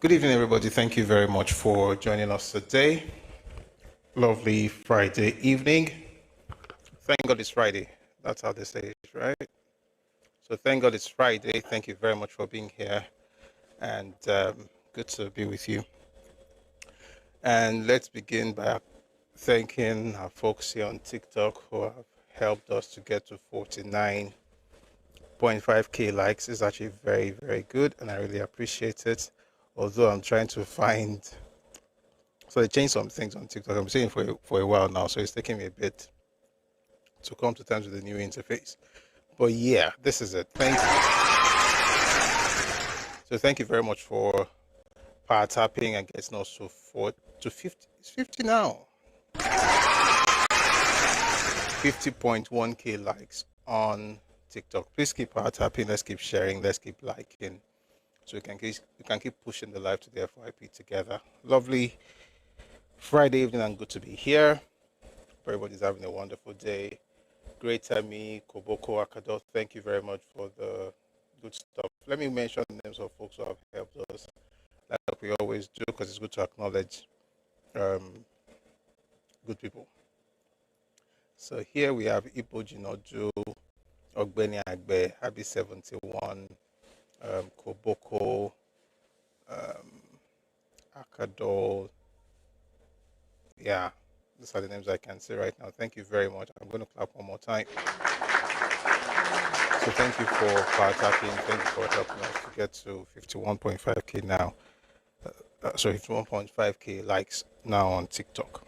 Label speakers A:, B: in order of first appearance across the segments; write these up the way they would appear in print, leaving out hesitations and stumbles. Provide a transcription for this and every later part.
A: Good evening, everybody. Thank you very much for joining us today. Lovely Friday evening. Thank God it's Friday. That's how they say it, right? So, thank God it's Friday. Thank you very much for being here, and good to be with you. And let's begin by thanking our folks here on TikTok who have helped us to get to 49.5k likes. It's actually very, very good, and I really appreciate it. Although I'm trying to find, so they changed some things on TikTok. I'm saying for a while now, so it's taking me a bit to come to terms with the new interface. But yeah, this is it. Thank you. So thank you very much for power tapping and getting us to 50. It's 50 now. 50.1k likes on TikTok. Please keep power tapping. Let's keep sharing. Let's keep liking. So we can keep pushing the live to the FYP together. Lovely Friday evening and good to be here. Everybody's having a wonderful day. Great Me, Koboko, Akado, thank you very much for the good stuff. Let me mention the names of folks who have helped us, like we always do, because it's good to acknowledge good people. So here we have Ipo Jinoju, Ogbeni Agbe, Happy 71, Koboko, Akado. Yeah, these are the names I can see right now. Thank you very much. I'm going to clap one more time. So thank you for power tapping. Thank you for helping us to get to 51.5k now. 51.5k likes now on TikTok.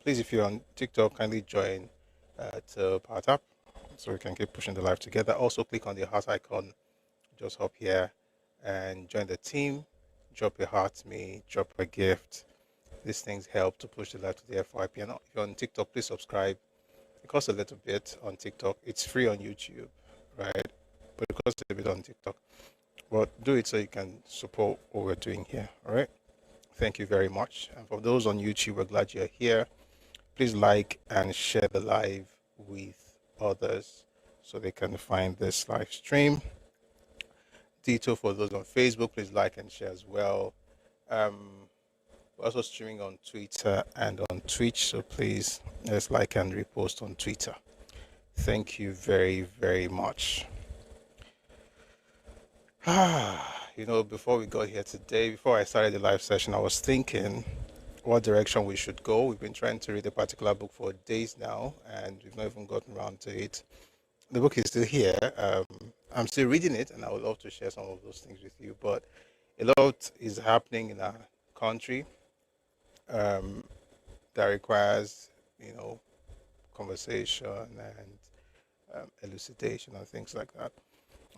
A: Please, if you're on TikTok, kindly join to power tap so we can keep pushing the live together. Also, click on the heart icon. Just hop here and join the team. Drop a heart me, drop a gift. These things help to push the live to the FYP. And if you're on TikTok, please subscribe. It costs a little bit on TikTok. It's free on YouTube, right? But it costs a bit on TikTok. But do it so you can support what we're doing here, all right? Thank you very much. And for those on YouTube, we're glad you're here. Please like and share the live with others so they can find this live stream. Detail for those on Facebook, please like and share as well. We're also streaming on Twitter and on Twitch, so please let's like and repost on Twitter. Thank you very, very much. Before we got here today, before I started the live session, I was thinking what direction we should go. We've been trying to read a particular book for days now, and we've not even gotten around to it. The book is still here. I'm still reading it, and I would love to share some of those things with you, but a lot is happening in our country that requires, conversation and elucidation and things like that.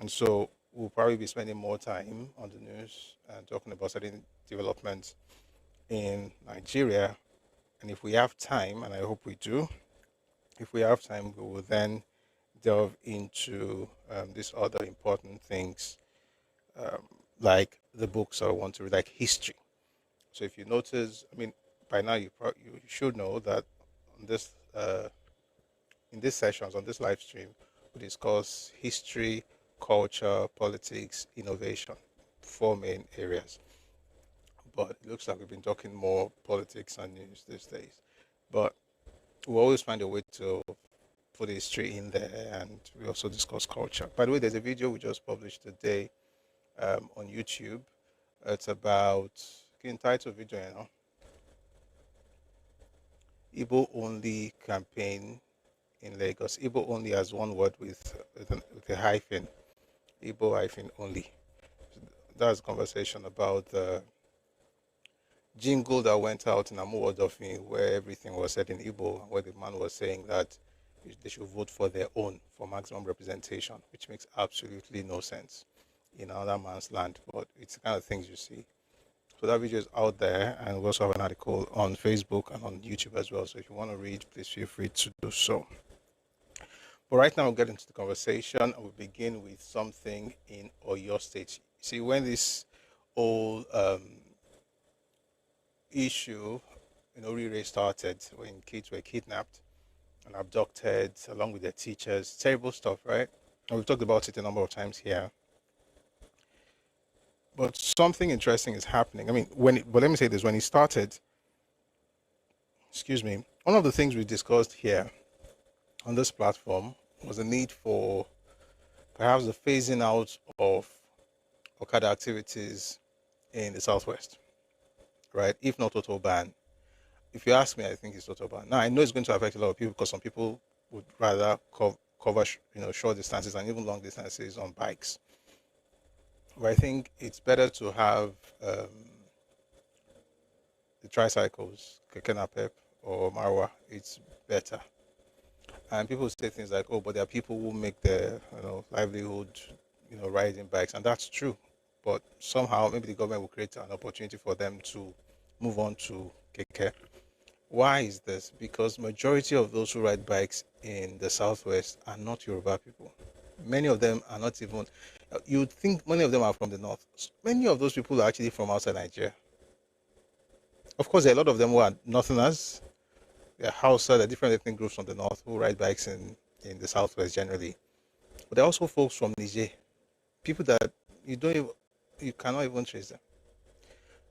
A: And so we'll probably be spending more time on the news and talking about certain developments in Nigeria. And if we have time, and I hope we do, if we have time, we will then delve into these other important things, like the books I want to read, like history. So if you notice, by now you should know that on this in these sessions, on this live stream, we discuss history, culture, politics, innovation, four main areas. But it looks like we've been talking more politics and news these days. But we always find a way to put history in there, and we also discuss culture. By the way, there's a video we just published today on YouTube. It's about, entitled video, Igbo only campaign in Lagos. Igbo only as one word with a hyphen. Igbo hyphen only. That's a conversation about the jingle that went out in Amuodofin, where everything was said in Igbo, where the man was saying that they should vote for their own, for maximum representation, which makes absolutely no sense in another man's land. But it's the kind of things you see. So that video is out there, and we also have an article on Facebook and on YouTube as well. So if you want to read, please feel free to do so. But right now, we'll get into the conversation, and we'll begin with something in Oyo State. See, when this whole issue, really started, when kids were kidnapped and abducted along with their teachers, terrible stuff, right? And we've talked about it a number of times here. But something interesting is happening. I mean, but let me say this: when he started, excuse me, one of the things we discussed here on this platform was the need for perhaps the phasing out of Okada activities in the southwest, right? If not total ban. If you ask me, I think it's total ban. Now I know it's going to affect a lot of people because some people would rather cover, short distances and even long distances on bikes. But I think it's better to have the tricycles, keke napep or marwa. It's better. And people say things like, "Oh, but there are people who make their livelihood, riding bikes," and that's true. But somehow, maybe the government will create an opportunity for them to move on to keke. Why is this? Because majority of those who ride bikes in the southwest are not Yoruba people. Many of them are not even. You'd think many of them are from the north. Many of those people are actually from outside Nigeria. Of course, there are a lot of them who are northerners. There are Hausa, there are different ethnic groups from the north who ride bikes in the southwest generally. But there are also folks from Niger, people that you cannot even trace them.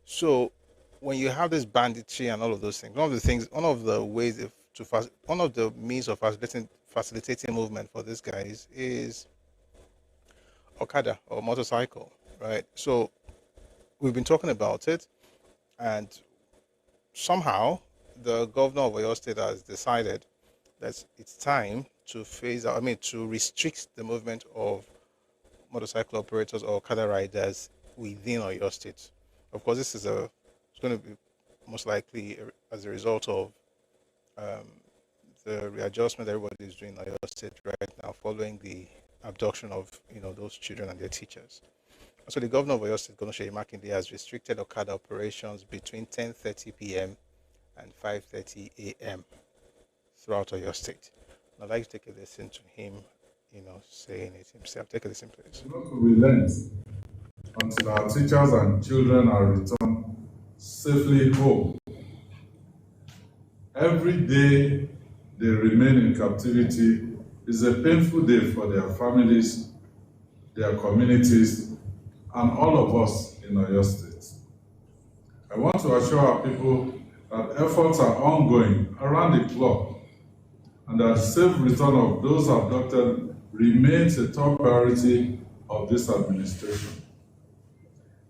A: So when you have this banditry and all of those things, one of the ways one of the means of facilitating movement for these guys is Okada or motorcycle, right? So we've been talking about it, and somehow the governor of Oyo State has decided that it's time to to restrict the movement of motorcycle operators or Okada riders within Oyo State. Of course, it's going to be most likely as a result of the readjustment everybody is doing in Oyo State right now, following the abduction of those children and their teachers. So the governor of Oyo State, Governor Seyi Makinde, has restricted Okada operations between 10:30 p.m. and 5:30 a.m. throughout Oyo State. I'd like to take a listen to him, saying it himself. Take a listen, please.
B: Not to relent until our teachers and children are returned safely home. Every day they remain in captivity is a painful day for their families, their communities, and all of us in Oyo State. I want to assure our people that efforts are ongoing around the clock and that safe return of those abducted remains a top priority of this administration.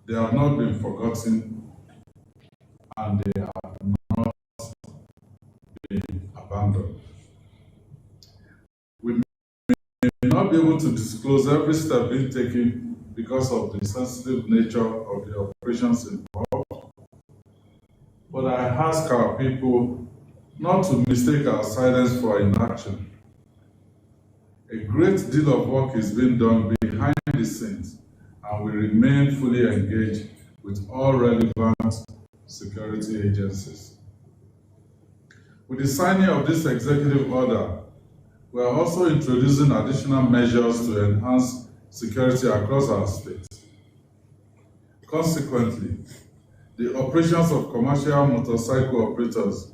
B: They have not been forgotten and they have not been abandoned. We may not be able to disclose every step being taken because of the sensitive nature of the operations involved, but I ask our people not to mistake our silence for inaction. A great deal of work is being done behind the scenes, and we remain fully engaged with all relevant security agencies. With the signing of this executive order, we are also introducing additional measures to enhance security across our state. Consequently, the operations of commercial motorcycle operators,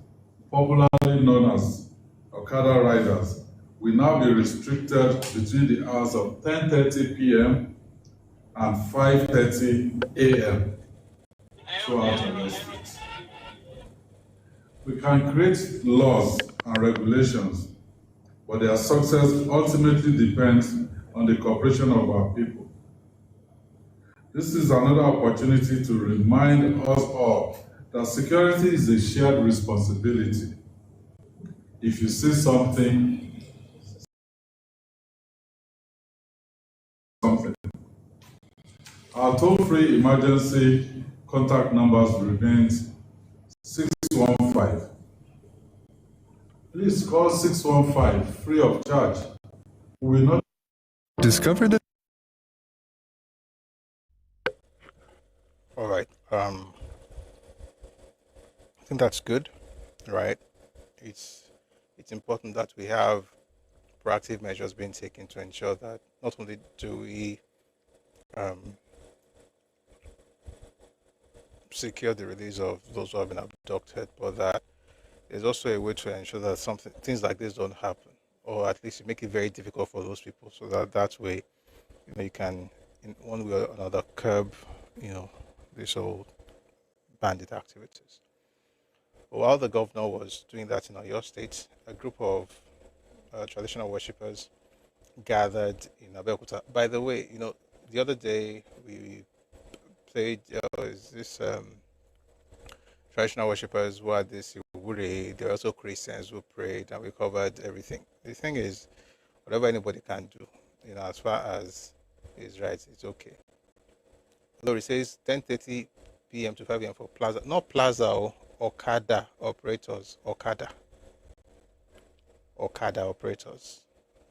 B: popularly known as Okada riders, will now be restricted between the hours of 10:30 p.m. and 5:30 a.m. throughout our state. We can create laws and regulations, but their success ultimately depends on the cooperation of our people. This is another opportunity to remind us all that security is a shared responsibility. If you see something, our toll-free emergency contact numbers remains 615. Please call 615 free of charge. We will not
C: discover that.
A: All right. I think that's good, right? It's important that we have proactive measures being taken to ensure that not only do we secure the release of those who have been abducted, but that there's also a way to ensure that things like this don't happen, or at least make it very difficult for those people, so that way, you can, in one way or another, curb you know, this whole bandit activities. While the governor was doing that in Oyo State, a group of traditional worshippers gathered in Abeokuta. By the way, the other day we played is this traditional worshippers who had this Iwure. There are also Christians who prayed, and we covered everything. The thing is, whatever anybody can do, as far as is right, it's okay. Although it says 10:30 p.m. to 5 p.m. for Plaza, not Plaza or Okada operators, Okada operators.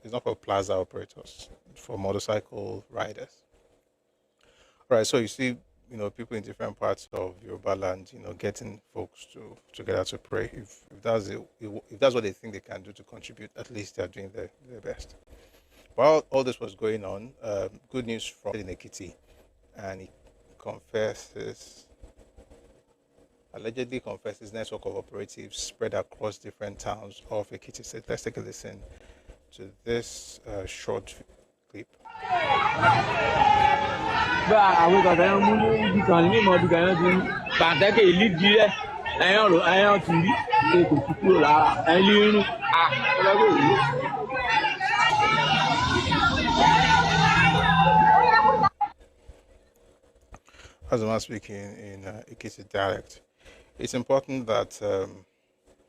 A: It's not for Plaza operators, for motorcycle riders. All right, so you see, people in different parts of Yoruba land, getting folks together to pray. If that's if that's what they think they can do to contribute, at least they're doing their best. While all this was going on, good news from Ekiti, and he allegedly confesses network of operatives spread across different towns of Ekiti State. Let's take a listen to this short clip. As I'm speaking in Ekiti dialect, it's important that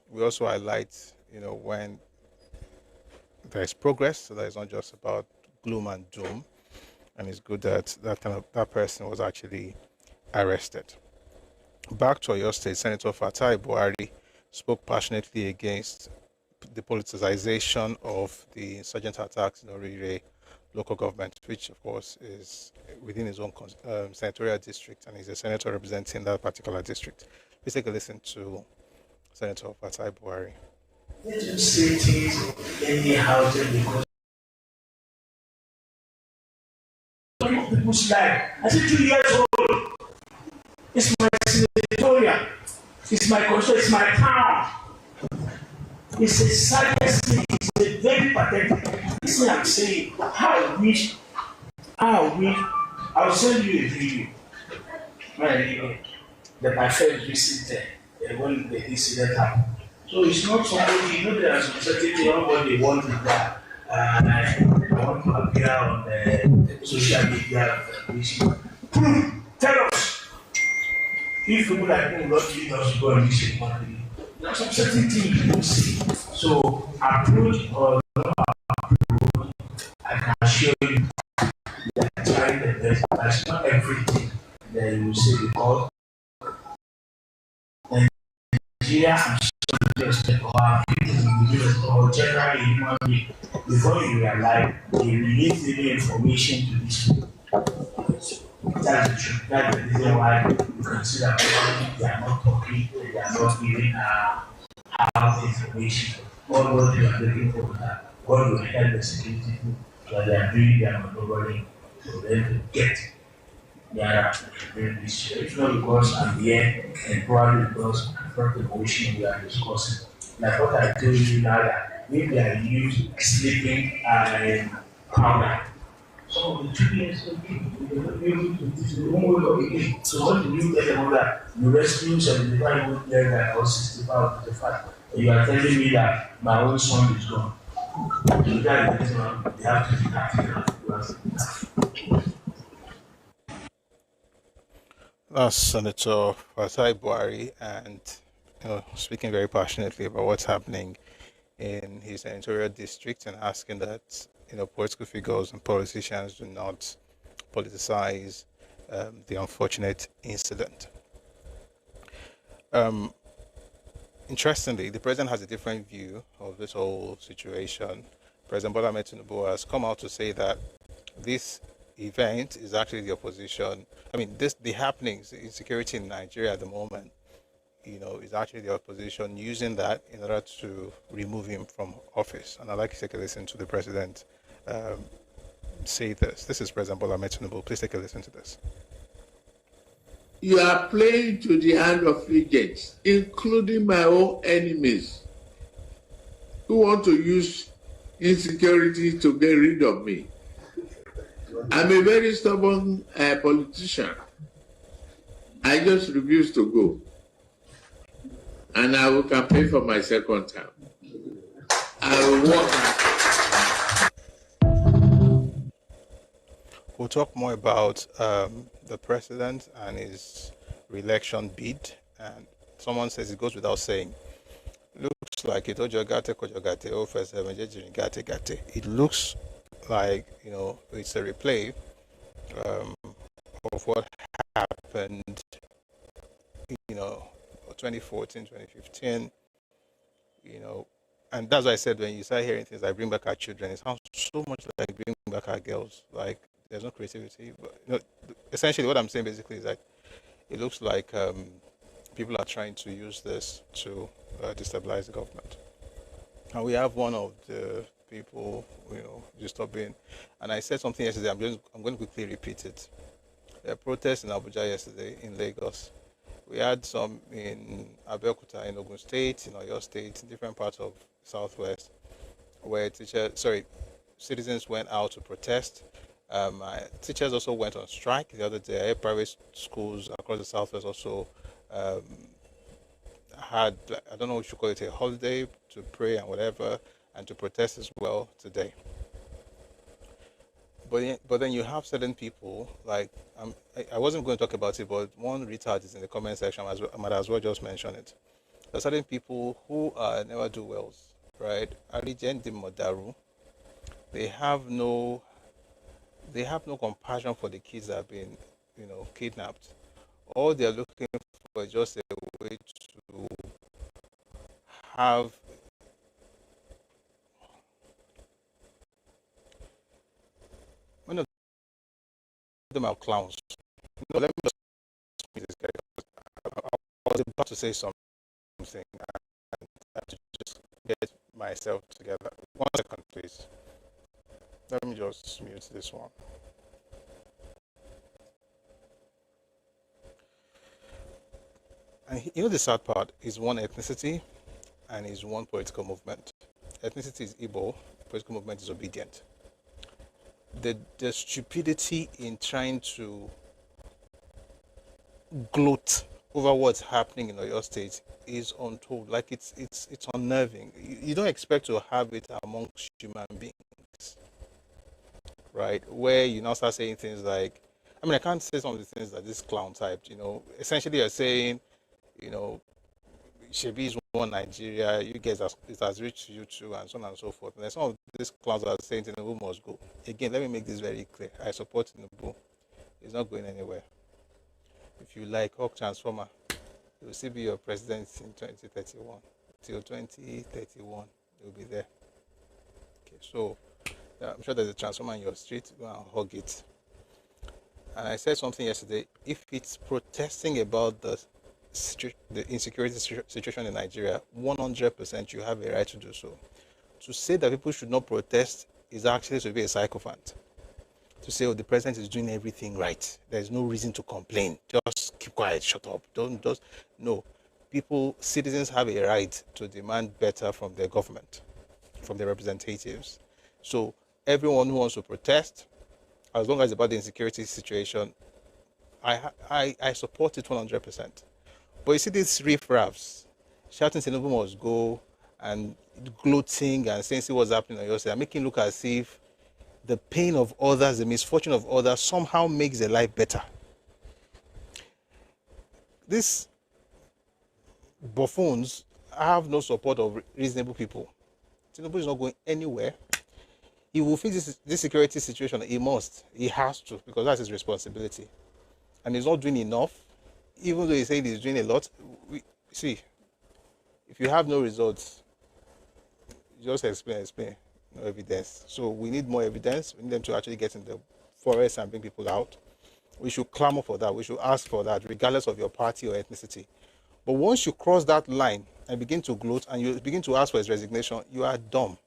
A: we also highlight, when there is progress, so that it's not just about gloom and doom, and it's good that that person was actually arrested. Back to Oyo State, Senator Fatai Buhari spoke passionately against the politicization of the insurgent attacks in Orire local government, which of course is within his own senatorial district, and he's a senator representing that particular district. Let's take a listen to Senator Fatai Buhari.
D: Let him say things anyhow because people's life. I said 2 years old. It's my senatorial. It's my constituency. It's my town. It's a saddest thing. It's a very pathetic. This is what I'm saying. I'll send you a video. That my friend visited when the incident happened. So it's not somebody, there are some certain things what they want is that I want to appear on the social media. Prove, tell us. If people like me will not lead us to go and listen to money, there are some certain things you don't see. So approach or not approach, I can assure you that trying the best, that's not everything that you will say because Nigeria and just our people or generally human being, before you realize they release the information to this people. That's the truth. That's the reason why you can see that they are not talking, they are not giving out information. All what they are looking for that God will help the security people that they are doing their maneuvering for them to get their this. It's not because I'm here and probably because from the motion we are discussing. Like what I told you now that if they are used sleeping and powder. Some of the children will not be able to teach the whole way of again. So what do you tell them that you rescue 75 years old or 65 or 55? And you are telling me that my own son is gone. So that is they have to be tactical.
A: That's Senator Fatai Buhari, and speaking very passionately about what's happening in his senatorial district and asking that political figures and politicians do not politicize the unfortunate incident. Interestingly, the president has a different view of this whole situation. President Bola Ahmed Tinubu has come out to say that this event is actually the opposition. I mean, the happenings, the insecurity in Nigeria at the moment, is actually the opposition using that in order to remove him from office. And I'd like to take a listen to the president say this. This is President Bola Ahmed Tinubu. Please take a listen to this.
E: You are playing to the hand of rejects, including my own enemies, who want to use insecurity to get rid of me. I'm a very stubborn politician. I just refuse to go. And I will campaign for my second term. I will work hard.
A: We'll talk more about the president and his re-election bid. And someone says it goes without saying. Looks like it. It looks like, you know, it's a replay of what happened, you know, 2014, 2015, you know, and that's why I said when you start hearing things like bring back our children, it sounds so much like bring back our girls. Like there's no creativity, but you know, essentially what I'm saying basically is that it looks like people are trying to use this to destabilize the government. And we have one of the people, you know, disturbing. And I said something yesterday. I'm going to quickly repeat it. There were protests in Abuja yesterday, in Lagos. We had some in Abeokuta, in Ogun State, in Oyo State, in different parts of Southwest, where citizens went out to protest. Teachers also went on strike the other day. Private schools across the Southwest also had, I don't know what you call it, a holiday to pray and whatever, and to protest as well today. But then you have certain people, like, I wasn't going to talk about it, but one retard is in the comment section, I might as well just mention it. There are certain people who are never-do-wells, right? They have no compassion for the kids that have been, you know, kidnapped. All they're looking for is just a way to have one of them are clowns. No, let me just meet this guy. I was about to say something and I have to just get myself together. 1 second, please. Let me just mute this one. And you know the sad part is one ethnicity and is one political movement. Ethnicity is Igbo, political movement is obedient. The stupidity in trying to gloat over what's happening in Oyo State is untold. Like it's unnerving. You don't expect to have it amongst human beings, right? Where you now start saying things like, I mean, I can't say some of the things that this clown typed. You know, essentially you're saying, you know, Shebi is one Nigeria, you guys, it has reached you too, and so on and so forth. And then some of these clowns are saying Tinubu must go. Again, let me make this very clear. I support Tinubu. He's not going anywhere. If you like Hawk Transformer, he will still be your president in 2031. Till 2031, he will be there. Okay, so I'm sure there's a transformer in your street, go and hug it. And I said something yesterday, if it's protesting about the insecurity situation in Nigeria, 100% you have a right to do so. To say that people should not protest is actually to be a sycophant. To say, oh, the president is doing everything right, there's no reason to complain, just keep quiet, shut up, no. Citizens have a right to demand better from their government, from their representatives. So everyone who wants to protest, as long as it's about the insecurity situation, I support it 100%. But you see these riffraffs shouting Tinubu must go and gloating and saying see what's happening on your side, making it look as if the pain of others, the misfortune of others somehow makes their life better. These buffoons have no support of reasonable people. Tinubu is not going anywhere. He will fix this security situation. He must. He has to, because that's his responsibility. And he's not doing enough. Even though he's saying he's doing a lot, see, if you have no results, just explain, no evidence. So we need more evidence. We need them to actually get in the forest and bring people out. We should clamor for that. We should ask for that, regardless of your party or ethnicity. But once you cross that line and begin to gloat and you begin to ask for his resignation, you are dumb.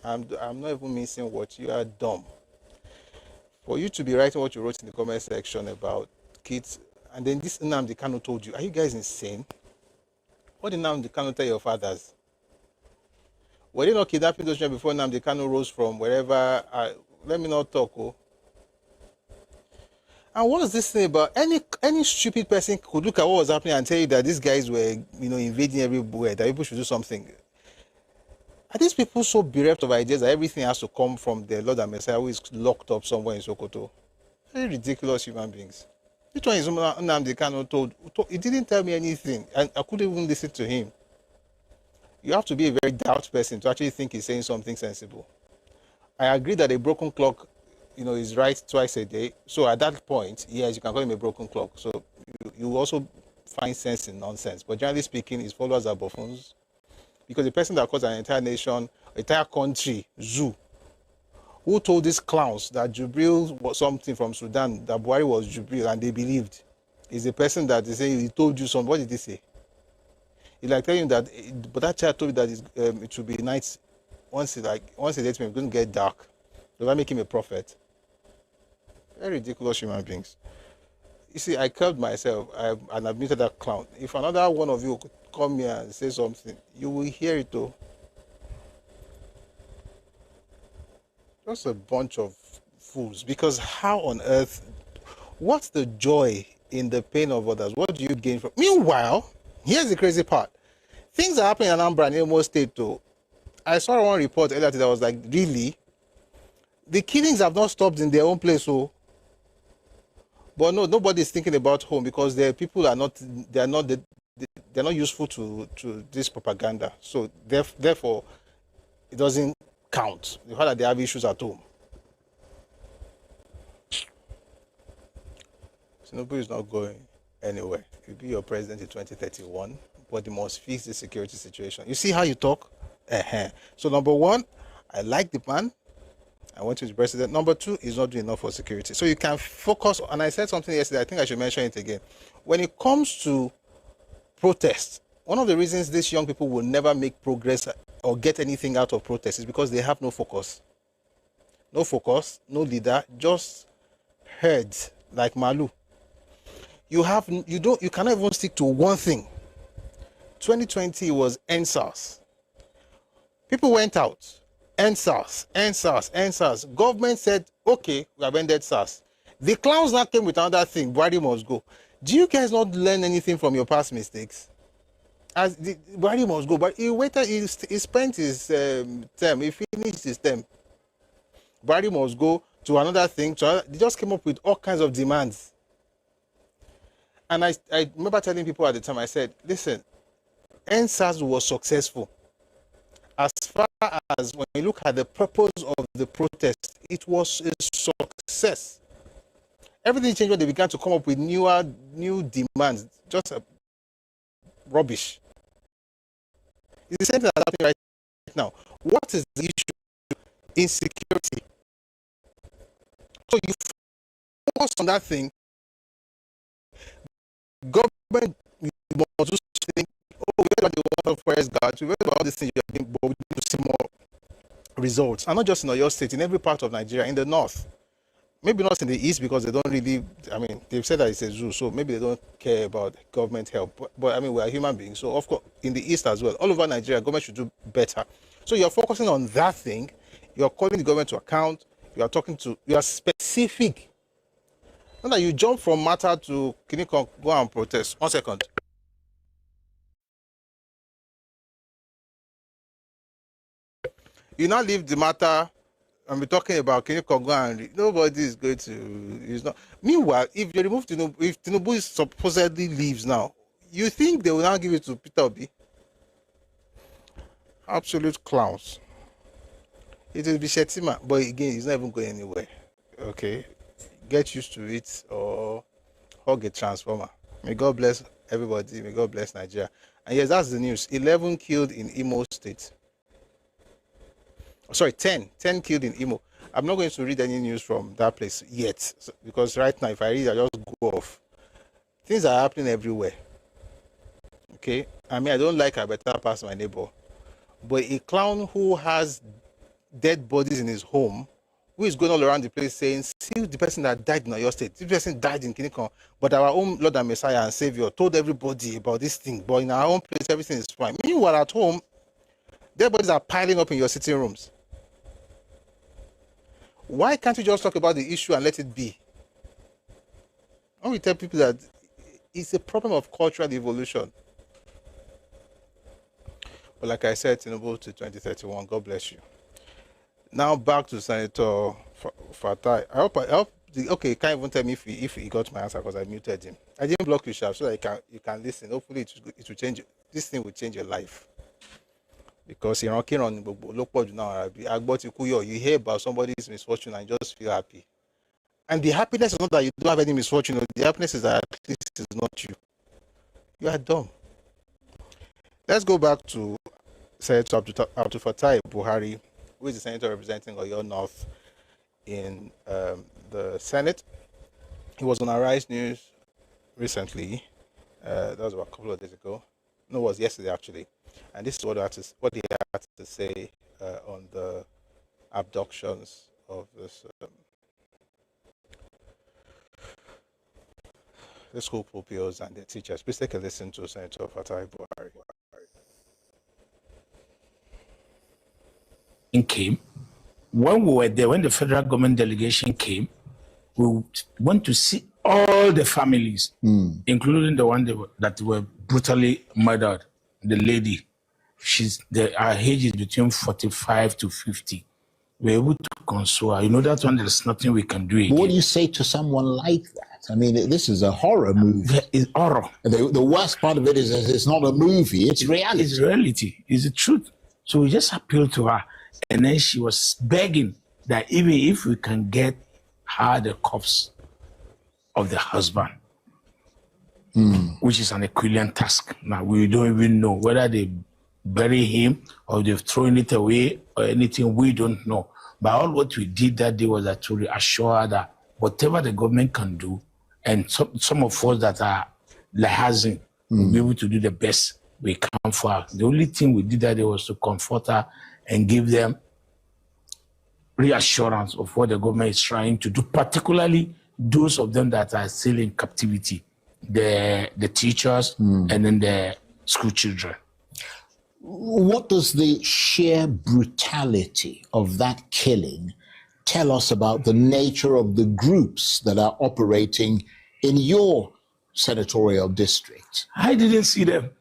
A: I'm not even missing what you are dumb. For you to be writing what you wrote in the comment section about kids, and then this Nnamdi Kanu told you, are you guys insane? What did Nnamdi Kanu tell your fathers? Were they not kidnapping those children before Nnamdi Kanu rose from wherever? Let me not talk. Oh. And what's this thing about? Any stupid person could look at what was happening and tell you that these guys were, invading everywhere, that people should do something. Are these people so bereft of ideas that everything has to come from the Lord and Messiah who is locked up somewhere in Sokoto? Very ridiculous human beings. Which one is Nnamdi Kanu told? He didn't tell me anything, and I couldn't even listen to him. You have to be a very doubt person to actually think he's saying something sensible. I agree that a broken clock, is right twice a day. So at that point, yes, you can call him a broken clock. So you also find sense in nonsense. But generally speaking, his followers are buffoons. Because the person that caused an entire nation, entire country, zoo, who told these clowns that Jubril was something from Sudan, that Buhari was Jubril, and they believed, is the person that they say he told you something. What did he say? He like telling you that, but that child told you that it should be night. Once he dates me, it's going to get dark. Does that make him a prophet? Very ridiculous human beings. You see, I curbed myself and admitted that clown. If another one of you could come here and say something, you will hear it though. Just a bunch of fools. Because how on earth, what's the joy in the pain of others? What do you gain from? Meanwhile, here's the crazy part. Things are happening in Anambra and Imo State too. I saw one report earlier that was like, really? The killings have not stopped in their own place, so. But no, nobody's thinking about home because their people are not. They're not useful to this propaganda. So therefore, it doesn't count. The fact that they have issues at home. Tinubu is not going anywhere. He'll be your president in 2031, but he must fix the security situation. You see how you talk? So number one, I like the man. I want to be president. Number two, he's not doing enough for security. So you can focus, and I said something yesterday, I think I should mention it again. When it comes to protest, one of the reasons these young people will never make progress or get anything out of protest is because they have no focus. No focus, no leader, just heads like Malu. You cannot even stick to one thing. 2020 was NSAS. People went out. NSAS, NSAS, NSAS. Government said, okay, we have ended SARS. The clowns now came with another thing, Buhari must go. Do you guys not learn anything from your past mistakes? As Buhari must go, but he spent his term, he finished his term. Buhari must go to another thing. They just came up with all kinds of demands. And I remember telling people at the time, I said, listen, NSAS was successful. As far as when you look at the purpose of the protest, it was a success. Everything changed when they began to come up with new demands. Just rubbish. It's the same thing that's happening right now. What is the issue? Insecurity. So you focus on that thing. Government must do something. Oh, we heard about the water forest guards, we heard about all these things, but we need to see more results. And not just in Oyo State, in every part of Nigeria, in the north. Maybe not in the east because they don't really, they've said that it's a zoo, so maybe they don't care about government help. But we are human beings, so of course, in the east as well, all over Nigeria, government should do better. So you're focusing on that thing, you're calling the government to account, you are specific. Not that you jump from matter to Kinikon, go and protest. 1 second. You now leave the matter and we're talking about Kinikon, go and nobody is going to. It's not. Meanwhile, if you remove Tinubu, if Tinubu supposedly leaves now, you think they will now give it to Peter Obi? Absolute clowns. It will be Shetima, but again, he's not even going anywhere. Okay, get used to it or hug a transformer. May God bless everybody. May God bless Nigeria. And yes, that's the news. 11 killed in Imo State. Sorry, 10 killed in Imo. I'm not going to read any news from that place yet, because right now, if I read, I just go off. Things are happening everywhere. Okay, I don't like I better pass my neighbor, but a clown who has dead bodies in his home, who is going all around the place saying, see the person that died in Oyo State, this person died in Kinikon, but our own Lord and Messiah and Savior told everybody about this thing, but in our own place, everything is fine. Meanwhile, at home, dead bodies are piling up in your sitting rooms. Why can't you just talk about the issue and let it be? When we tell people that it's a problem of cultural evolution. But like I said, Tinubu to 2031, God bless you. Now back to Senator Fatai. I hope okay, you can't even tell me if he got my answer because I muted him. I didn't block you, Sharp, so that you can listen. Hopefully it will change. This thing will change your life. Because you hear about somebody's misfortune and just feel happy. And the happiness is not that you don't have any misfortune. The happiness is that at least it's not you. You are dumb. Let's go back to Senator Abdul Fatai Buhari, who is the senator representing Oyo North in the Senate. He was on Arise News recently. That was about a couple of days ago. No, it was yesterday actually. And this is what he had to say on the abductions of the school pupils and their teachers. Please take a listen to Senator Fatai Buhari.
D: Came when we were there, when the federal government delegation came, we went to see all the families, including the one that were brutally murdered. The lady, her age is between 45 to 50. We're able to console her. You know, that one, there's nothing we can do again.
F: What do you say to someone like that? I mean, this is a horror movie.
D: It's horror.
F: The worst part of it is that it's not a movie, it's reality.
D: It's reality. It's the truth. So we just appealed to her. And then she was begging that even if we can get her the corpse of the husband, which is an Herculean task. Now, we don't even know whether they bury him or they've thrown it away or anything. We don't know. But all what we did that day was to reassure her that whatever the government can do, and some of us that are lahazing will be able to do the best we can for her. The only thing we did that day was to comfort her and give them reassurance of what the government is trying to do, particularly those of them that are still in captivity, the teachers and then the school children.
F: What does the sheer brutality of that killing tell us about the nature of the groups that are operating in your senatorial district?
D: I didn't see them.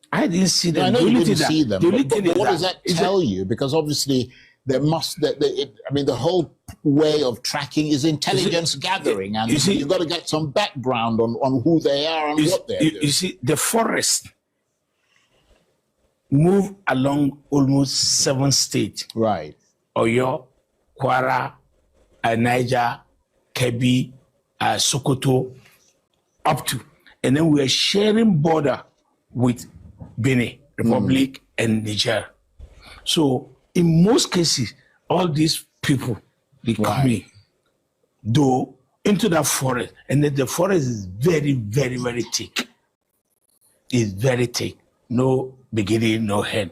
D: I didn't see them.
F: I know you didn't see them, but what does that tell you? Because obviously there must, the whole way of tracking is intelligence gathering, and you've got to get some background on who they are and what they're doing.
D: You see, the forest move along almost 7 states.
F: Right.
D: Oyo, Kwara, Niger, Kebbi, Sokoto, up to. And then we are sharing border with Benin Republic and Niger. So in most cases, all these people, they come in, though, into that forest. And then the forest is very, very, very thick. It's very thick. No beginning, no end.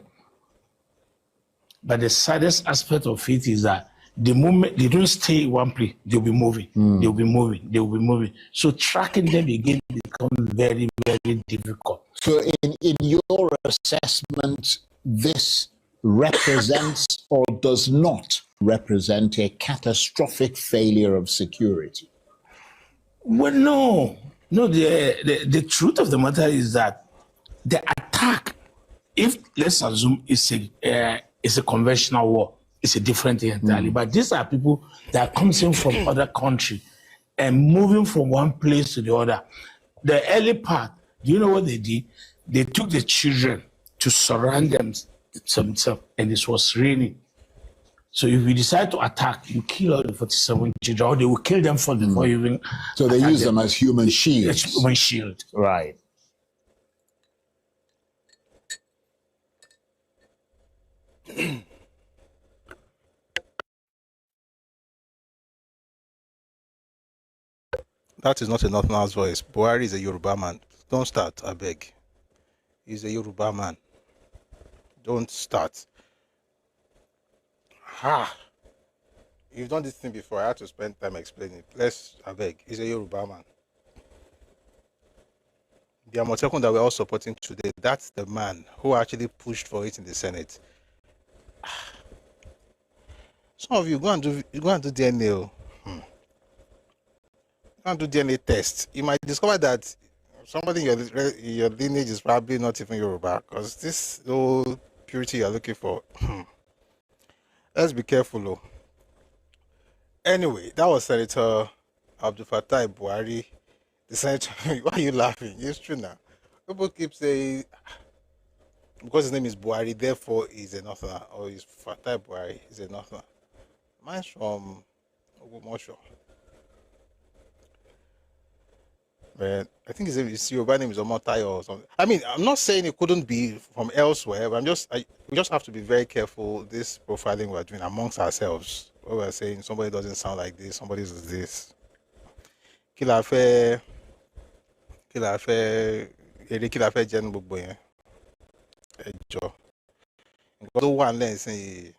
D: But the saddest aspect of it is that the moment they don't stay in one place, they'll be moving, they'll be moving, they'll be moving. So tracking them again becomes very, very difficult.
F: So in your assessment, this represents or does not represent a catastrophic failure of security?
D: Well, no. The truth of the matter is that the attack, if let's assume it's a conventional war, it's a different thing entirely. But these are people that comes in from other countries and moving from one place to the other. The early part, do you know what they did? They took the children to surround themselves, and it was raining. So if you decide to attack, you kill all the 47 children, or they will kill them before you even.
F: So they use them as human shields.
D: Human shield.
F: Right.
A: That is not a Northerners voice. Buhari is a Yoruba man. Don't start, I beg. He's a Yoruba man. Don't start. You've done this thing before. I had to spend time explaining it. I beg. He's a Yoruba man. The Amotekun that we're all supporting today, that's the man who actually pushed for it in the Senate. Some of you go and do DNA. can't do DNA test. You might discover that somebody in your lineage is probably not even Yoruba, because this whole purity you're looking for. Let's be careful, though. Anyway, that was Senator Abdul Fattah Buhari. The senator. Why are you laughing? It's true now. People keep saying because his name is Buhari, therefore he's a Northerner, or he's Fatai Buhari, he's a Northerner. Mine's from Ogumosho. Man, I think his Yoruba name is Omotayo or something. I mean, I'm not saying it couldn't be from elsewhere, but we just have to be very careful this profiling we're doing amongst ourselves. Where we're saying somebody doesn't sound like this, somebody is this. Kilafe, Kilafe, Jen Buboye. Ejo. Because one lens is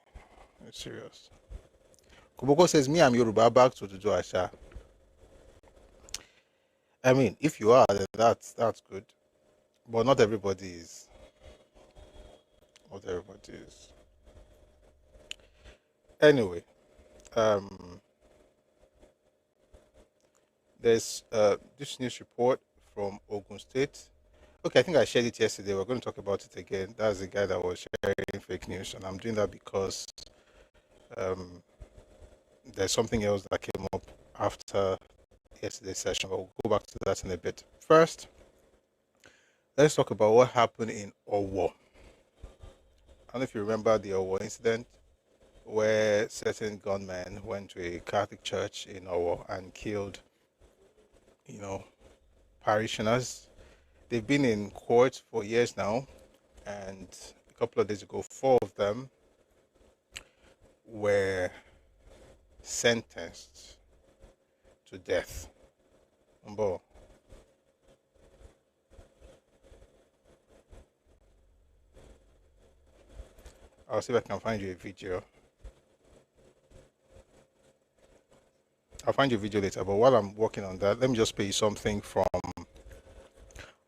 A: serious. Kuboko says, me, I'm Yoruba, back to the Joasha. I mean, if you are, then that's good. But not everybody is. Not everybody is. Anyway, there's this news report from Ogun State. Okay, I think I shared it yesterday. We're going to talk about it again. That's the guy that was sharing fake news, and I'm doing that because there's something else that came up after yesterday's session, but we'll go back to that in a bit. First, let's talk about what happened in Owo. I don't know if you remember the Owo incident where certain gunmen went to a Catholic church in Owo and killed, parishioners. They've been in court for years now, and a couple of days ago, 4 of them were sentenced to death. I'll see if I can find you a video. I'll find you a video later, but while I'm working on that, let me just play you something from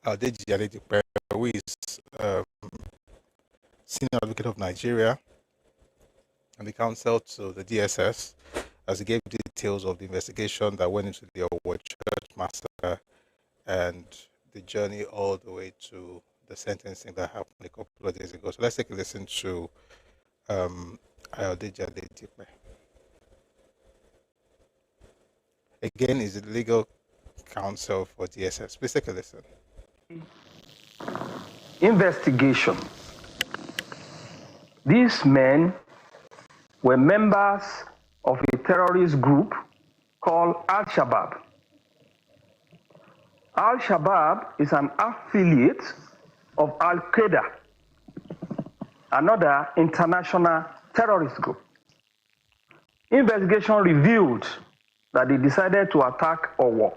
A: Deji Adedipe, who is Senior Advocate of Nigeria and the counsel to the DSS, as he gave details of the investigation that went into the Owo Church massacre and the journey all the way to the sentencing that happened a couple of days ago. So let's take a listen to Deji Adedipe. Again, is the legal counsel for DSS. Please take a listen.
G: Investigation. These men were members of a terrorist group called Al-Shabaab. Al-Shabaab is an affiliate of Al-Qaeda, another international terrorist group. Investigation revealed that they decided to attack Owo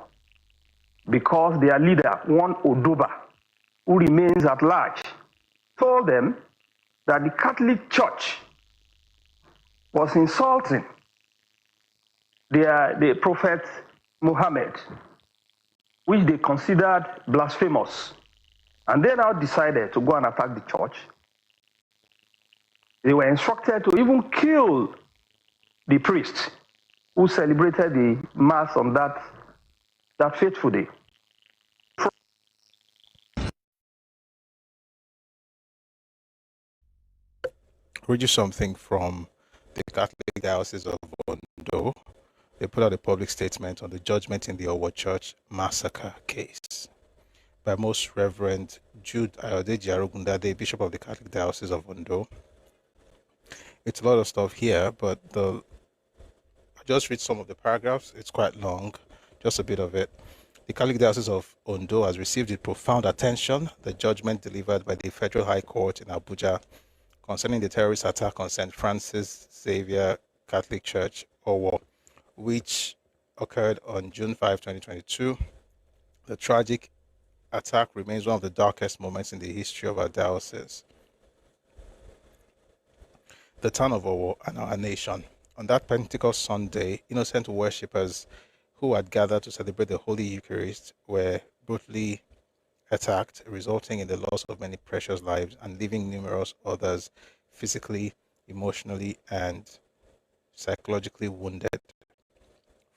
G: because their leader, one Odoba, who remains at large, told them that the Catholic Church was insulting the Prophet Muhammad, which they considered blasphemous. And they now decided to go and attack the church. They were instructed to even kill the priest who celebrated the Mass on that fateful day.
A: Read you something from the Catholic Diocese of Ondo. They put out a public statement on the judgment in the Owo Church massacre case by Most Reverend Jude Ayodeji Arogundade, Bishop of the Catholic Diocese of Ondo. It's a lot of stuff here, but I'll just read some of the paragraphs. It's quite long, just a bit of it. The Catholic Diocese of Ondo has received with profound attention the judgment delivered by the Federal High Court in Abuja concerning the terrorist attack on St. Francis Xavier Catholic Church, Owo, which occurred on June 5, 2022. The tragic attack remains one of the darkest moments in the history of our diocese, the town of Owo, and our nation. On that Pentecost Sunday, innocent worshippers who had gathered to celebrate the Holy Eucharist were brutally attacked, resulting in the loss of many precious lives and leaving numerous others physically, emotionally, and psychologically wounded.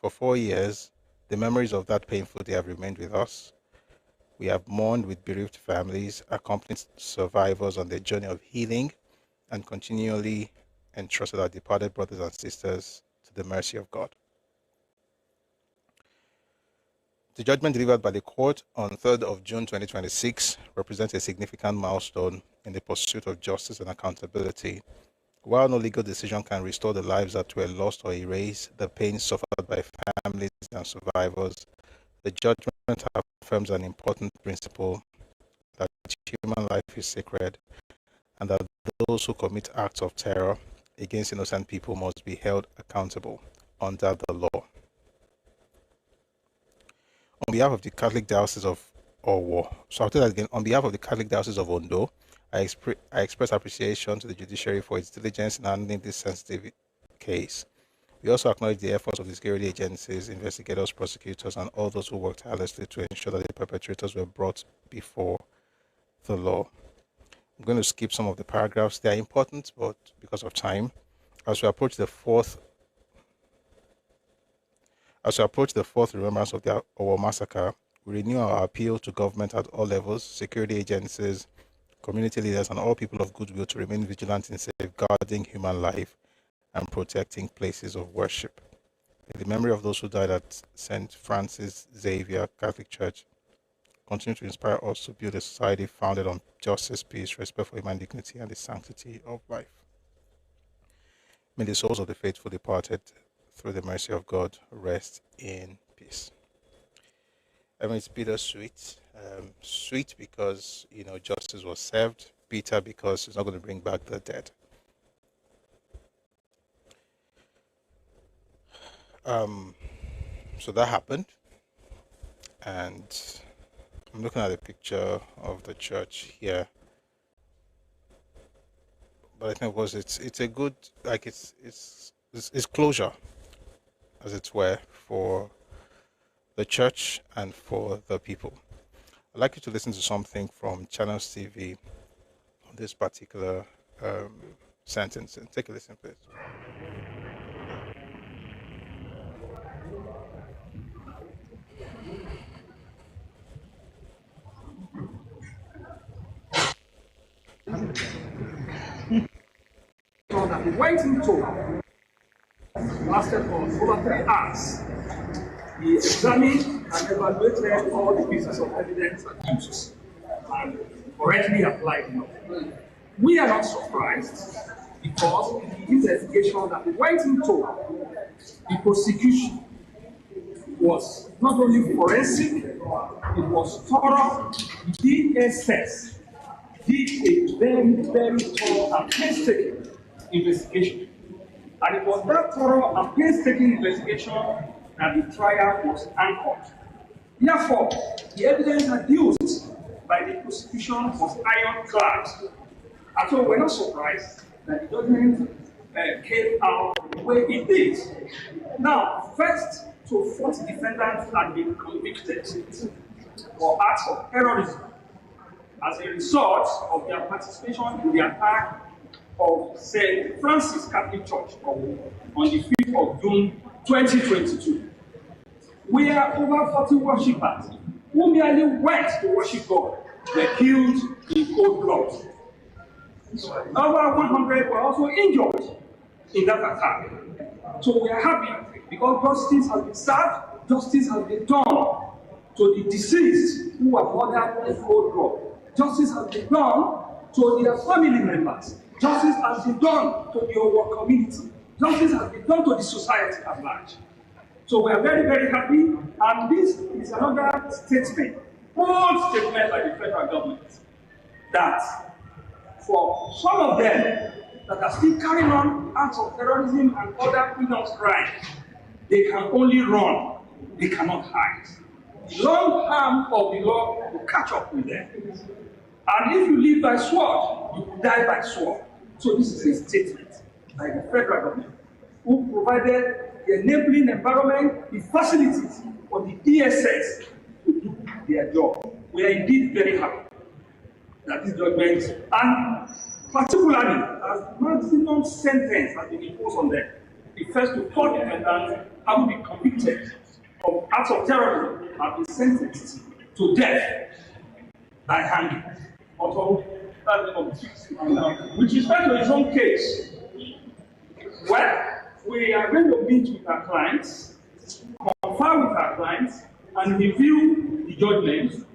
A: For 4 years, The memories of that painful day have remained with us. We have mourned with bereaved families, accompanied survivors on their journey of healing, and continually entrusted our departed brothers and sisters to the mercy of God. The judgment delivered by the court on 3rd of June 2026 represents a significant milestone in the pursuit of justice and accountability. While no legal decision can restore the lives that were lost or erase the pain suffered by families and survivors, the judgment affirms an important principle that human life is sacred and that those who commit acts of terror against innocent people must be held accountable under the law. On behalf of the Catholic Diocese of Owo, so I'll tell that again. On behalf of the Catholic Diocese of Ondo, I express appreciation to the judiciary for its diligence in handling this sensitive case. We also acknowledge the efforts of the security agencies, investigators, prosecutors, and all those who worked tirelessly to ensure that the perpetrators were brought before the law. I'm going to skip some of the paragraphs. They are important, but because of time, as we approach the fourth remembrance of the Owo massacre, we renew our appeal to government at all levels, security agencies, community leaders, and all people of goodwill to remain vigilant in safeguarding human life and protecting places of worship. In the memory of those who died at St. Francis Xavier Catholic Church, continue to inspire us to build a society founded on justice, peace, respect for human dignity, and the sanctity of life. May the souls of the faithful departed, through the mercy of God, rest in peace. I mean, it's bittersweet. Sweet because, justice was served. Bitter because it's not going to bring back the dead. So that happened. And I'm looking at a picture of the church here. But I think it's a good, it's closure, as it were, for the church and for the people. I'd like you to listen to something from Channels TV on this particular sentence. Take a listen, please.
H: That the waiting tour lasted for over 3 hours. He examined and evaluated all the pieces of evidence and issues and correctly applied them. We are not surprised because in the investigation that the waiting tour, the prosecution was not only forensic, it was thorough. The DSS did a very, very thorough and painstaking investigation. And it was that thorough and painstaking investigation that the trial was anchored. Therefore, the evidence adduced by the prosecution was ironclad. And so we're not surprised that the judgment came out the way it did. Now, first to 40 defendants had been convicted for acts of terrorism as a result of their participation in the attack of St. Francis Catholic Church on the 5th of June 2022, where over 40 worshippers who merely went to worship God were killed in cold blood. Over 100 were also injured in that attack. So we are happy because justice has been served, justice has been done to the deceased who were murdered in cold blood. Justice has been done to their family members. Justice has been done to the whole community. Justice has been done to the society at large. So we are very, very happy. And this is another statement, bold statement by the federal government, that for some of them that are still carrying on acts of terrorism and other heinous crimes, they can only run, they cannot hide. The long arm of the law will catch up with them. And if you live by sword, you will die by sword. So this is a statement by the federal government, who provided the enabling environment, the facilities for the DSS to do their job. We are indeed very happy that this judgment, and particularly as maximum sentence has been imposed on them, the first to 4 defendants have been convicted of acts of terrorism have been sentenced to death by hanging. With respect to his own case, well, we are going to meet with our clients, confer with our clients, and review the judgment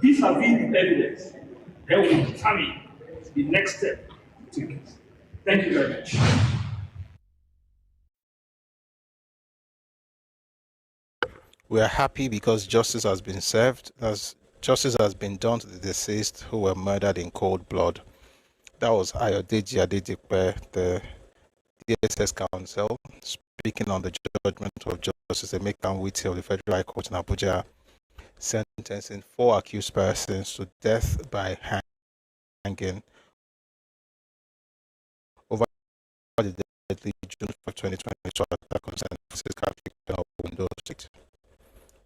H: vis-a-vis the evidence. Then we will determine the next step to take. Thank you very much.
A: We are happy because justice has been served, as justice has been done to the deceased who were murdered in cold blood. That was Ayodeji Adedipe, the DSS counsel, speaking on the judgment of Justice Emeka Nwite of the Federal High Court in Abuja, sentencing 4 accused persons to death by hanging over the deadly June 2022 attack on St. Francis Catholic of Ondo State.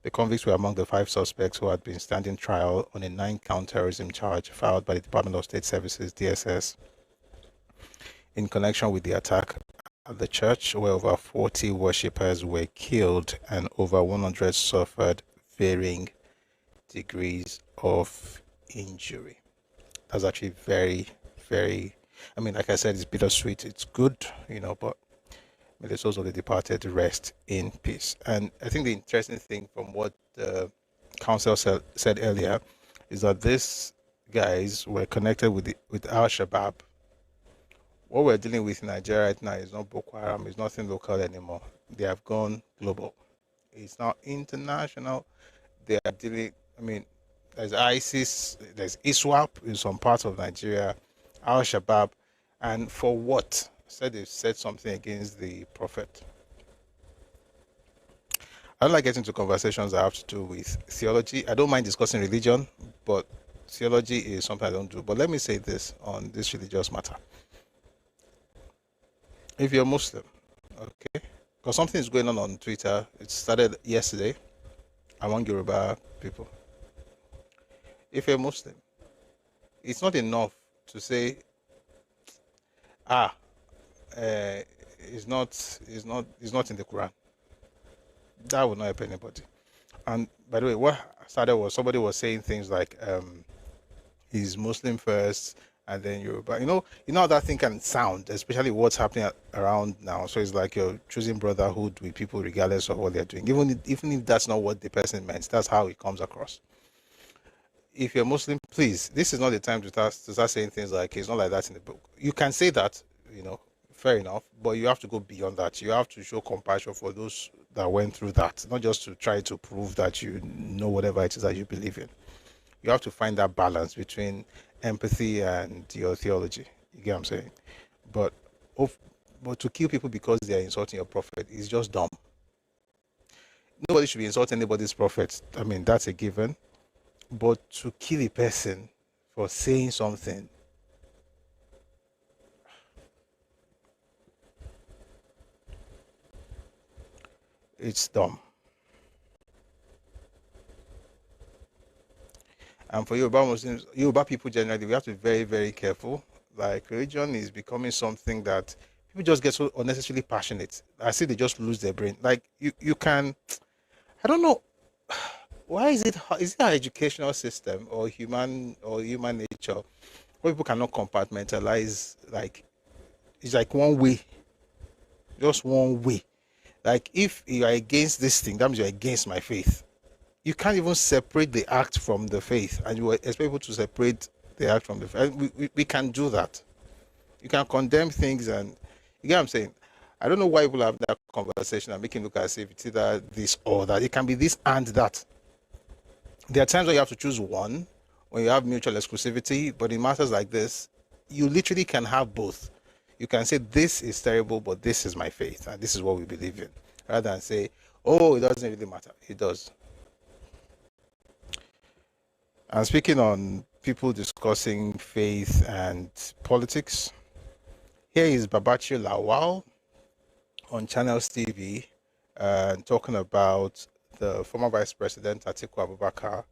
A: The convicts were among the 5 suspects who had been standing trial on a 9-count terrorism charge filed by the Department of State Services (DSS) in connection with the attack at the church, where over 40 worshippers were killed and over 100 suffered varying degrees of injury. That's actually very, very, I mean, like I said, it's bittersweet. It's good, but may the souls of the departed rest in peace. And I think the interesting thing from what the counsel said earlier is that these guys were connected with Al-Shabaab. What we're dealing with in Nigeria right now is not Boko Haram, it's nothing local anymore. They have gone global. It's now international. They are dealing, there's ISIS, there's ISWAP in some parts of Nigeria, Al-Shabaab, and for what? Said they said something against the prophet. I don't like getting into conversations that have to do with theology. I don't mind discussing religion, but theology is something I don't do. But let me say this on this religious matter. If you're Muslim, okay, because something is going on Twitter. It started yesterday among Yoruba people. If you're Muslim, it's not enough to say, it's not in the Quran. That will not help anybody. And by the way, what started was somebody was saying things like he's Muslim first and then Yoruba. You know how that thing can sound, especially what's happening around now. So it's like you're choosing brotherhood with people regardless of what they're doing. Even if that's not what the person meant, that's how it comes across. If you're Muslim, please, this is not the time to start saying things like it's not like that in the book. You can say that, fair enough, but you have to go beyond that. You have to show compassion for those that went through that, not just to try to prove that you know whatever it is that you believe in. You have to find that balance between empathy and your theology. You get what I'm saying? But to kill people because they are insulting your prophet is just dumb. Nobody should be insulting anybody's prophet. That's a given. But to kill a person for saying something, it's dumb. And for Yoruba Muslims, Yoruba people generally, we have to be very, very careful. Like, religion is becoming something that people just get so unnecessarily passionate. I see they just lose their brain. Like, you can, I don't know, why is it our educational system or human nature where people cannot compartmentalize? Like, it's like one way, just one way. Like, if you are against this thing, that means you're against my faith. You can't even separate the act from the faith, and you expect people to separate the act from the faith. We can do that. You can condemn things, and you get what I'm saying. I don't know why people have that conversation and make it look as if it's either this or that. It can be this and that. There are times when you have to choose one, when you have mutual exclusivity, but in matters like this, you literally can have both. You can say, this is terrible, but this is my faith, and this is what we believe in, rather than say, oh, it doesn't really matter. It does. And speaking on people discussing faith and politics, here is Babachi Lawal on Channels TV talking about the former Vice President Atiku Abubakar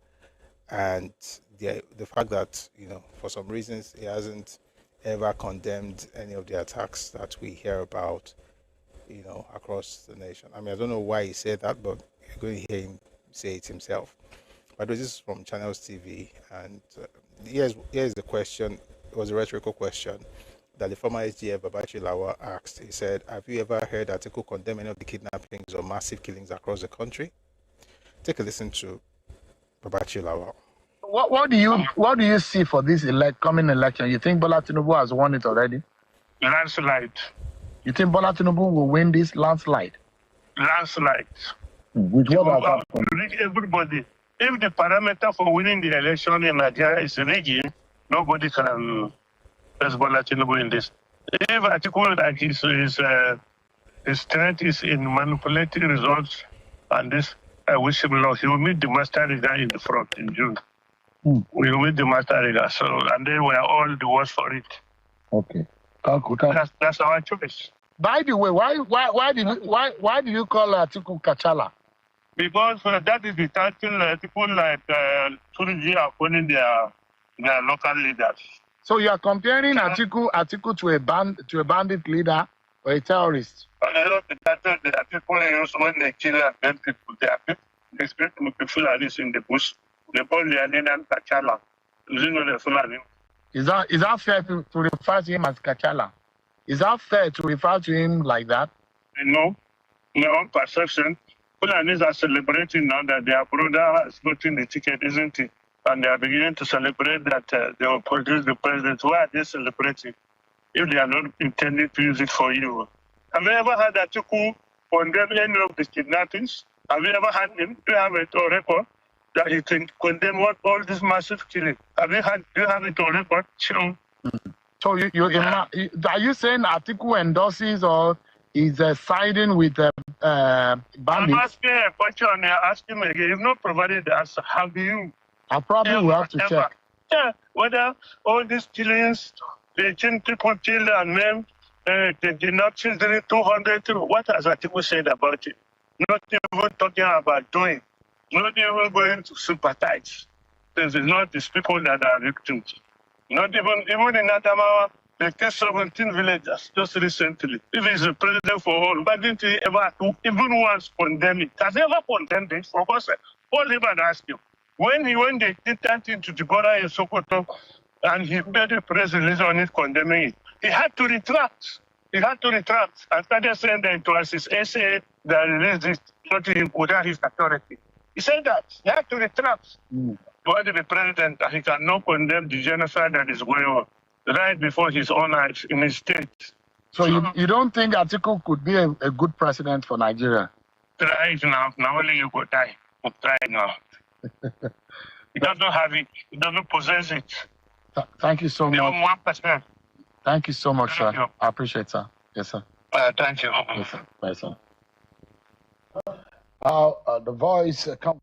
A: and the fact that, for some reasons he hasn't ever condemned any of the attacks that we hear about, across the nation. I don't know why he said that, but you're going to hear him say it himself. But this is from Channels TV, and here's the question. It was a rhetorical question that the former SGF Babachi Lawa asked. He said, "Have you ever heard Atiku condemn any of the kidnappings or massive killings across the country?" Take a listen to Babachi Lawa.
I: What do you see for this coming election? You think Bola Tinubu has won it already?
J: Landslide.
I: You think Bola Tinubu will win this landslide?
J: Landslide.
I: With what has happened?
J: Everybody. If the parameter for winning the election in Nigeria is rigging, nobody can press Bola Tinubu in this. If Atiku like his strength is in manipulating results and this, I wish him luck. He will meet the master leader in the front in June. We will meet the master leader. So, and then we are all the worse for it.
I: Okay.
J: That's our choice.
I: By the way, why did you call Atiku Kachala?
J: Because that is the title people like Turiji are putting their local leaders.
I: So you are comparing Atiku to a bandit leader or a terrorist?
J: The title that people use when they kill and dead people, they speak to people like this in the bush. They call their name Kachala. You know the Fulani.
I: Is that fair to refer to him as Kachala? Is that fair to refer to him like that?
J: No. In their own perception, Fulanis are celebrating now that their brother has gotten the ticket, isn't it? And they are beginning to celebrate that they will produce the president. Why are they celebrating if they are not intending to use it for you? Have you ever had Atiku condemn any of the kidnappings? Have you ever had him? Do you have it on record that he can condemn all this massive killing? Do you have it on record? Sure.
I: So are you saying Atiku endorses or is siding with bandits?
J: I'm asking a question and I ask him again. You've not provided the answer. How do you?
I: I probably will have to check.
J: Yeah, whether all these killings, the people killed and men, they did not children 200. What has Atiku said about it? Not even talking about doing. Not even going to sympathize. This is not these people that are victims. Not even in Adamawa, they killed 17 villagers just recently. If he's the president for all, why didn't he ever even once condemn it? Has he ever condemned it? For course, all him and ask him. When they did that into the border in Sokoto and he made a press release on it condemning it, he had to retract. And started saying that it was his essay that released it, not him without his authority. He said that he had to retract. Why did the president that he cannot condemn the genocide that is going on right before his own eyes in his state?
I: So you don't think Atiku could be a good president for Nigeria?
J: Try it now. Now only you go die. Try it now. He does not have it. He does not possess it.
I: Thank you so much.
J: 1%.
I: Thank you so much, sir. I appreciate it, sir. Yes, sir.
J: Thank you.
I: Yes, sir. Bye, sir. The voice comes.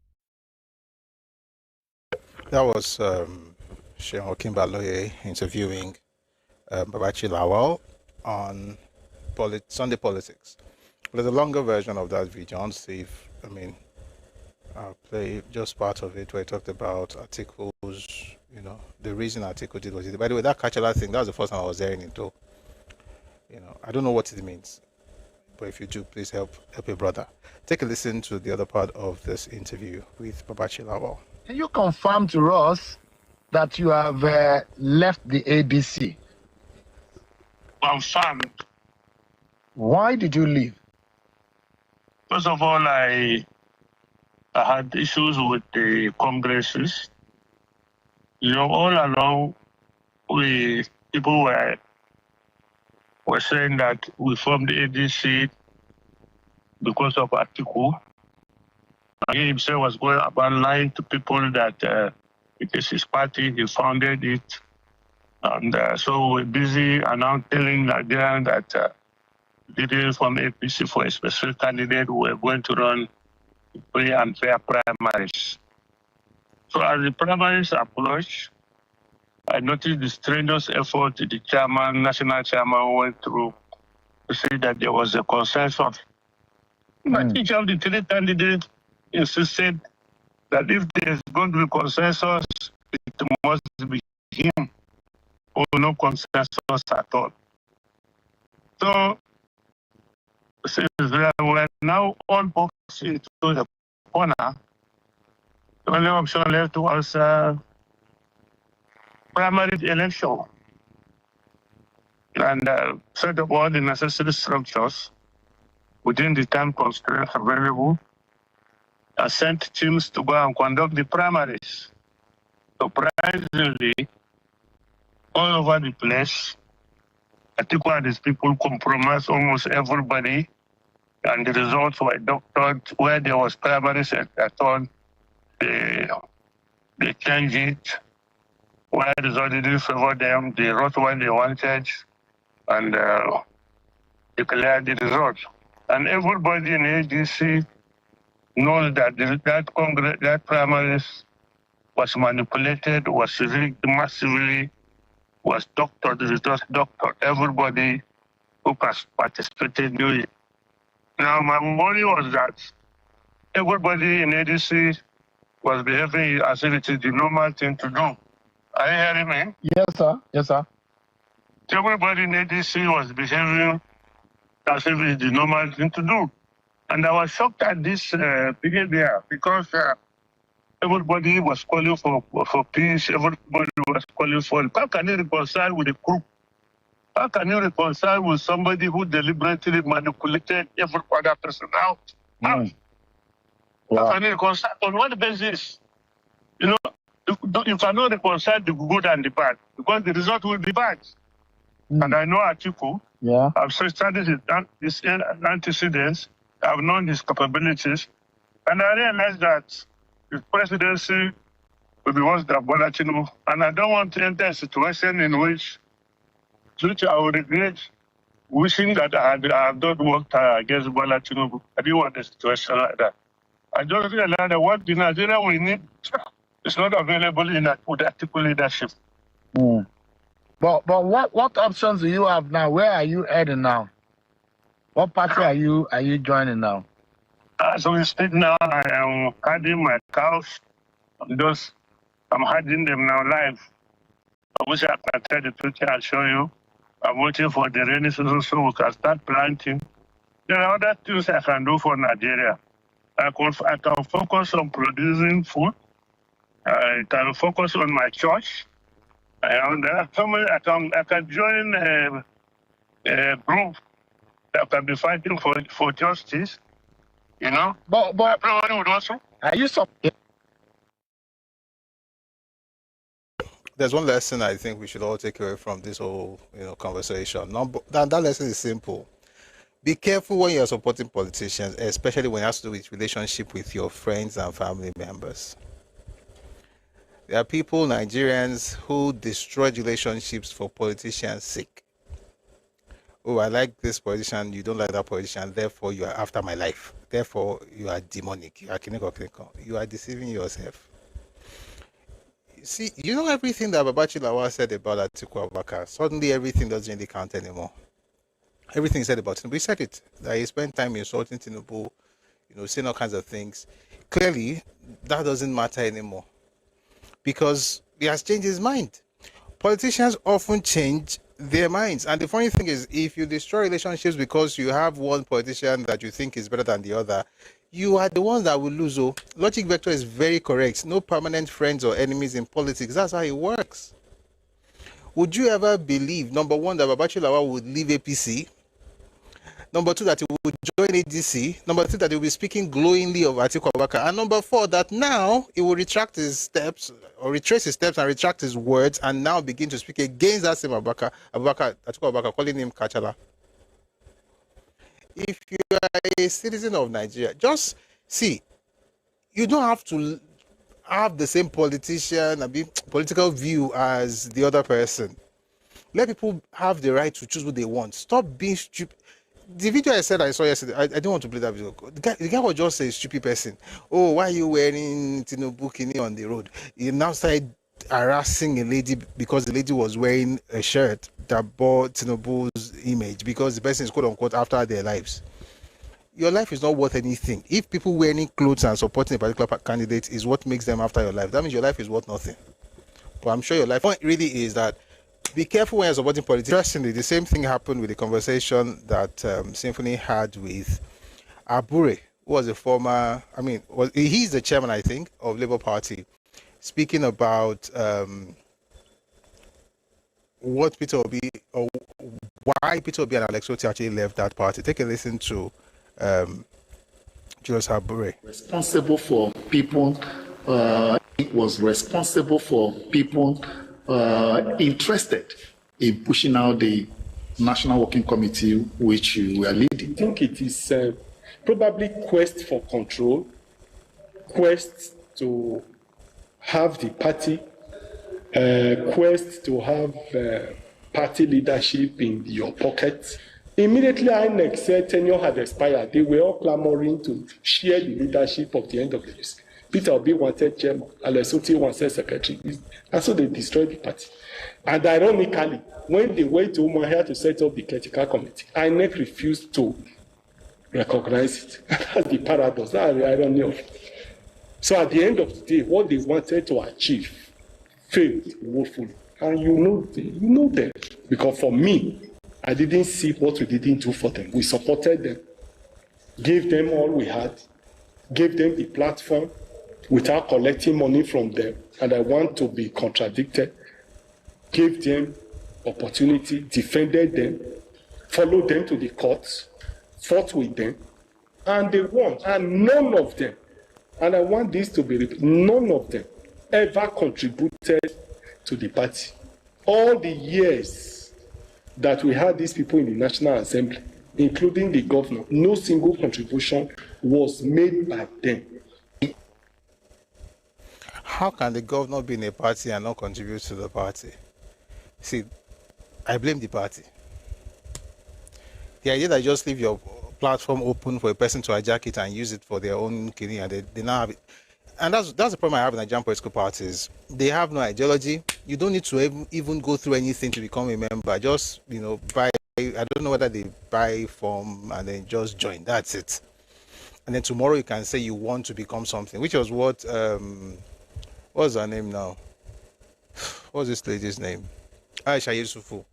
A: That was Sheon Kimbaloye interviewing Babachi Lawal on Sunday Politics. There's a longer version of that video. I'll play just part of it where he talked about Atiku's, the reason Atiku did what he did. By the way, that Kachala thing, that was the first time I was hearing it too. I don't know what it means. But if you do, please help a brother. Take a listen to the other part of this interview with Babachi Lawal.
I: Can you confirm to us that you have left the ADC?
J: Confirmed.
I: Why did you leave?
J: First of all, I had issues with the congresses. All along, people were saying that we formed the ADC because of Atiku. He himself was going about lying to people that it is his party, he founded it. And so we're busy and now telling Nigerians that didn't form APC for a specific candidate. We're going to run free and fair primaries. So as the primaries approach, I noticed the strenuous effort the national chairman went through to say that there was a consensus. But each of the three candidates insisted that if there's going to be consensus, it must be him or no consensus at all. So since we're now all boxing into the corner. The only option left was primary election. And set up all the necessary structures within the time constraints available. I sent teams to go and conduct the primaries. Surprisingly, all over the place, I think why these people compromised almost everybody, and the results were doctored. Where there was primaries, I thought they changed it. Where the result didn't favor them, they wrote what they wanted, and declared the results. And everybody in ADC knows that that primaries was manipulated, was rigged massively, was doctored, the results doctored. Everybody who participated knew it. Now, my worry was that everybody in ADC was behaving as if it is the normal thing to do. Are you hearing me?
I: Yes, sir. Yes, sir.
J: Everybody in ADC was behaving as if it's the normal thing to do. And I was shocked at this behavior because everybody was calling for peace. Everybody was calling for. How can you reconcile with a group? How can you reconcile with somebody who deliberately manipulated every other person out? How can you reconcile? On what basis? You know, you cannot reconcile the good and the bad because the result will be bad. And I know Atiku.
I: Yeah.
J: I've studied his antecedents. I've known his capabilities. And I realized that his presidency will be worse than Bola Tinubu. And I don't want to enter a situation in which I would regret wishing that I had not worked against Bola Tinubu. I didn't want a situation like that. I just realized that what the Nigeria we need is not available in with Atiku leadership.
I: But what options do you have now? Where are you heading now? What party are you joining now?
J: As we speak now, I am herding my cows. I'm herding them now live. I wish I could tell the truth and show you. I'm waiting for the rainy season so we can start planting. There are other things I can do for Nigeria. I can focus on producing food. I can focus on my church. And I can join a group that can be fighting for justice. You know?
I: But
J: would also.
I: Are you
A: There's one lesson I think we should all take away from this whole conversation. That lesson is simple. Be careful when you're supporting politicians, especially when it has to do with relationship with your friends and family members. There are people, Nigerians, who destroy relationships for politicians' sake. Oh, I like this politician, you don't like that politician, therefore you are after my life. Therefore, you are demonic. You are kineko. You are deceiving yourself. See, you know everything that Babachi Lawal said about Atiku Abubakar. Suddenly everything doesn't really count anymore. Everything he said about Tinubu, he said it. That he spent time insulting Tinubu, saying all kinds of things. Clearly, that doesn't matter anymore. Because he has changed his mind. Politicians often change their minds. And the funny thing is, if you destroy relationships because you have one politician that you think is better than the other, you are the ones that will lose. Oh, logic vector is very correct. No permanent friends or enemies in politics. That's how it works. Would you ever believe, number one, that Babachi Lawal would leave APC? Number two, that he would join ADC. Number three, that he will be speaking glowingly of Atiku Abubakar. And number four, that now he will retrace his steps and retract his words and now begin to speak against that same Atiku Abubakar, calling him Kachala. If you are a citizen of Nigeria, just see, you don't have to have the same political view as the other person. Let people have the right to choose what they want. Stop being stupid. The video I saw yesterday, I didn't want to play that video. The guy was just a stupid person. Oh, why are you wearing Tinubu kini on the road? He now started harassing a lady because the lady was wearing a shirt that bore Tinubu's image because the person is quote unquote after their lives. Your life is not worth anything. If people wearing clothes and supporting a particular candidate is what makes them after your life, that means your life is worth nothing. But I'm sure your life really is that. Be careful when you're supporting politics. Interestingly, the same thing happened with the conversation that Symphony had with Abure, who was a former, he's the chairman, I think, of Labour Party, speaking about what Peter Obi, or why Peter Obi and Alex Otti actually left that party. Take a listen to Julius Habure.
K: Responsible for people, was responsible for people interested in pushing out the National Working Committee, which you were leading.
L: I think it is probably quest for control, quest to have the party, quest to have party leadership in your pocket. Immediately INEC said tenure had expired, they were all clamoring to share the leadership of the end of the year. Peter Obi wanted chairman, Alex Otti wanted secretary, and so they destroyed the party. And ironically, when they went to Umuahia to set up the critical committee, INEC refused to recognize it. That's the paradox, that's the irony of it. So at the end of the day, what they wanted to achieve failed woefully. And you know them. Because for me, I didn't see what we didn't do for them. We supported them, gave them all we had, gave them the platform without collecting money from them. And I want to be contradicted. Gave them opportunity, defended them, followed them to the courts, fought with them, and they won. And none of them, and I want this to be repeated, none of them ever contributed to the party. All the years that we had these people in the National Assembly, including the governor, no single contribution was made by them.
A: How can the governor be in a party and not contribute to the party? See, I blame the party. The idea that you just leave your platform open for a person to hijack it and use it for their own killing, and they now have it. And that's the problem I have in Nigerian political parties. They have no ideology. You don't need to even go through anything to become a member. Just, buy, I don't know whether they buy form and then just join. That's it. And then tomorrow you can say you want to become something, which was what, what's her name now? What's this lady's name? Aisha Yusufu.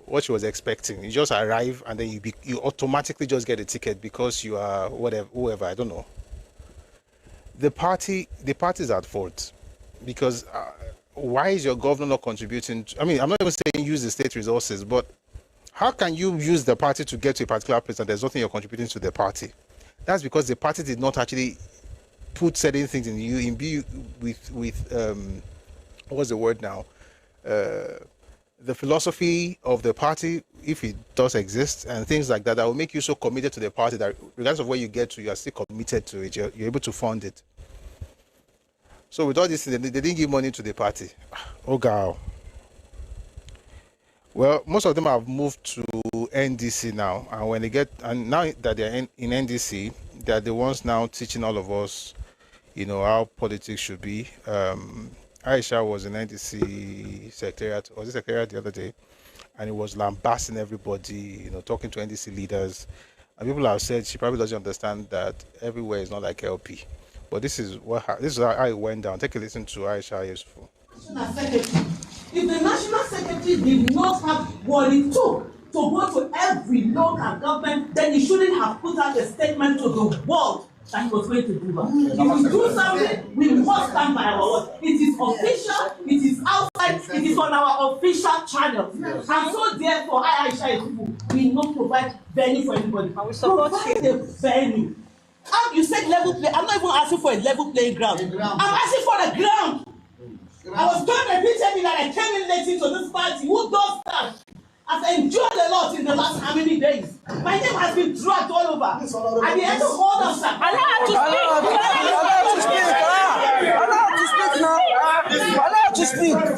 A: What she was expecting. You just arrive and then you automatically just get a ticket because you are whoever, I don't know. The party is at fault because why is your governor not contributing? I'm not even saying use the state resources, but how can you use the party to get to a particular place and there's nothing you're contributing to the party? That's because the party did not actually put certain things in you, imbue with what's the word now? The philosophy of the party, if it does exist, and things like that will make you so committed to the party that regardless of where you get to, you are still committed to it. You're able to fund it. So with all this, they didn't give money to the party. Oh, God. Well, most of them have moved to NDC now, and now that they're in NDC, they're the ones now teaching all of us, how politics should be. Aisha was in NDC secretariat, was the secretariat the other day, and it was lambasting everybody, talking to NDC leaders. And people have said she probably doesn't understand that everywhere is not like LP. But this is how it went down. Take a listen to Aisha Yusufu.
M: If the National Secretary did not have what it took to go to every local government, then he shouldn't have put out a statement to the world that he was going to do that. If we do something, we must stand by our word. It is official, it is outside, it is on our official channel. And so therefore, Aisha, we not provide venue for anybody. And we support the venue. You said level play. I'm not even asking for a level playing ground. I'm asking for a ground. I was told by PTV that I came in late into this party. Who does that? I've endured a lot in the last how many days? My name has been dragged all over. At the end of all of that, allow her to speak.
N: Allow her to speak now. Allow her to speak. Allow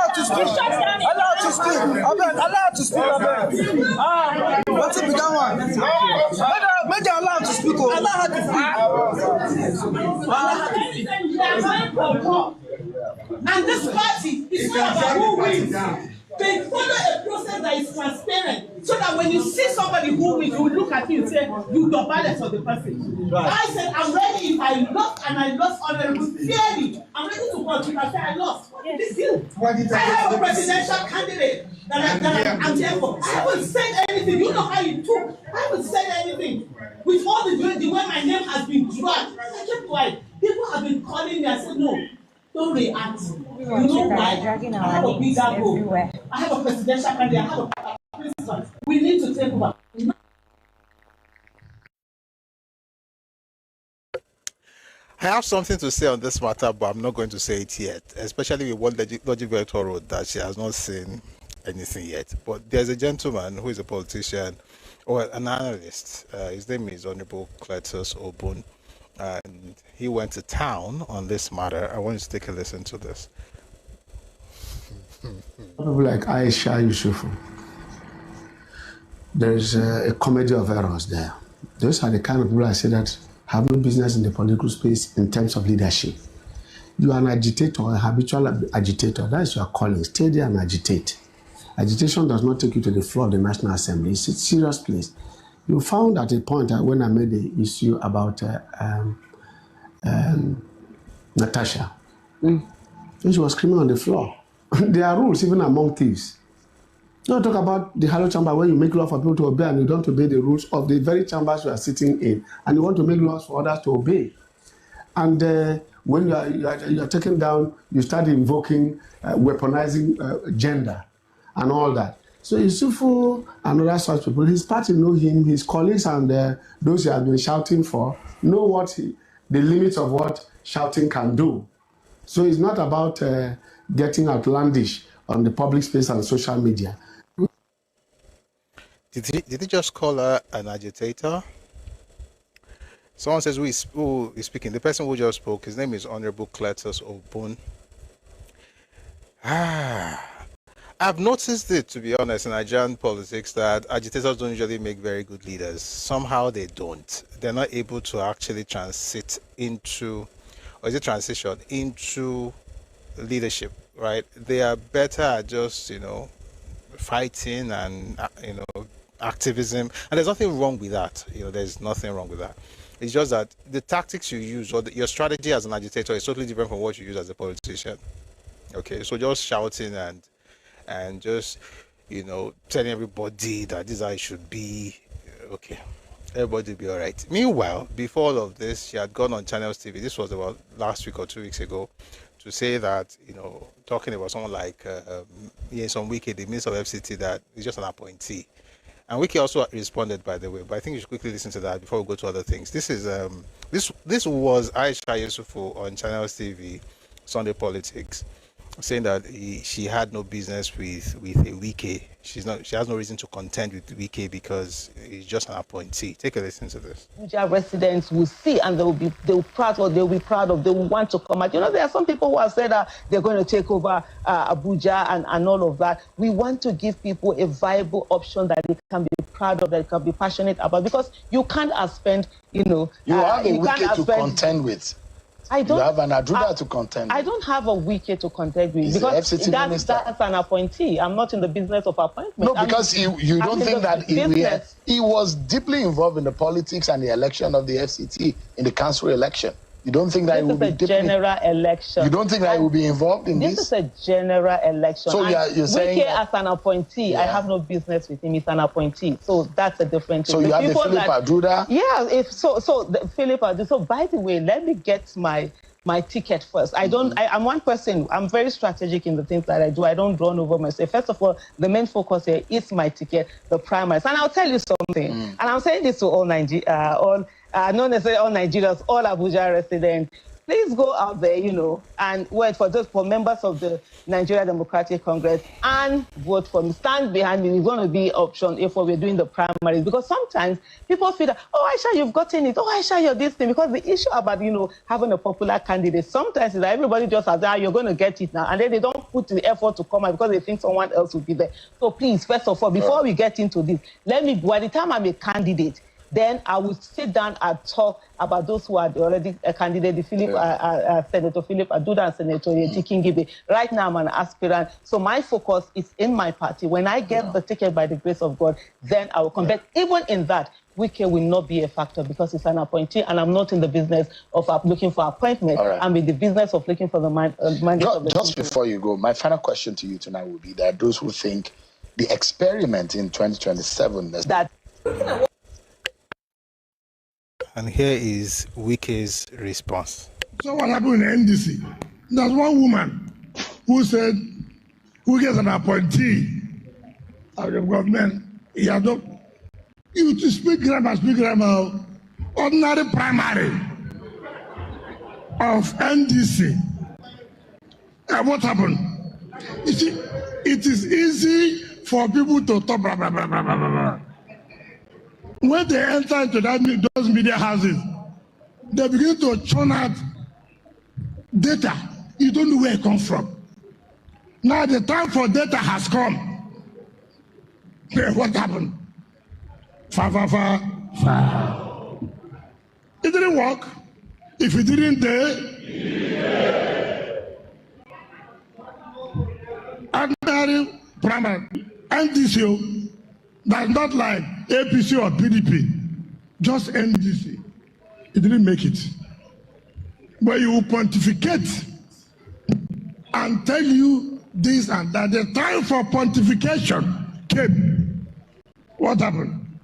N: her to speak. Allow her to speak. Allow her to speak. What's it become one? Make her allow her to speak. Allow her
M: to speak. And this party is not about who wins. They follow a process that is transparent so that when you see somebody who wins, you look at him and say, you the balance of the person. Right. I said, I'm ready if I lost and I lost honorable fairly. I'm ready to work if I say I lost. What is this deal? I have a presidential candidate that I'm there for. I haven't said anything anything. You know how you took. I haven't said anything. With all the way my name has been dragged, I kept quiet. People have been calling me. I said, no, don't react. You know why? I have a bigger goal. I have a presidential candidate. I have a principal. We need to take over.
A: I have something to say on this matter, but I'm not going to say it yet, especially with what Logic Vector wrote, that she has not seen anything yet. But there's a gentleman who is a politician or an analyst. His name is Honorable Cletus Obun, and he went to town on this matter. I want you to take a listen to this.
O: People like Aisha Yusufu, there's a comedy of errors there. Those are the kind of people I say that have no business in the political space in terms of leadership. You are an agitator, a habitual agitator. That is your calling. Stay there and agitate. Agitation does not take you to the floor of the National Assembly. It's a serious place. You found at a point when I made the issue about Natasha. She was screaming on the floor. There are rules even among thieves. Don't talk about the Hello Chamber where you make law for people to obey and you don't obey the rules of the very chambers you are sitting in, and you want to make laws for others to obey. And when you are taken down, you start invoking weaponizing gender and all that. So Yusufu and other such people, his party know him, his colleagues and those he has been shouting for know what the limits of what shouting can do. So it's not about getting outlandish on the public space and social media.
A: Did he just call her an agitator? Someone says who is speaking. The person who just spoke, his name is Honorable Cletus Obun. I've noticed it, to be honest, in Nigerian politics that agitators don't usually make very good leaders. Somehow they don't. They're not able to actually transit into, or is it transition, into leadership, right? They are better at just, fighting and, activism. And there's nothing wrong with that. There's nothing wrong with that. It's just that the tactics you use or your strategy as an agitator is totally different from what you use as a politician. Okay, so just shouting and just, telling everybody that this is how it should be. Okay, everybody will be all right. Meanwhile, before all of this, she had gone on Channels TV. This was about last week or 2 weeks ago, to say that, talking about someone like some Wike, the Minister of FCT, that is just an appointee. And Wike also responded, by the way, but I think you should quickly listen to that before we go to other things. This is this was Aisha Yusufu on Channels TV, Sunday Politics, saying that she had no business with a Wike. She has no reason to contend with Wike because he's just an appointee. Take a listen to this.
P: Abuja residents will see and they'll be proud of, they will want to come out. There are some people who have said that they're going to take over Abuja and all of that. We want to give people a viable option that they can be proud of, that they can be passionate about, because you can't spend,
I: You have a Wike to contend with.
P: I don't.
I: You have an Aduda to contend with.
P: I don't have a Wike to contend with.
I: He's
P: because
I: the FCT
P: that's an appointee. I'm not in the business of appointment.
I: No, because you don't think that he was deeply involved in the politics and the election of the FCT in the council election. You don't think that he will be deeply...
P: This is a general election.
I: You don't think that he will be involved in this?
P: This is a general election.
I: So you're saying...
P: Wike as an appointee, I have no business with him. He's an appointee. So that's a different thing.
I: So you have the Philip Aduda?
P: Yeah, Philip Aduda. So by the way, let me get my ticket first. I'm one person. I'm very strategic in the things that I do. I don't run over myself. First of all, the main focus here is my ticket, the primaries. And I'll tell you something. And I'm saying this to all not necessarily all Nigerians, all Abuja residents. Please go out there, and wait for members of the Nigeria Democratic Congress and vote for me. Stand behind me. It's going to be option if we're doing the primaries, because sometimes people feel that, oh, Aisha, you've gotten it. Oh, Aisha, you're this thing. Because the issue about, having a popular candidate sometimes is that everybody just says, you're going to get it now. And then they don't put the effort to come out because they think someone else will be there. So please, first of all, before we get into this, by the time I'm a candidate, then I will sit down and talk about those who are already a candidate, Senator Philip Aduda and Senator Kingibe. Right now, I'm an aspirant. So my focus is in my party. When I get the ticket by the grace of God, then I will come back. Even in that, Wike will not be a factor because it's an appointee, and I'm not in the business of looking for appointment. Right. I'm in the business of looking for the mandate of the
I: Just before you go, my final question to you tonight would be that those who think the experiment in 2027.
P: That.
A: And here is Wike's response.
Q: So what happened in NDC? There's one woman who said, who gets an appointee of the government, you to speak grammar, ordinary primary of NDC. And what happened? You see, it is easy for people to talk blah, blah, blah, blah, blah, blah. When they enter into those media houses, they begin to churn out data. You don't know where it comes from. Now the time for data has come. What happened? It didn't work. If it didn't ordinary primary NDC, that's not like APC or PDP, just NDC. It didn't make it. But you will pontificate and tell you this and that. The time for pontification came. What happened?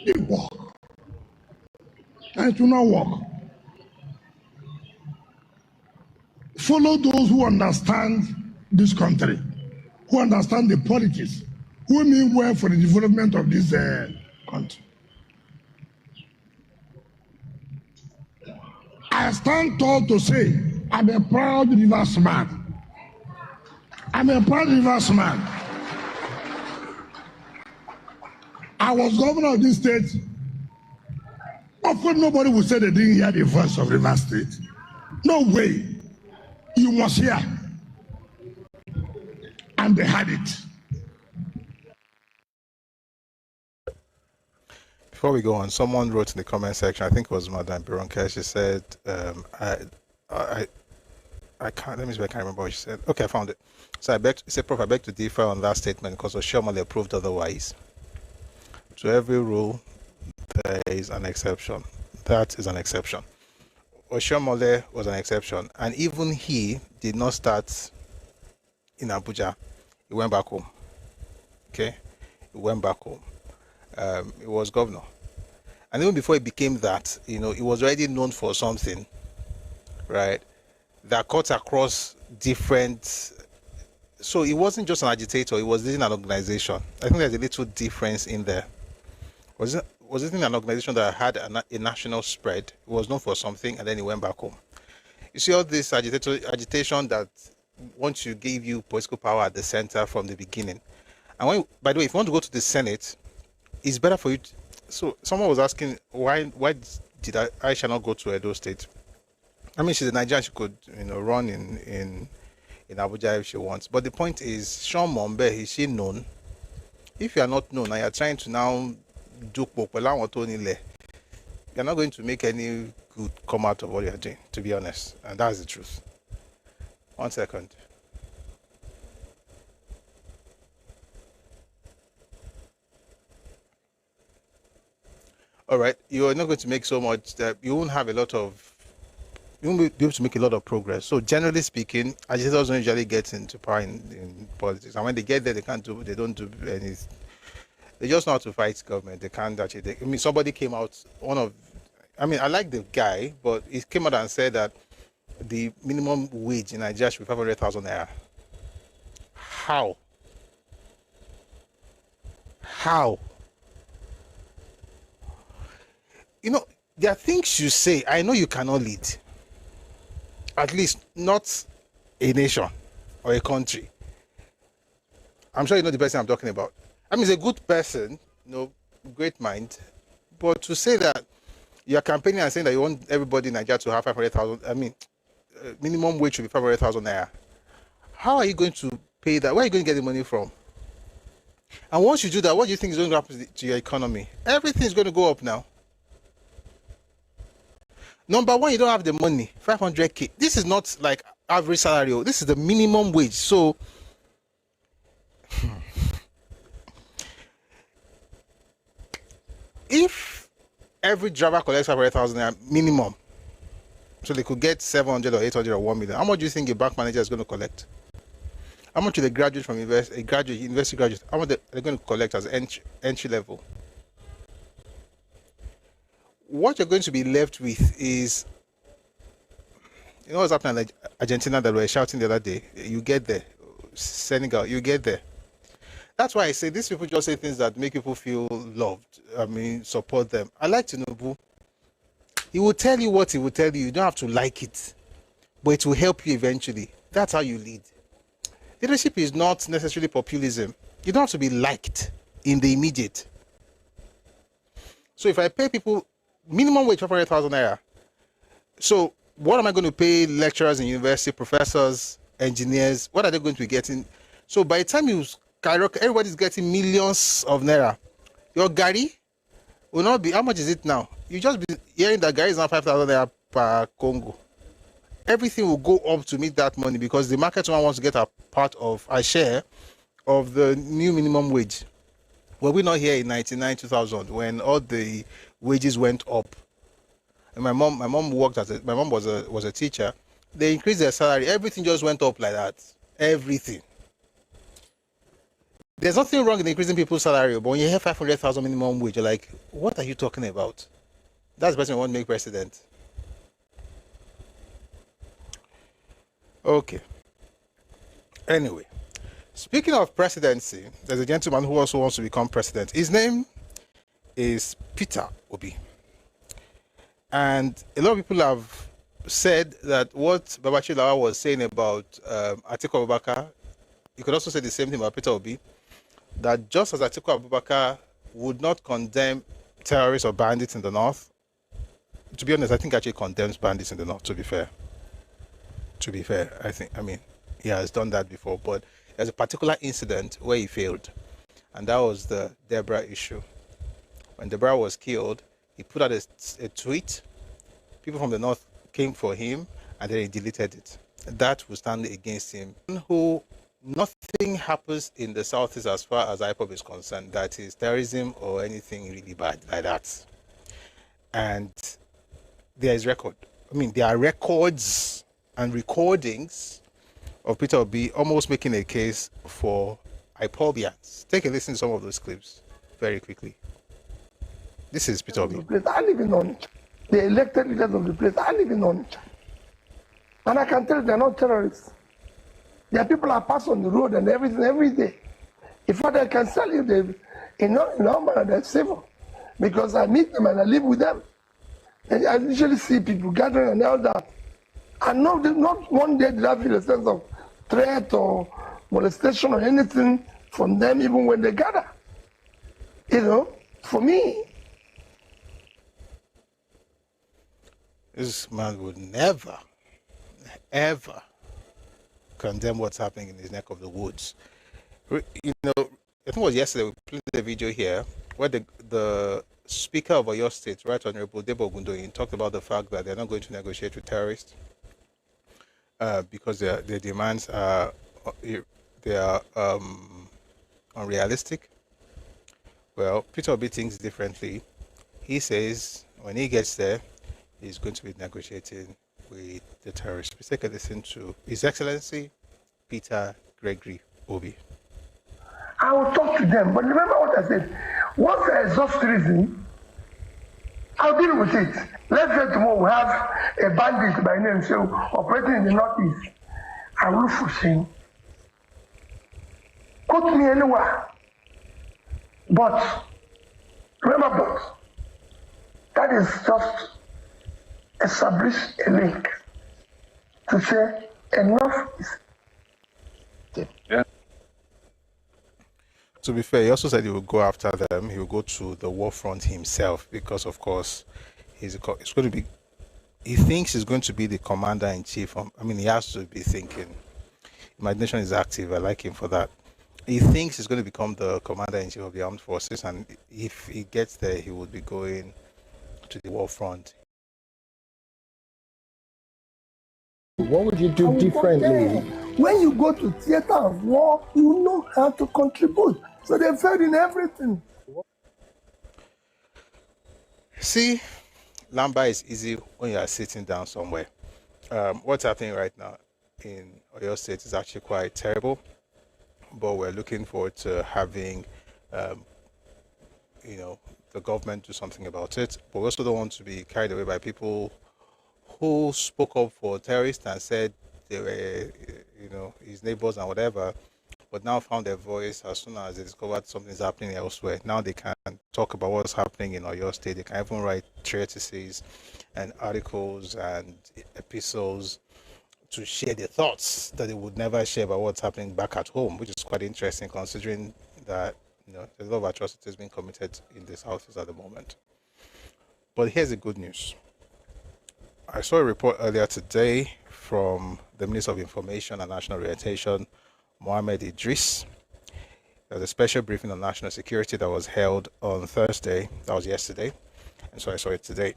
Q: It worked. And it will not work. Follow those who understand this country, who understand the politics, who mean well for the development of this country. I stand tall to say, I'm a proud Rivers man. I'm a proud Rivers man. I was governor of this state. Of course, nobody would say they didn't hear the voice of Rivers State. No way. You must hear. And they had it.
A: Before we go on, someone wrote in the comment section, I think it was Madame Bironke, she said, I can't, let me see if I can't remember what she said. Okay, I found it. So she said, Prof, I beg to differ on that statement because Oshiomhole proved otherwise. To every rule, there is an exception. That is an exception. Oshiomhole was an exception. And even he did not start in Abuja. He went back home. Okay? He went back home. He was governor. And even before he became that, he was already known for something, right? That cut across different. So he wasn't just an agitator, he was leading an organization. I think there's a little difference in there. Was it in an organization that had a national spread? He was known for something and then he went back home. You see all this agitation that once you give you political power at the center from the beginning. And by the way, if you want to go to the Senate, it's better for you. So someone was asking why did Aisha not go to Edo State? I mean, she's a Nigerian. She could run in Abuja if she wants. But the point is, Sean Mombe, is she known? If you are not known and you are trying to now do Popela, you're not going to make any good come out of what you're doing, to be honest. And that's the truth. 1 second. All right, you're not going to make so much that you won't have a lot of, you won't be able to make a lot of progress. So generally speaking, agitators don't usually get into power in politics. And when they get there, they don't do anything. They just know how to fight government. They can't actually, I mean, somebody came out, I like the guy, but he came out and said that the minimum wage in Nigeria should be 500,000 naira. How? There are things you say, I know you cannot lead. At least not a nation or a country. I'm sure you know the person I'm talking about. I mean, he's a good person, great mind. But to say that you're campaigning and saying that you want everybody in Nigeria to have 500,000, minimum wage should be 500,000 naira. How are you going to pay that? Where are you going to get the money from? And once you do that, what do you think is going to happen to your economy? Everything is going to go up now. Number one, you don't have the money, 500K. This is not like average salary. This is the minimum wage. So, if every driver collects 500,000 minimum, so they could get 700 or 800 or 1 million, how much do you think a bank manager is going to collect? How much will a graduate from university graduate, how much they're going to collect as entry level? What you're going to be left with is, you know what's happening like Argentina that were shouting the other day? You get there. Senegal, you get there. That's why I say these people just say things that make people feel loved. I mean, support them. I like Tinubu. He will tell you what he will tell you. You don't have to like it, but it will help you eventually. That's how you lead. Leadership is not necessarily populism. You don't have to be liked in the immediate. So if I pay people minimum wage 500,000 naira, so what am I going to pay lecturers in university, professors, engineers? What are they going to be getting? So by the time you skyrocket, everybody's getting millions of naira. Your Gary will not be, how much is it now? You just be hearing that Gary is now 5,000 naira per Congo. Everything will go up to meet that money because the market one wants to get a share of the new minimum wage. Were we not here in 99, 2000 when all the wages went up? And my mom worked my mom was a teacher. They increased their salary. Everything just went up like that. Everything. There's nothing wrong in increasing people's salary, but when you have 500,000 minimum wage, you're like, what are you talking about? That's the person who wants to make president. Okay. Anyway, speaking of presidency, there's a gentleman who also wants to become president. His name is Peter Obi. And a lot of people have said that what Babachi Lawa was saying about Atiku Abubakar, you could also say the same thing about Peter Obi, that just as Atiku Abubakar would not condemn terrorists or bandits in the north, to be honest, I think actually condemns bandits in the north, to be fair. I mean, he has done that before, but there's a particular incident where he failed, and that was the Deborah issue. When Deborah was killed, he put out a tweet. People from the north came for him, and then he deleted it. That will stand against him. Who nothing happens in the southeast as far as IPOB is concerned, that is terrorism or anything really bad like that. And there is record. I mean, there are records and recordings of Peter Obi almost making a case for IPOBians. Take a listen to some of those clips very quickly. This is Peter Obi.
R: I live in Onitsha. The elected leaders of the place, I live in Onitsha. And I can tell you they're not terrorists. Their people are passing on the road and everything every day. In fact, I can tell you in normal they're civil. Because I meet them and I live with them. And I usually see people gathering and all that. And not one day did I feel a sense of threat or molestation or anything from them, even when they gather. You know, for me.
A: This man would never, ever condemn what's happening in his neck of the woods. You know, I think it was yesterday we played the video here where the Speaker of Oyo State, Right Honorable Debo Ogundoyin, talked about the fact that they're not going to negotiate with terrorists because their demands are unrealistic. Well, Peter Obi thinks differently. He says when he gets there, he's going to be negotiating with the terrorists. Let's take a listen to His Excellency Peter Gregory Obi.
R: I will talk to them, but remember what I said. Once I exhaust reason, I'll deal with it. Let's say tomorrow we have a bandit by name so operating in the northeast. I will look for him. Quote me anywhere. But remember, that is just establish a link to say enough is.
A: Yeah. To be fair, he also said he will go after them. He will go to the war front himself because, of course, it's going to be. He thinks he's going to be the commander in chief. I mean, he has to be thinking. Imagination is active. I like him for that. He thinks he's going to become the commander in chief of the armed forces, and if he gets there, he would be going to the war front.
R: What would you do differently? When you go to theater of war, you know how to contribute. So they failed in everything.
A: See, Lamba is easy when you are sitting down somewhere. What's happening right now in Oyo State is actually quite terrible. but we're looking forward to having, um, the government do something about it. But we also don't want to be carried away by people who spoke up for terrorists and said they were, his neighbors and whatever, but now found their voice as soon as they discovered something's happening elsewhere. Now they can talk about what's happening in Oyo State. They can even write treatises and articles and epistles to share their thoughts that they would never share about what's happening back at home, which is quite interesting considering that there's a lot of atrocities being committed in the southeast at the moment. But here's the good news. I saw a report earlier today from the Minister of Information and National Orientation, Mohammed Idris. There was a special briefing on national security that was held on Thursday. That was yesterday. And so I saw it today.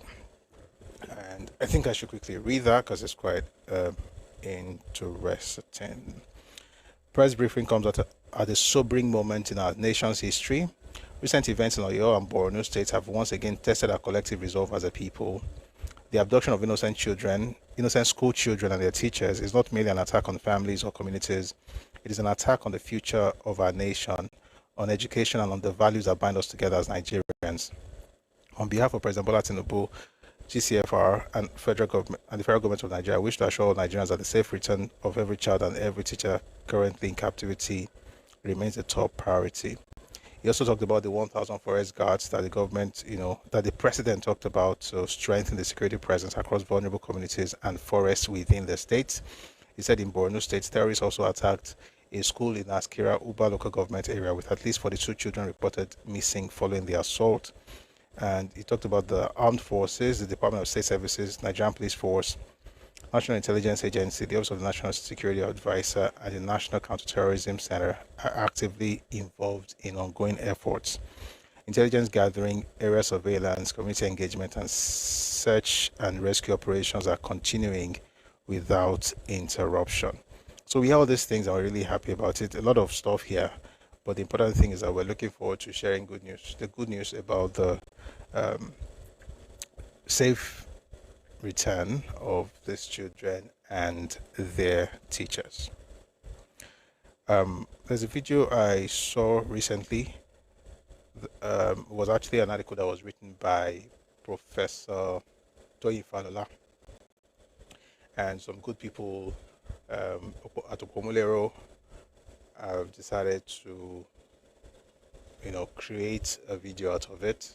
A: And I think I should quickly read that because it's quite interesting. Press briefing comes at a sobering moment in our nation's history. Recent events in Oyo and Borno states have once again tested our collective resolve as a people. The abduction of innocent school children and their teachers is not merely an attack on families or communities. It is an attack on the future of our nation, on education and on the values that bind us together as Nigerians. On behalf of President Bola Tinubu, GCFR and the federal government of Nigeria, I wish to assure all Nigerians that the safe return of every child and every teacher currently in captivity remains a top priority. He also talked about the 1,000 forest guards that the government, that the president talked about to strengthen the security presence across vulnerable communities and forests within the state. He said in Borno State, terrorists also attacked a school in Askira, Uba local government area with at least 42 children reported missing following the assault. And he talked about the armed forces, the Department of State Services, Nigerian Police Force, National Intelligence Agency, the Office of the National Security Advisor, and the National Counterterrorism Center are actively involved in ongoing efforts. Intelligence gathering, area surveillance, community engagement, and search and rescue operations are continuing without interruption. So we have all these things and we're really happy about it. A lot of stuff here, but the important thing is that we're looking forward to sharing good news. The good news about the safe return of these children and their teachers. There's a video I saw recently. It was actually an article that was written by Professor Toyin Falola and some good people at Okomulero have decided to create a video out of it.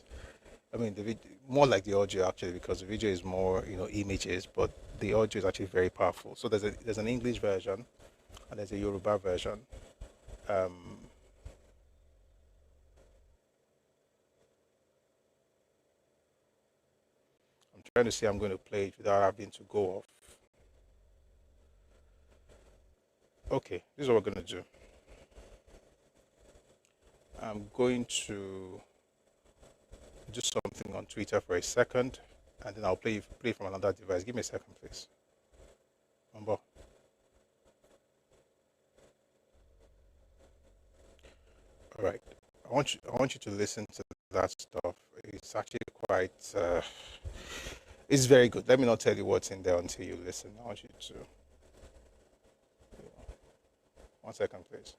A: I mean, the video, more like the audio actually, because the video is more images, but the audio is actually very powerful. So there's an English version and there's a Yoruba version. I'm trying to see. I'm going to play it without having to go off. Okay, this is what we're going to do. I'm going to do something on Twitter for a second, and then I'll play from another device. Give me a second, please. All right. I want you to listen to that stuff. It's actually quite. It's very good. Let me not tell you what's in there until you listen. I want you to. 1 second, please.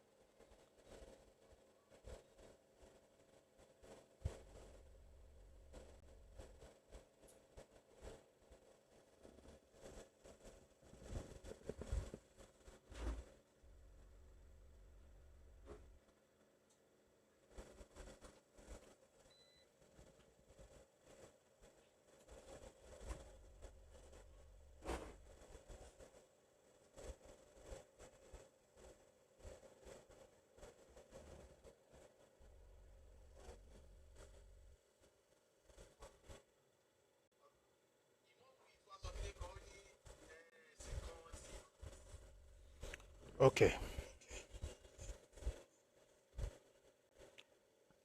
A: Okay.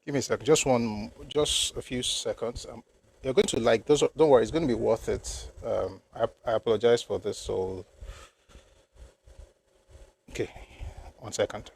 A: Give me a second. Just a few seconds. You're going to like those. Don't worry, it's going to be worth it. I apologize for this. So, okay, 1 second.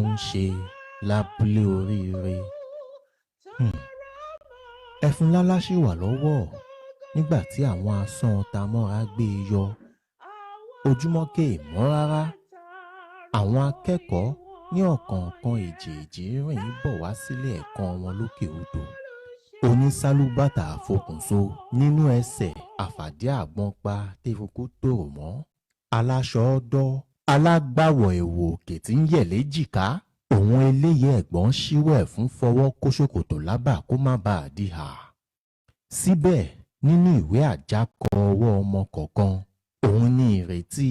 S: ń ṣe lábúlé oríire. Ẹfun lálá ṣì wà lọ́wọ́ nígbà tí àwọn asán tamọ́ra gbé e yọ. Ojúmọ́ kè mọ́ rárá. Àwọn akẹ́kọ̀ọ́ ní ọ̀kọ̀ọ̀kan èjèèjì rìn bọ̀ wá sílé ẹ̀kọ́ wọn lókè odò. Onísálúbàtà àfokùnso nínú ẹsẹ̀ àfàdé àgbọn pa tẹ́fukú tòrò mọ́. Aláṣọ ọdọ́ alágbàwọ̀ èwò òkè tí ń yẹ̀ léjìká. Òun eléyìí ẹ̀gbọ́n ṣíwẹ̀ fún fọwọ́ kó ṣòkòtò lábà kó má bàa di hà. Síbẹ̀ nínú ìwé àjákọ ọwọ́ ọmọ kọ̀ọ̀kan òun ní ìrètí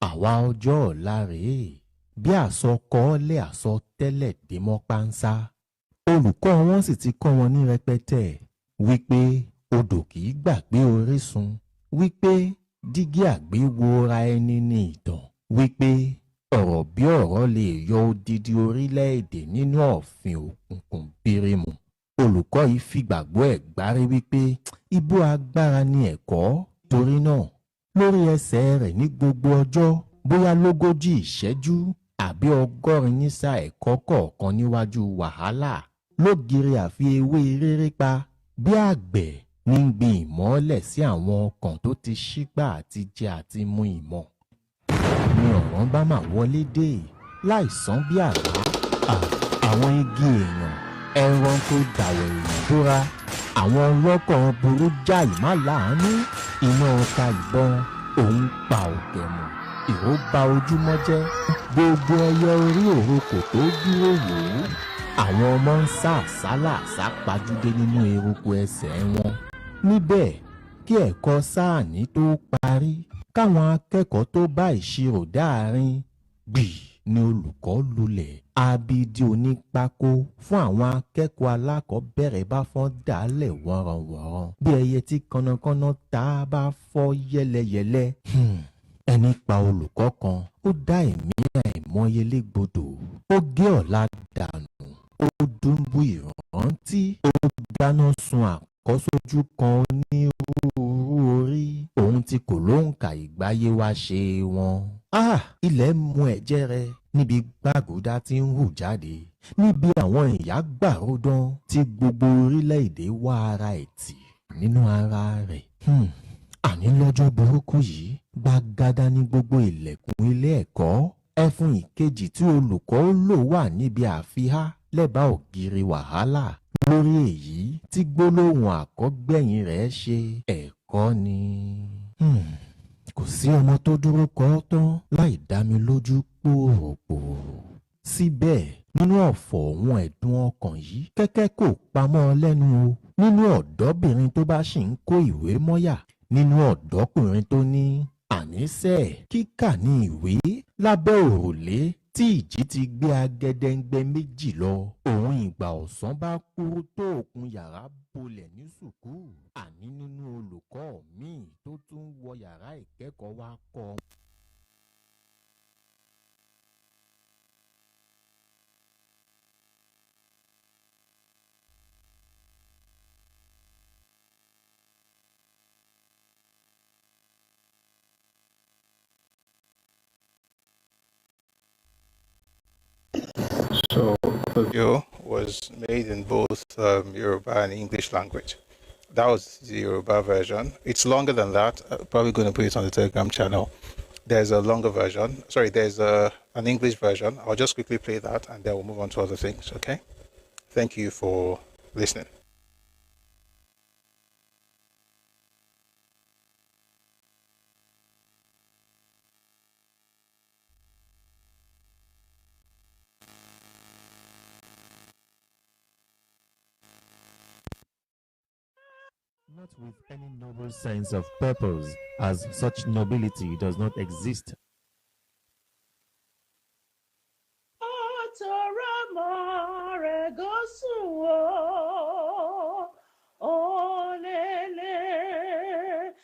S: àwa ọjọ́ ọ̀la rèé. Bí àsọkọọ́lẹ̀ àsọtẹ́lẹ̀ dé mọ́ pánsá. Olùkọ́ wọn sì ti kọ́ wọn ní rẹpẹtẹ wípé odò kìí gbàgbé orísun, wípé dígí àgbéwora ẹni ní ìtàn, wípé ọ̀rọ̀ bí ọ̀rọ̀ lè yọ odidi orílẹ̀-èdè nínú ọ̀fìn òkùnkùn bírímù. Olùkọ́ yìí fìgbàgbọ́ ẹ̀ gbárí wípé ibú agbára ni ẹ̀kọ́. Torí náà lórí ẹsẹ̀ rẹ̀ ní gbogbo ọjọ́ bóyá lógójì ìṣẹ́jú àbí 100 ní sáà ẹ̀kọ́ kọ̀ọ̀kan níwájú wàhálà lógiri àfi ewé rere pa bí àgbẹ̀ ní gbin ìmọ́lẹ̀ sí àwọn ọkàn tó ti ṣígbà àti jẹ àti mu ìmọ̀. Ni ọ̀ràn bá máa wọlé dé láìsán bí àrá. Àwọn igi èèyàn ẹran tó dàwọ̀ èèyàn bóra. Àwọn ọlọ́kàn burú jáì má láàánú. Iná ọta ìbọn òun pa òkè mọ̀. Ìró ba ojúmọ́ jẹ́. Gbogbo ẹyẹ orí òrokò tó dúró wò ó. Àwọn ọmọ ń sá àsálà sápajúdé nínú eruku ẹsẹ̀ wọn. Níbẹ̀ kí ẹ̀kọ́ sáàní tó parí káwọn akẹ́kọ̀ọ́ tó bá ìṣirò dáàrin gbì ni olùkọ́ lulẹ̀. Abidi onípákó fún àwọn akẹ́kọ̀ọ́ alákọ̀ọ́bẹ̀rẹ̀ bá fọ́n dálẹ̀ wọ̀rọ̀wọ̀rọ̀ bí ẹyẹ tí kànnàkànnà tá a bá fọ́ yẹ́lẹyẹ̀lẹ. Ẹni pa olùkọ́ kan ó dá ẹ̀mí àìmọye légbodò. Ó gé ọ̀la dànù. Ó dúnbú ìrántí. Ó dáná sun àkọ́sójú kan onírúurú orí. Òun tí kò lóǹkà ìgbáyé wá ṣe wọn. Ilẹ̀ mu ẹ̀jẹ̀ rẹ̀ níbi gbàgùdá tí ń hù jáde. Níbi àwọn ìyá gbàródán tí gbogbo orílẹ̀-èdè wá ara ẹ̀ tì nínú ara rẹ̀. Àní lọ́jọ́ burúkú yìí gbàgádá ní gbogbo ilẹ̀kùn ilé ẹ̀kọ́. Ẹfun ìkejì tí olùkọ́ lò wà níbi àfihá lẹ́bàá ògiri wàhálà. Lórí èyí tí gbólóhùn àkọ́gbẹ̀yìn rẹ̀ ṣe ẹ̀kọ́ ni. Kò sí ọmọ tó dúró kọ́ tán láì dá mi lójú pòròpòrò. Síbẹ̀ nínú ọ̀fọ̀ òun ẹ̀dùn ọkàn yìí kẹ́kẹ́ kò pamọ́ lẹ́nu o. Nínú ọ̀dọ́bìnrin tó bá ṣì ń kó ìwé mọ́yà. Nínú ọ̀dọ́kùnrin tó ní àníṣe kíkà ní ìwé lábẹ́ òrùlé tí ìjì ti gbé agẹdẹǹgbẹ méjì lọ. Òun ìgbà ọ̀sán bá kúrú tó òkun yàrá bolẹ̀ ní sùkúù. Àní nínú olùkọ́ míì tó tún wọ yàrá ìkẹ́kọ̀ọ́ wá kọ́.
A: So the video was made in both Yoruba and English language. That was the Yoruba version. It's longer than that. I'm probably going to put it on the Telegram channel. There's a longer version. Sorry, there's an English version. I'll just quickly play that and then we'll move on to other things, okay? Thank you for listening.
S: Not with any noble sense of purpose, as such nobility does not exist.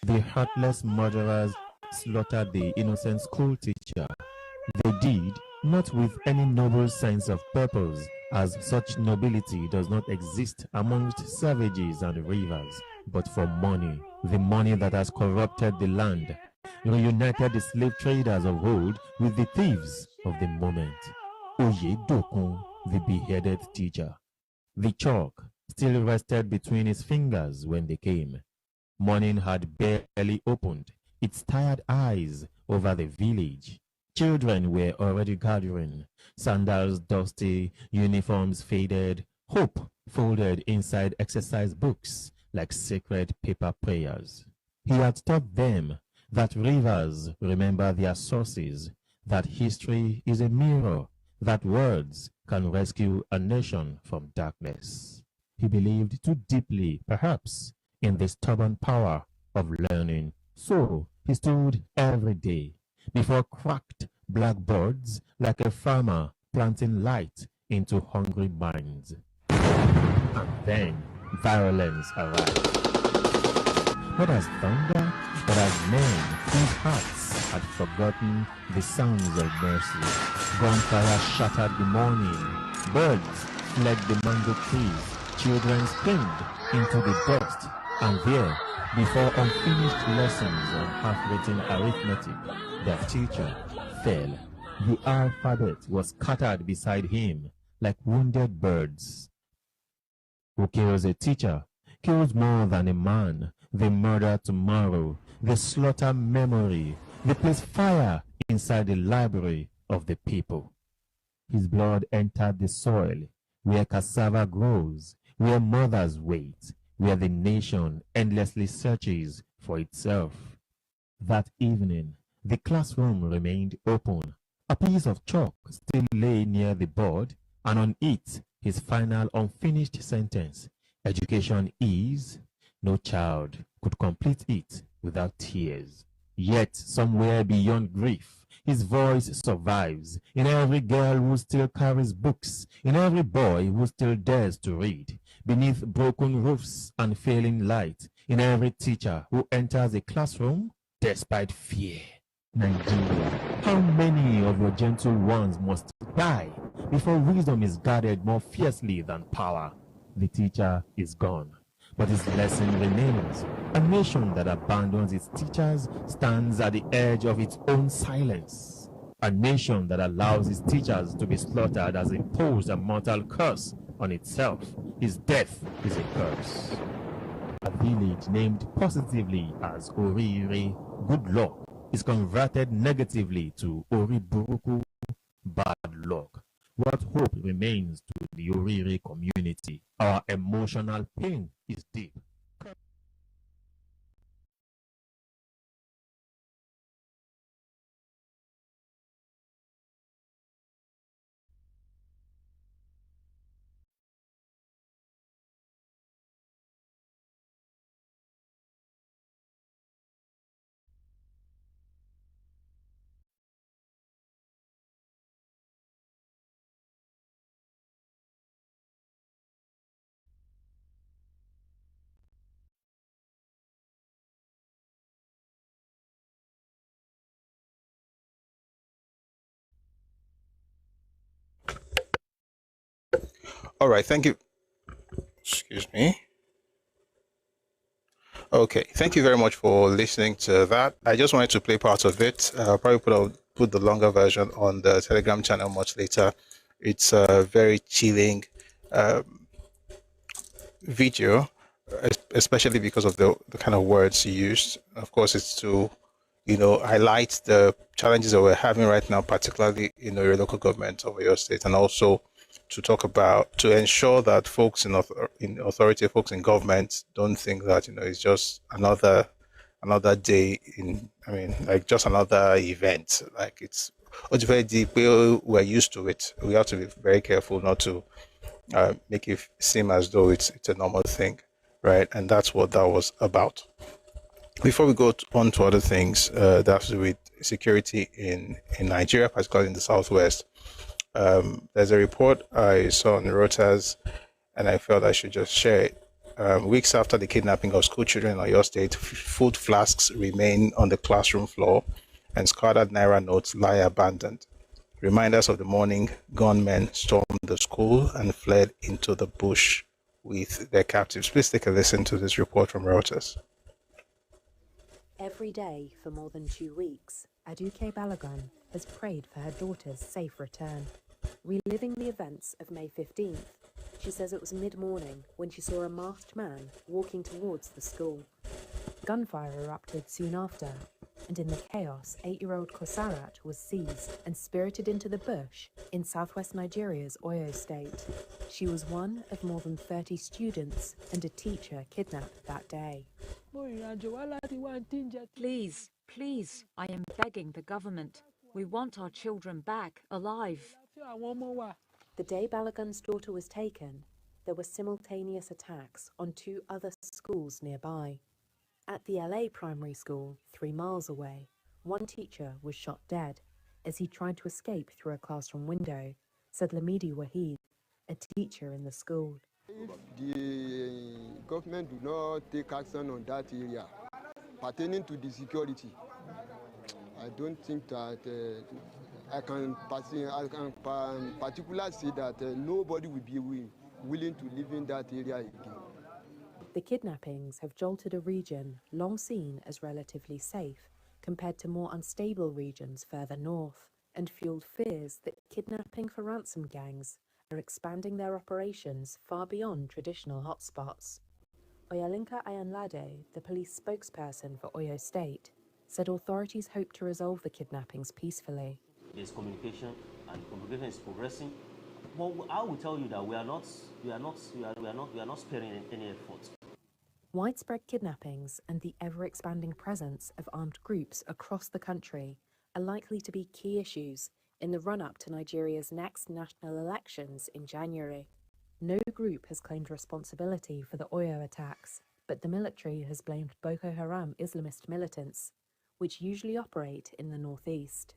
S: The heartless murderers slaughtered the innocent school teacher. They did not with any noble sense of purpose, as such nobility does not exist amongst savages and rivers, but for money, the money that has corrupted the land, reunited the slave traders of old with the thieves of the moment. Oyedokun, the beheaded teacher. The chalk still rested between his fingers when they came. Morning had barely opened its tired eyes over the village. Children were already gathering, sandals dusty, uniforms faded, hope folded inside exercise books like sacred paper prayers. He had taught them that rivers remember their sources, that history is a mirror, that words can rescue a nation from darkness. He believed too deeply, perhaps, in the stubborn power of learning. So he stood every day before cracked blackboards like a farmer planting light into hungry minds. And then violence arrived. Not as thunder, but as men whose hearts had forgotten the sounds of mercy. Gunfire shattered the morning. Birds fled the mango trees. Children screamed into the dust. And there, before unfinished lessons on half-written arithmetic, their teacher fell. The alphabet was scattered beside him like wounded birds. Who kills a teacher kills more than a man. They murder tomorrow. They slaughter memory. They place fire inside the library of the people. His blood entered the soil where cassava grows, where mothers wait, where the nation endlessly searches for itself. That evening, the classroom remained open. A piece of chalk still lay near the board, and on it, his final unfinished sentence, "Education is..." No child could complete it without tears. Yet, somewhere beyond grief, his voice survives in every girl who still carries books, in every boy who still dares to read, beneath broken roofs and failing light, in every teacher who enters a classroom despite fear. Nigeria, how many of your gentle ones must die before wisdom is guarded more fiercely than power? The teacher is gone, but his lesson remains. A nation that abandons its teachers stands at the edge of its own silence. A nation that allows its teachers to be slaughtered has imposed a mortal curse on itself. His death is a curse. A village named positively as Oriri, good luck, is converted negatively to Oriburuku, bad luck. What hope remains to the Oriri community? Our emotional pain is deep.
A: All right, thank you. Excuse me. Okay, thank you very much for listening to that. I just wanted to play part of it. I'll probably put the longer version on the Telegram channel much later. It's a very chilling video, especially because of the kind of words used. Of course, it's to, highlight the challenges that we're having right now, particularly in your local government of your state, and also to ensure that folks in authority, folks in government, don't think that it's just another day like just another event. Like it's very deep. We're used to it. We have to be very careful not to make it seem as though it's a normal thing, right? And that's what that was about. Before we go on to other things that have to do with security in Nigeria, particularly in the southwest, there's a report I saw on Reuters, and I felt I should just share it. Weeks after the kidnapping of school children in Oyo State, food flasks remain on the classroom floor, and scattered naira notes lie abandoned. Reminders of the morning gunmen stormed the school and fled into the bush with their captives. Please take a listen to this report from Reuters.
T: Every day for more than 2 weeks, Aduke Balogun has prayed for her daughter's safe return. reliving the events of May 15th. She says it was mid-morning when she saw a masked man walking towards the school. Gunfire erupted soon after, and in the chaos, 8-year-old Kosarat was seized and spirited into the bush in southwest Nigeria's Oyo state. She was one of more than 30 students and a teacher kidnapped that day.
U: Please, please, I am begging the government. We want our children back, alive.
T: The day Balogun's daughter was taken, there were simultaneous attacks on 2 other schools nearby. At the LA primary school, 3 miles away, one teacher was shot dead as he tried to escape through a classroom window, said Lamidi Wahid, a teacher in the school.
V: The government do not take action on that area pertaining to the security. I don't think that I can particularly say that nobody will be willing to live in that area again.
T: The kidnappings have jolted a region long seen as relatively safe compared to more unstable regions further north, and fueled fears that kidnapping for ransom gangs are expanding their operations far beyond traditional hotspots. Oyalinka Ayanlade, the police spokesperson for Oyo State, said authorities hope to resolve the kidnappings peacefully.
W: There's communication, and communication is progressing. Well, I will tell you that we are not sparing any effort.
T: Widespread kidnappings and the ever-expanding presence of armed groups across the country are likely to be key issues in the run-up to Nigeria's next national elections in January. No group has claimed responsibility for the Oyo attacks, but the military has blamed Boko Haram Islamist militants, which usually operate in the northeast.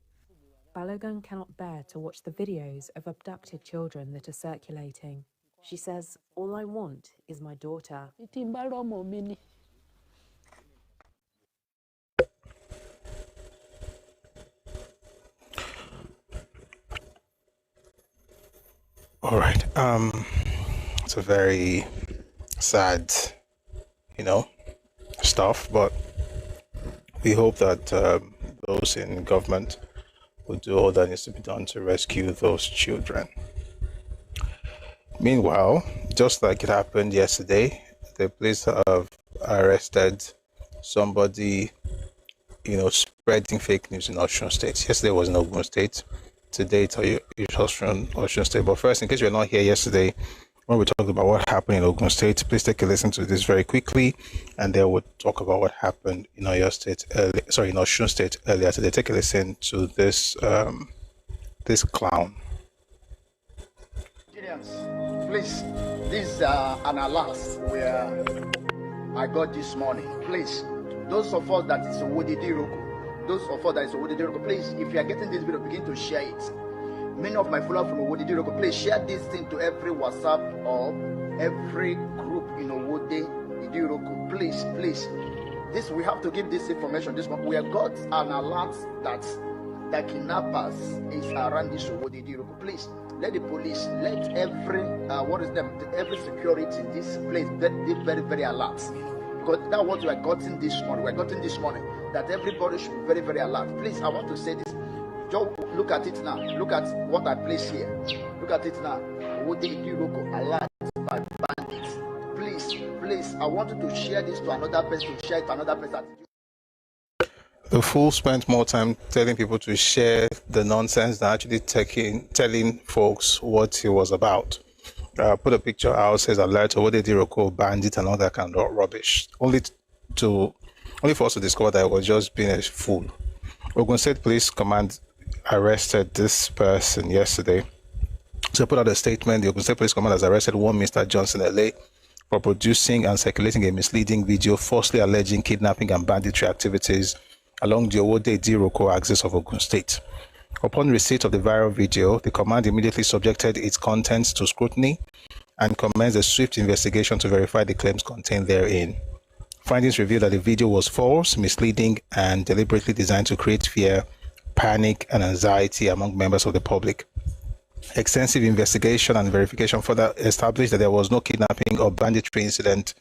T: Balogun cannot bear to watch the videos of abducted children that are circulating. She says, "All I want is my daughter."
A: All right. It's a very sad, stuff, but we hope that those in government will do all that needs to be done to rescue those children. Meanwhile, just like it happened yesterday, the police have arrested somebody, spreading fake news in Osun State. Yesterday was in Ogun State. Today it's Osun State. But first, in case you're not here yesterday, when we talked about what happened in Ogun State, please take a listen to this very quickly, and then we'll talk about what happened in Osun State earlier today. Take a listen to this this clown.
I: Please, this is an alert where I got this morning. Please, those of us that is Owodidiroko, please, if you are getting this video, begin to share it. Many of my followers from Owodidiroko, please share this thing to every WhatsApp or every group in Owodidiroko. Please, please. This, we have to give this information. This one, we have got an alert that the kidnappers is around this Owodidiroko. Please, let the police, let every every security in this place be very, very alert. Because that's what we are getting this morning. We are getting this morning that everybody should be very, very alert. Please, I want to say this. Joe, look at it now. Look at what I place here. Look at it now. Owodidiroko alert by bandits. Please, please, I want you to share this to another person, to share it to another person.
A: The fool spent more time telling people to share the nonsense than actually telling folks what he was about. Put a picture out, says alert, Owodidiroko, bandit, and all that kind of rubbish. Only for us to discover that it was just being a fool. Ogun State Police Command arrested this person yesterday. So I put out a statement. The Ogun State Police Command has arrested one Mr. Johnson LA for producing and circulating a misleading video falsely alleging kidnapping and banditry activities along the Owodidiroko axis of Ogun State. Upon receipt of the viral video, the command immediately subjected its contents to scrutiny and commenced a swift investigation to verify the claims contained therein. Findings revealed that the video was false, misleading, and deliberately designed to create fear, panic, and anxiety among members of the public. Extensive investigation and verification further established that there was no kidnapping or banditry incident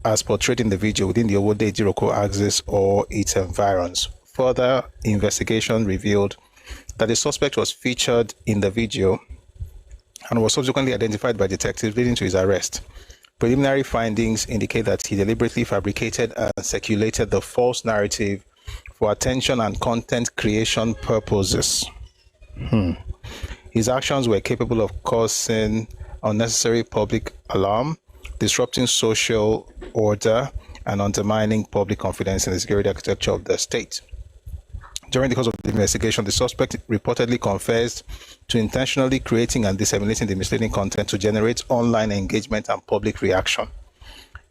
A: as portrayed in the video within the Owodidiroko axis or its environs. Further investigation revealed that the suspect was featured in the video and was subsequently identified by detectives, leading to his arrest. Preliminary findings indicate that he deliberately fabricated and circulated the false narrative for attention and content creation purposes. His actions were capable of causing unnecessary public alarm, disrupting social order, and undermining public confidence in the security architecture of the state. During the course of the investigation, the suspect reportedly confessed to intentionally creating and disseminating the misleading content to generate online engagement and public reaction.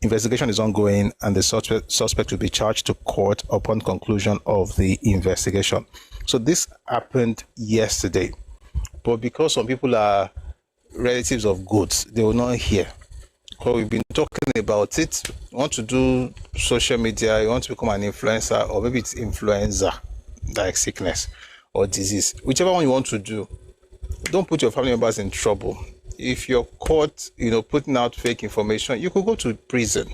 A: Investigation is ongoing, and the suspect will be charged to court upon conclusion of the investigation. So this happened yesterday, but because some people are relatives of goods, they will not hear. Because we've been talking about it. You want to do social media, you want to become an influencer, or maybe it's influenza, like sickness or disease. Whichever one you want to do, don't put your family members in trouble. If you're caught, putting out fake information, you could go to prison.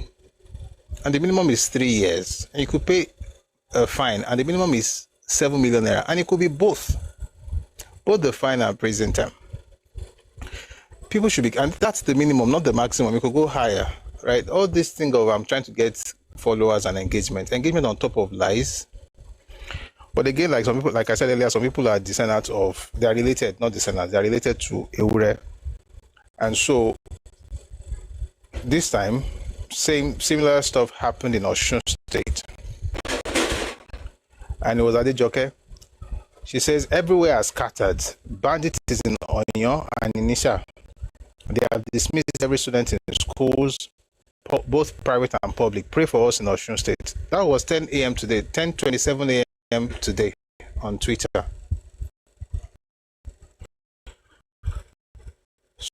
A: And the minimum is 3 years. And you could pay a fine. And the minimum is 7 million naira. And it could be both the fine and prison term. People should be, and that's the minimum, not the maximum. You could go higher, right? All this thing of I'm trying to get followers and engagement on top of lies. But again, like some people, like I said earlier, some people are descendants of, they are related, not descendants, they are related to Ewure. And so this time, similar stuff happened in Osun State. And it was Adejoke. She says, everywhere are scattered. Bandits is in Oyo and in Nisha. They have dismissed every student in schools, both private and public. Pray for us in Osun State. That was 10 a.m. today, 10:27 a.m. today on Twitter.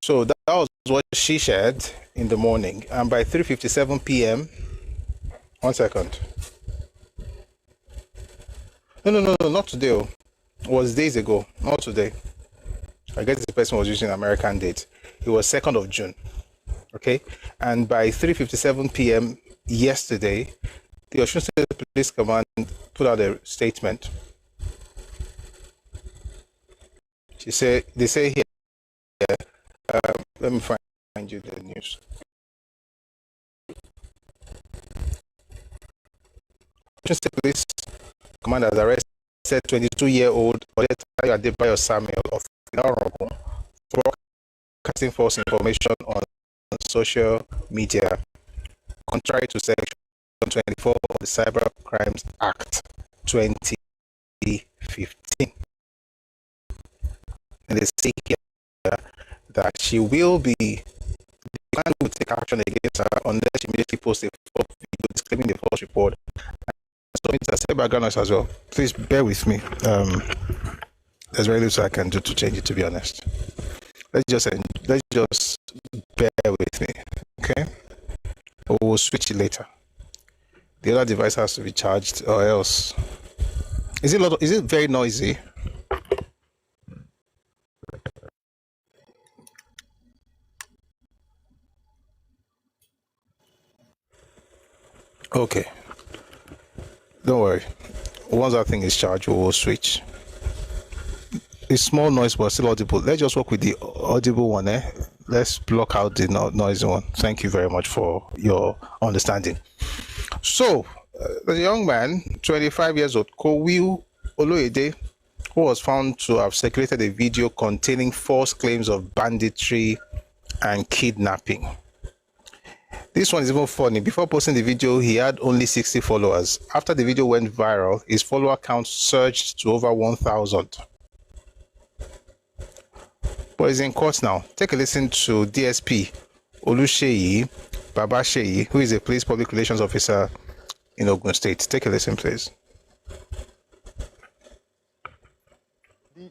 A: So that was what she shared in the morning. And by 3:57 p.m., 1 second. No, not today. It was days ago, not today. I guess the person was using American date. It was 2nd of June. Okay? And by 3:57 p.m. yesterday, the Osun State Police Command put out a statement. They say here, let me find you the news. Osun State Police Command has arrested 22-year-old Odetayo Adebayo Samuel of Ilarogun for broadcasting false information on social media, contrary to Section 24 of the Cyber Crimes Act 2015. And they say here that she will be, the command will take action against her unless she immediately posts a false video disclaiming the false report. So it's a background noise as well. Please bear with me. There's very little I can do to change it, to be honest. Let's just bear with me, okay? We'll switch it later. The other device has to be charged, or else. Is it very noisy? Okay. Don't worry. Once that thing is charged, we will switch. It's small noise, but still audible. Let's just work with the audible one. Let's block out the noisy one. Thank you very much for your understanding. So, the young man, 25 years old, Kowiu Oloyede, who was found to have circulated a video containing false claims of banditry and kidnapping. This one is even funny. Before posting the video, he had only 60 followers. After the video went viral, his follower count surged to over 1,000. But he's in court now. Take a listen to DSP Olusheyi Babasheyi, who is a police public relations officer in Ogun State. Take a listen, please.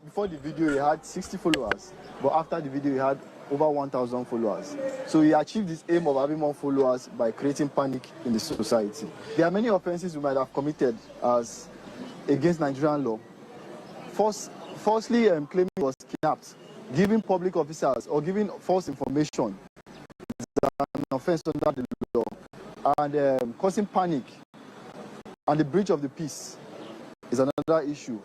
I: Before the video, he had 60 followers, but after the video, he had over 1,000 followers. So he achieved this aim of having more followers by creating panic in the society. There are many offenses we might have committed as against Nigerian law. Falsely claiming he was kidnapped, giving public officers or giving false information is an offense under the law, and causing panic and the breach of the peace is another issue.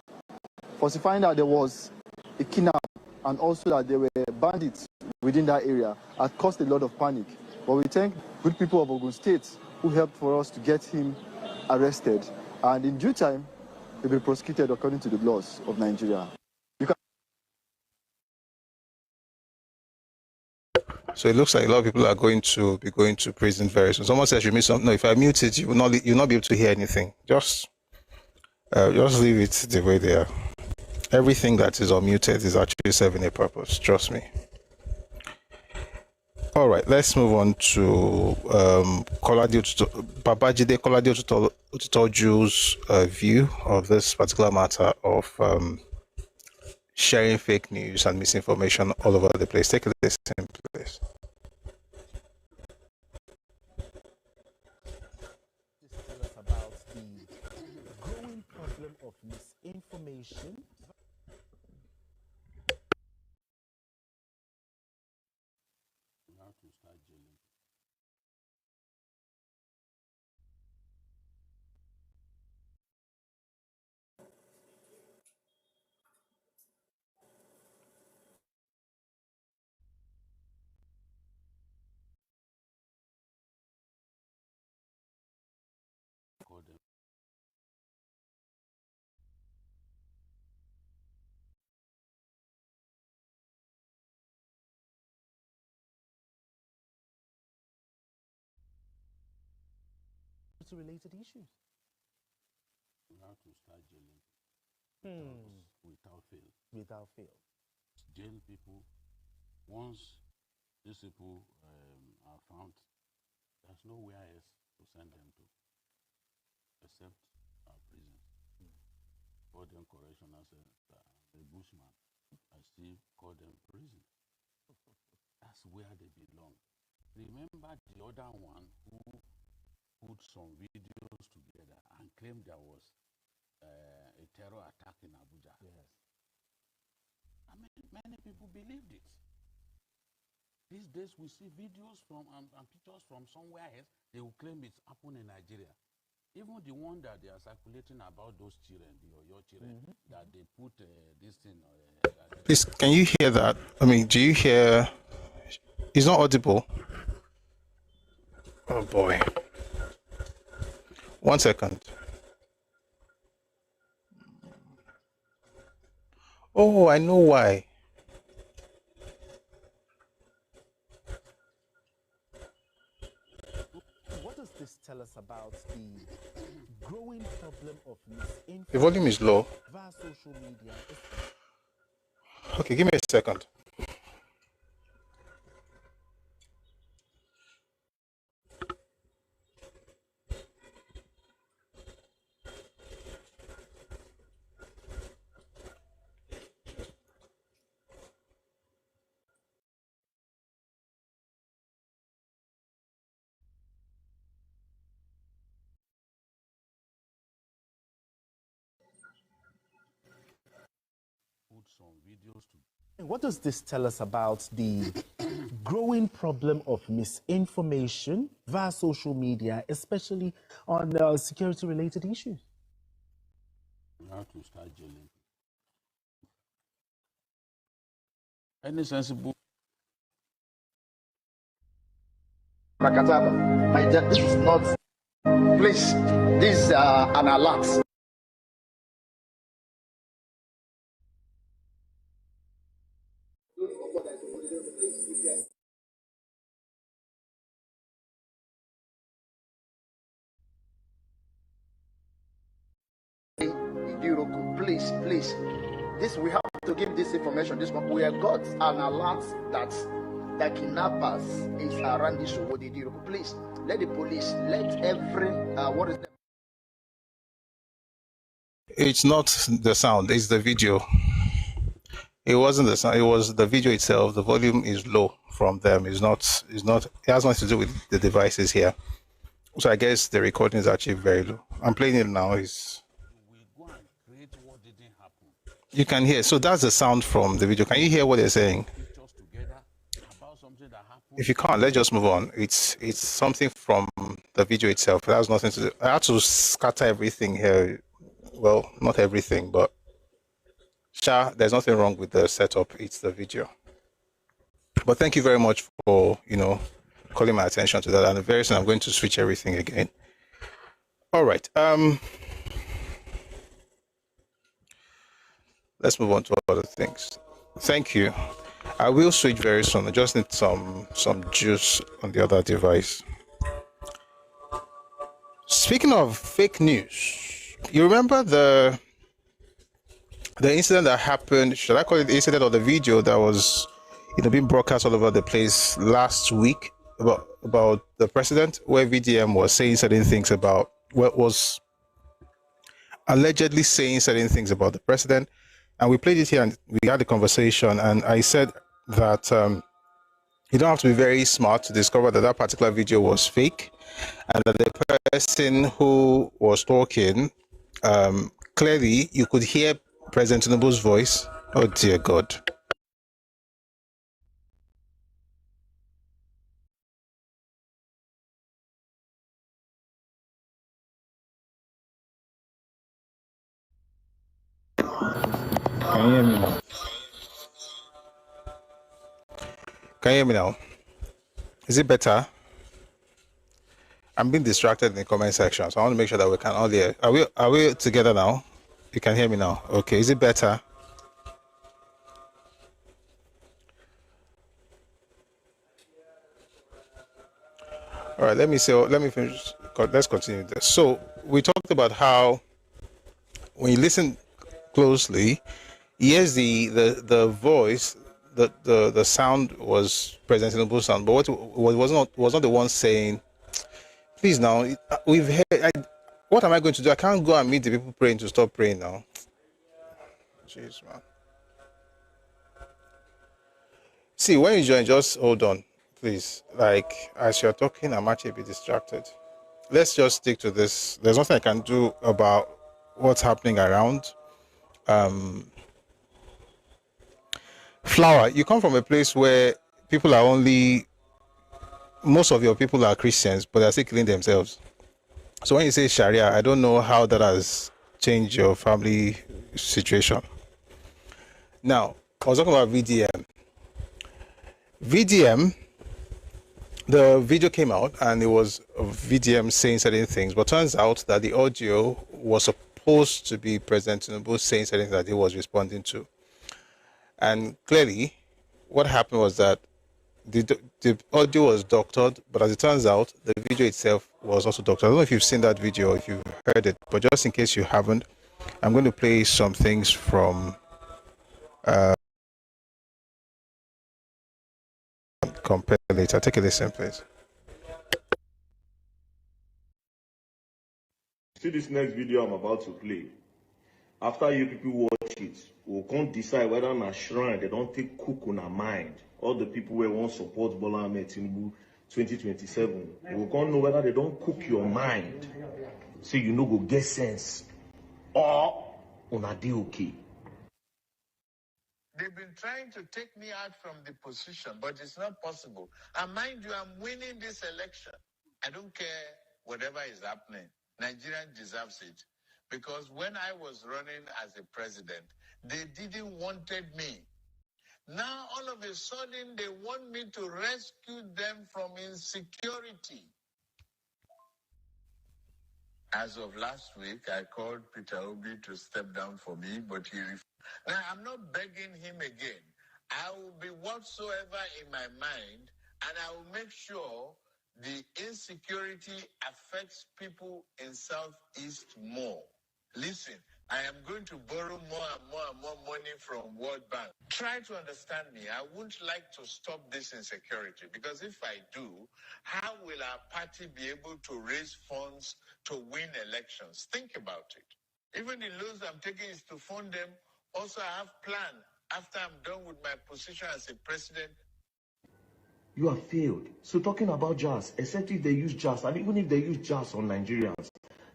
I: Falsifying that there was a kidnap and also that there were bandits
B: within that area had caused a lot of panic. But we thank good people of Ogun State who helped for us to get him arrested. And in due time, he'll be prosecuted according to the laws of Nigeria.
A: So it looks like a lot of people are going to be going to prison very soon. Someone says you missed something. No, if I mute it, you'll not be able to hear anything. Just leave it the way they are. Everything that is unmuted is actually serving a purpose. Trust me. All right, let's move on to Babajide Kolade Otutoju's view of this particular matter of sharing fake news and misinformation all over the place. Take a listen, please.
C: Tell us about the growing problem of misinformation. Related issues.
E: We have to start jailing without fail.
C: Without fail.
E: Jail people. Once these people are found, there's nowhere else to send them to except our prison. Call them correctional center. A bushman, I still call them prison. That's where they belong. Remember the other one who put some videos together and claimed there was a terror attack in Abuja.
C: Yes.
E: I mean, many people believed it. These days we see videos from and pictures from somewhere else. They will claim it's happened in Nigeria. Even the one that they are circulating about those children, your children, that they put this thing.
A: Please, can you hear that? I mean, do you hear? It's not audible. Oh boy. 1 second. Oh, I know why.
C: What does this tell us about the growing problem of misinformation?
A: The volume is low.
C: Via social media.
A: Okay, give me a second.
E: Some videos to.
C: What does this tell us about the growing problem of misinformation via social media, especially on security-related issues?
E: We have to start jailing. Any sensible.
I: Rakataba, this is not. Please, this is an alert. Please, this we have to give this information. This one we have got an alert that the kidnappers is around this road. Please let the police, let every what is the.
A: It's not the sound, it's the video. It wasn't the sound, it was the video itself. The volume is low from them. It's not, it has nothing to do with the devices here. So I guess the recording is actually very low. I'm playing it now. You can hear. So that's the sound from the video. Can you hear what they're saying? If you can't, let's just move on. It's something from the video itself. It has nothing to do. I had to scatter everything here. Well, not everything, but there's nothing wrong with the setup. It's the video. But thank you very much for, calling my attention to that. And very soon I'm going to switch everything again. All right. Let's move on to other things. Thank you. I will switch very soon. I just need some juice on the other device. Speaking of fake news, you remember the incident that happened? Should I call it the incident or the video that was, being broadcast all over the place last week about the president, where VDM was saying certain things about what was allegedly saying certain things about the president, and we played it here and we had a conversation, and I said that you don't have to be very smart to discover that particular video was fake, and that the person who was talking, clearly you could hear President Tinubu's voice. Oh dear God. Can you hear me now? Can you hear me now? Is it better? I'm being distracted in the comment section, so I want to make sure that we can all hear. Are we together now? You can hear me now. Okay, is it better? All right, let me finish. Let's continue this. So we talked about how when you listen closely, yes, the voice, the sound was President Tinubu's sound, but what was not the one saying, please now, we've heard, what am I going to do? I can't go and meet the people praying to stop praying now. Jeez, man. See, when you join, just hold on, please. Like, as you're talking, I'm actually a bit distracted. Let's just stick to this. There's nothing I can do about what's happening around. Flower, you come from a place where people are most of your people are Christians, but they're still killing themselves. So when you say Sharia, I don't know how that has changed your family situation. Now, I was talking about VDM. VDM, the video came out and it was VDM saying certain things, but turns out that the audio was supposed to be President Tinubu saying certain things that he was responding to. And clearly, what happened was that the audio was doctored, but as it turns out, the video itself was also doctored. I don't know if you've seen that video, if you've heard it, but just in case you haven't, I'm going to play some things from compare later. Take a listen, please.
D: See this next video I'm about to play. After you people watch it, we can't decide whether on a shrine they don't take cook on our mind. All the people who want support Bola Ahmed Tinubu 2027, we can't know whether they don't cook your mind. So you know go get sense. Or on a day okay.
F: They've been trying to take me out from the position, but it's not possible. And mind you, I'm winning this election. I don't care whatever is happening. Nigeria deserves it. Because when I was running as a president, they didn't wanted me. Now, all of a sudden, they want me to rescue them from insecurity. As of last week, I called Peter Obi to step down for me, but he refused. Now, I'm not begging him again. I will be whatsoever in my mind, and I will make sure the insecurity affects people in Southeast more. Listen, I am going to borrow more and more and more money from World Bank. Try to understand me. I wouldn't like to stop this insecurity, because if I do, how will our party be able to raise funds to win elections? Think about it. Even the loans I'm taking is to fund them. Also, I have plan after I'm done with my position as a president.
D: You have failed. So talking about jazz, except if they use jazz, and even if they use jazz on Nigerians,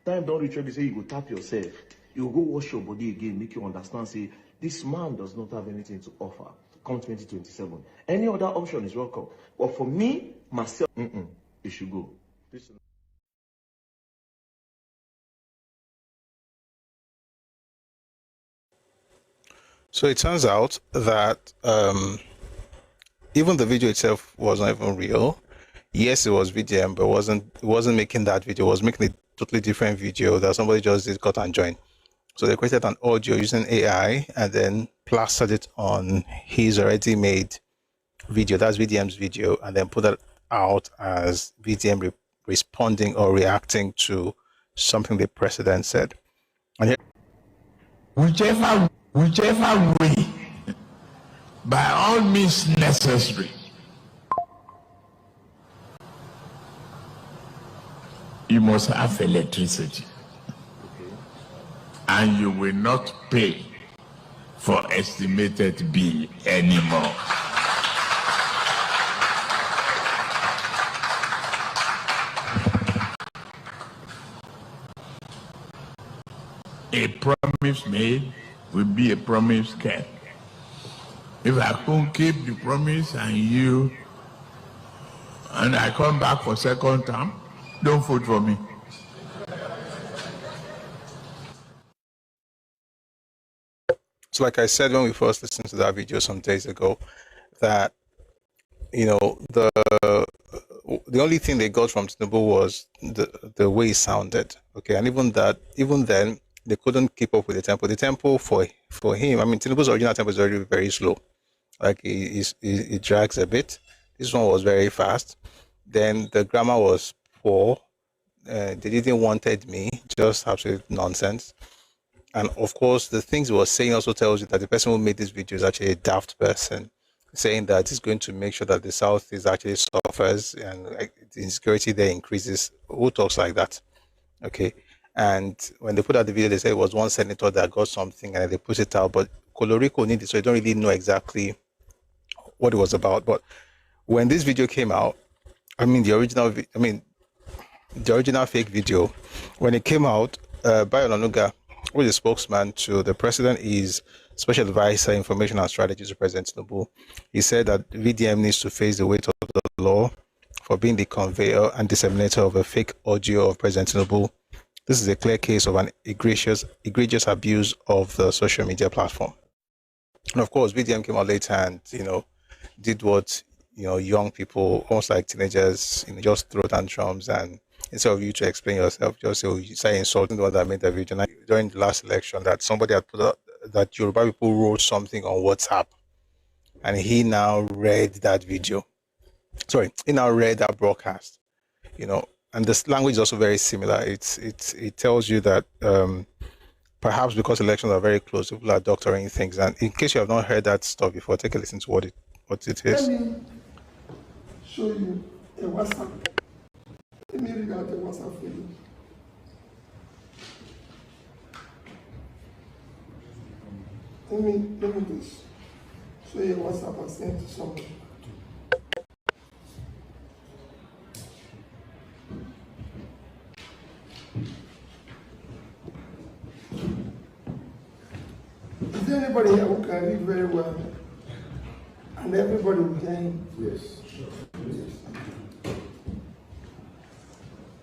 D: time don't reach where they say you go tap yourself. You go wash your body again, make you understand, say, this man does not have anything to offer come 2027. Any other option is welcome. But for me, myself, it should go.
A: So it turns out that even the video itself was not even real. Yes, it was VDM, but it wasn't making that video. It was making a totally different video that somebody just did cut and join. So they created an audio using AI and then plastered it on his already made video. That's VDM's video, and then put it out as VDM responding or reacting to something the president said. And here,
G: whichever way, by all means necessary, you must have electricity, and you will not pay for estimated bill anymore. A promise made will be a promise kept. If I can't keep the promise and I come back for second term, don't vote for me.
A: so like I said when we first listened to that video some days ago, that the only thing they got from Tinubu was the way he sounded. Okay, and even then they couldn't keep up with the tempo. The tempo for him, I mean, Tinubu's original tempo is already very slow. Like it drags a bit. This one was very fast. Then the grammar was poor. They didn't wanted me, just absolute nonsense. And of course, the things he was saying also tells you that the person who made this video is actually a daft person, saying that it's going to make sure that the South is actually suffers and like, the insecurity there increases. Who talks like that? Okay. And when they put out the video, they said it was one senator that got something and they put it out. But Colorico needed, so you don't really know exactly what it was about. But when this video came out, the original fake video, when it came out, Bayo Onanuga, who is a spokesman to the president, is Special Advisor, Information and Strategy to President Tinubu. He said that VDM needs to face the weight of the law for being the conveyor and disseminator of a fake audio of President Tinubu. This is a clear case of an egregious abuse of the social media platform. And of course, VDM came out later and, did what, young people, almost like teenagers, just throw tantrums, and instead of you to explain yourself, just say insulting the one that made the video. And during the last election, that somebody had put out that Yoruba people wrote something on WhatsApp, and he now read that video. Sorry, he now read that broadcast, and this language is also very similar. It tells you that perhaps because elections are very close, people are doctoring things. And in case you have not heard that stuff before, take a listen to what it is.
R: Let me show you a WhatsApp. Let me read out the WhatsApp for you. Let me just show you a WhatsApp I sent to someone. Is there anybody here who can read very well? And everybody will hear him? Yes.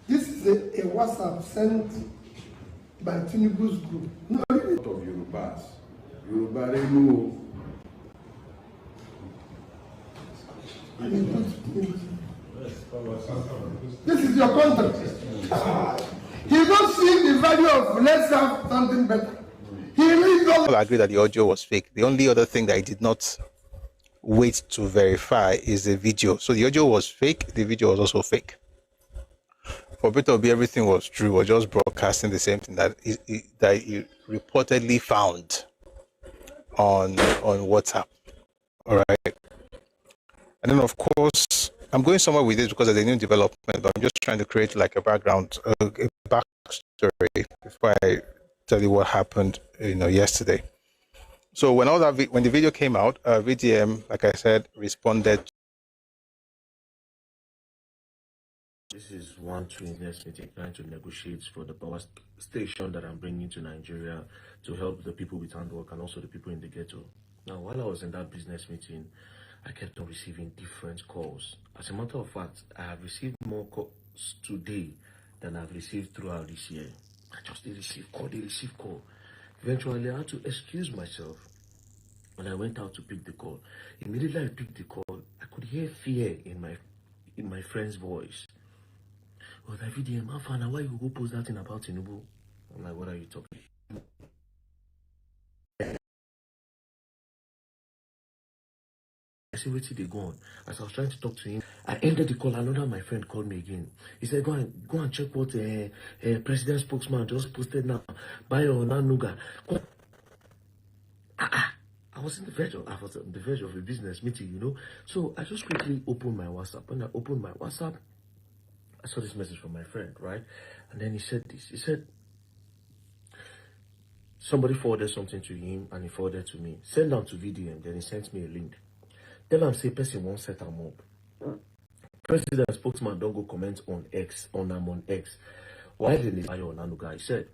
R: This is a WhatsApp sent by Tinubu's group. No, of Yorubas. Yoruba, they know. This is your contract. He don't see the value of let's have something better.
A: All agree that the audio was fake. The only other thing that I did not wait to verify is the video. So the audio was fake, the video was also fake. For Peter Obi, everything was true. We're just broadcasting the same thing that he reportedly found on WhatsApp. All right. And then, of course, I'm going somewhere with this because there's a new development, but I'm just trying to create like a background, a backstory before I tell you what happened, yesterday. So when the video came out, VDM, like I said, responded.
H: This is one business meeting trying to negotiate for the power station that I'm bringing to Nigeria to help the people with handwork and also the people in the ghetto. Now, while I was in that business meeting, I kept on receiving different calls. As a matter of fact, I have received more calls today than I've received throughout this year. I just did receive call. Eventually, I had to excuse myself And I went out to pick the call. Immediately I picked the call, I could hear fear in my friend's voice. Oh, David, why you go post that thing about Tinubu? I'm like, what are you talking? I said, wait till they go on. As I was trying to talk to him, I ended the call. Another my friend called me again. He said, go and check what president spokesman just posted now. Bayo Nanuga. I was on the verge of a business meeting, you know. So I just quickly opened my WhatsApp. When I opened my WhatsApp, I saw this message from my friend, right? And then he said this. He said, somebody forwarded something to him and he forwarded to me. Send down to VDM. Then he sent me a link. Tell him, say, person won't set him up. President spokesman don't go comment on X, on X. Why didn't he on Nanuga? He said,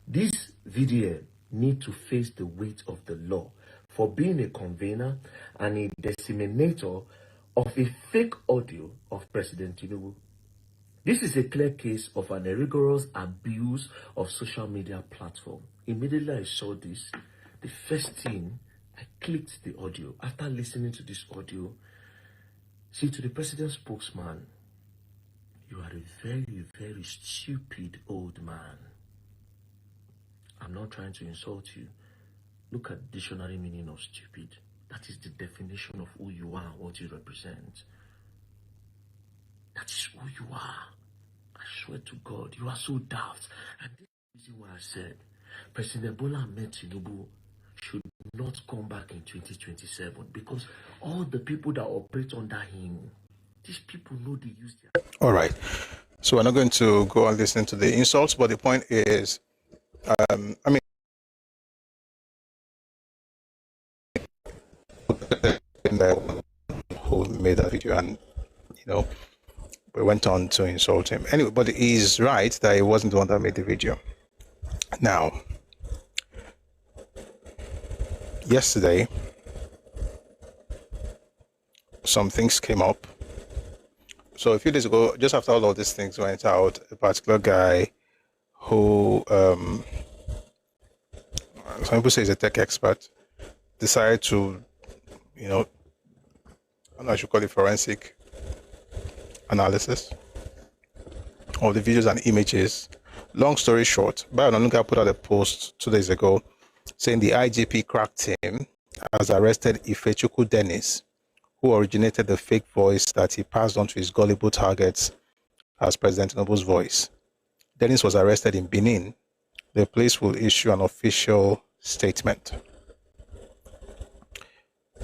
H: this VDM need to face the weight of the law for being a convener and a disseminator of a fake audio of President Tinubu. This is a clear case of an rigorous abuse of social media platform. Immediately I saw this, the first thing, I clicked the audio. After listening to this audio, see, to the president spokesman, you are a very, very stupid old man. I'm not trying to insult you. Look at the dictionary meaning of stupid. That is the definition of who you are and what you represent. That is who you are. I swear to God, you are so daft. And this is the reason why I said President Bola Ahmed Tinubu should not come back in 2027, because all the people that operate under him, these people know they use their...
A: All right. So we're not going to go and listen to the insults, but the point is, I mean, who made that video, and we went on to insult him anyway. But he's right that he wasn't the one that made the video. Now, yesterday, some things came up. So a few days ago, just after all of these things went out, a particular guy who some people say is a tech expert decided to, I don't know, I should call it forensic analysis of the videos and images. Long story short, Bayo Onanuga put out a post 2 days ago saying the IGP crack team has arrested Ifechukwu Dennis, who originated the fake voice that he passed on to his gullible targets as President Tinubu's voice. Dennis was arrested in Benin. The police will issue an official statement.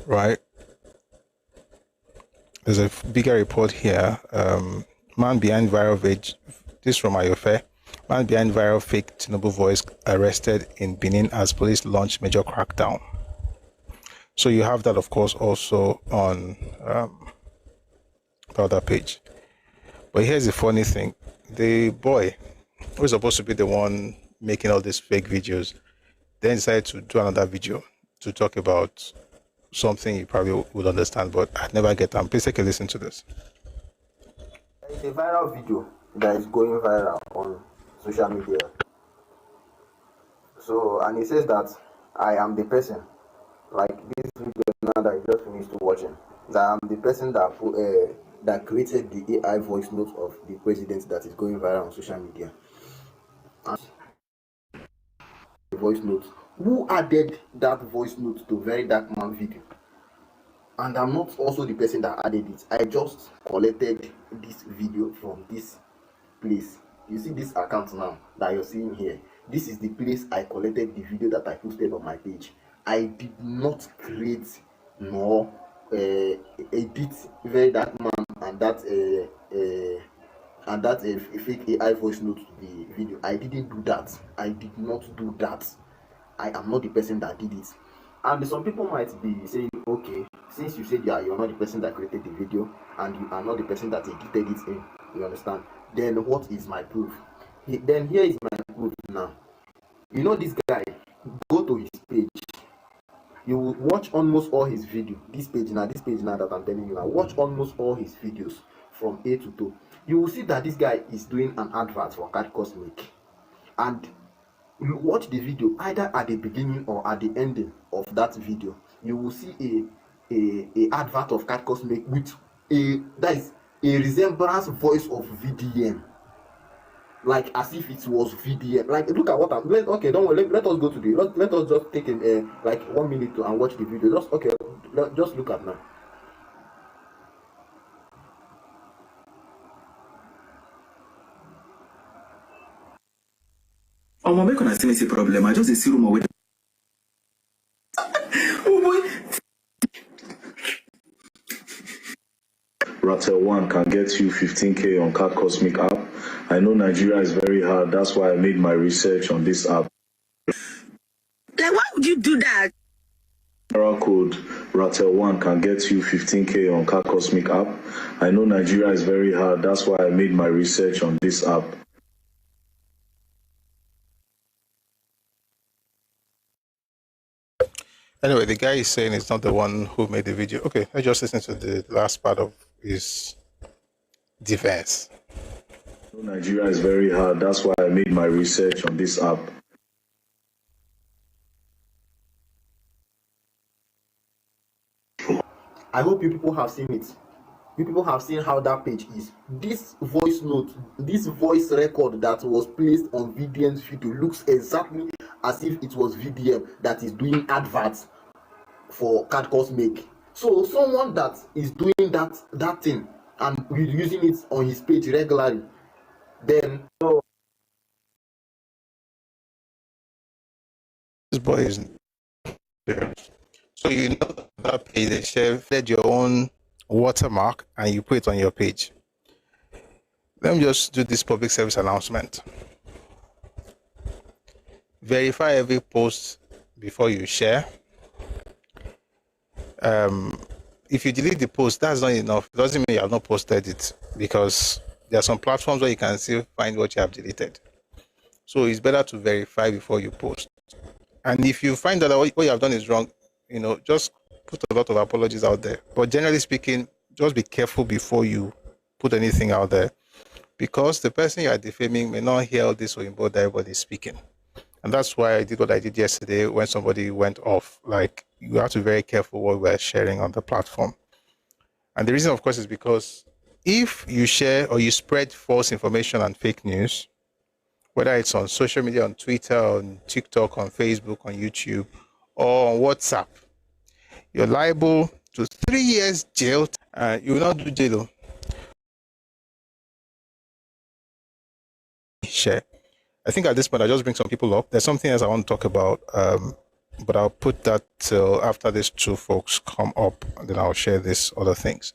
A: Right? There's a bigger report here. Man behind viral this from Ayofe. Man behind viral fake Tinubu voice arrested in Benin as police launch major crackdown. So you have that, of course, also on the other page. But here's the funny thing. The boy who was supposed to be the one making all these fake videos then decided to do another video to talk about something you probably would understand, but I'd never get them. Please take a listen to this.
J: It's a viral video that is going viral on social media. So, and it says that I am the person, like this video now that I just finished watching, that I'm the person that created the AI voice note of the president that is going viral on social media. And the voice note. Who added that voice note to Very Dark Man video? And I'm not also the person that added it. I just collected this video from this place. You see this account now that you're seeing here. This is the place I collected the video that I posted on my page. I did not create nor edit Very Dark Man and that fake AI voice note to the video. I didn't do that. I did not do that. I am not the person that did it. And some people might be saying, okay, since you said you're not the person that created the video and you are not the person that edited it in, you understand, then what is my proof? Then here is my proof now. You know this guy, go to his page. You will watch almost all his videos. This page now that I'm telling you now, watch almost all his videos from A to Z. You will see that this guy is doing an advert for Cat Cosmic. And you watch the video either at the beginning or at the ending of that video. you will see a advert of Cat Cosmic with that is a resemblance voice of VDM, like as if it was VDM. Like, look at what I'm. Okay, don't worry. Let us go to the. Let us just take like 1 minute and watch the video. Just okay. Just look at now.
K: Make una see me see problem. I just see room away. Oh boy.
L: Ratel 1 can get you 15K on Cat Cosmic app. I know Nigeria is very hard. That's why I made my research on this app.
N: Like, why would you do that?
L: Error code Ratel 1 can get you 15K on Cat Cosmic app. I know Nigeria is very hard. That's why I made my research on this app.
A: Anyway, the guy is saying it's not the one who made the video. Okay, let's just listen to the last part of his defense.
L: Nigeria is very hard. That's why I made my research on this app.
J: I hope you people have seen it. You people have seen how that page is. This voice note, this voice record that was placed on VDM's video looks exactly as if it was VDM that is doing adverts for Cat Cosmic. So someone that is doing that thing and using it on his page regularly, then
A: this boy is serious. So you know that page, they shared your own watermark and you put it on your page. Let me just do this public service announcement. Verify every post before you share. If you delete the post, that's not enough. It doesn't mean you have not posted it, because there are some platforms where you can still find what you have deleted. So it's better to verify before you post. And if you find that what you have done is wrong, just put a lot of apologies out there. But generally speaking, just be careful before you put anything out there, because the person you are defaming may not hear all this or involve everybody speaking. And that's why I did what I did yesterday when somebody went off. Like, you have to be very careful what we're sharing on the platform. And the reason, of course, is because if you share or you spread false information and fake news, whether it's on social media, on Twitter, on TikTok, on Facebook, on YouTube, or on WhatsApp, you're liable to 3 years jail. You will not do jail. Share. I think at this point, I'll just bring some people up. There's something else I want to talk about, but I'll put that till after these two folks come up, and then I'll share these other things.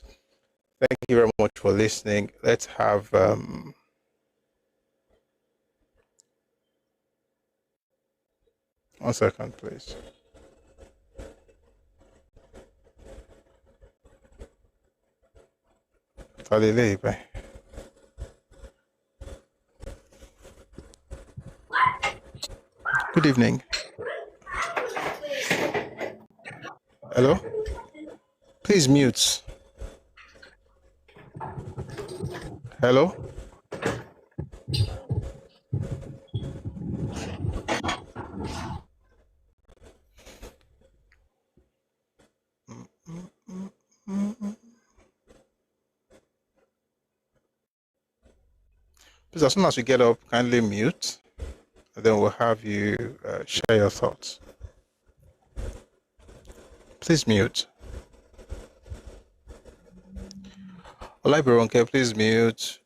A: Thank you very much for listening. Let's have... 1 second, please. Good evening. Hello? Please mute. Hello? Please, as soon as we get up, kindly mute, and then we'll have you share your thoughts. Please mute. Olaiberonke, please mute.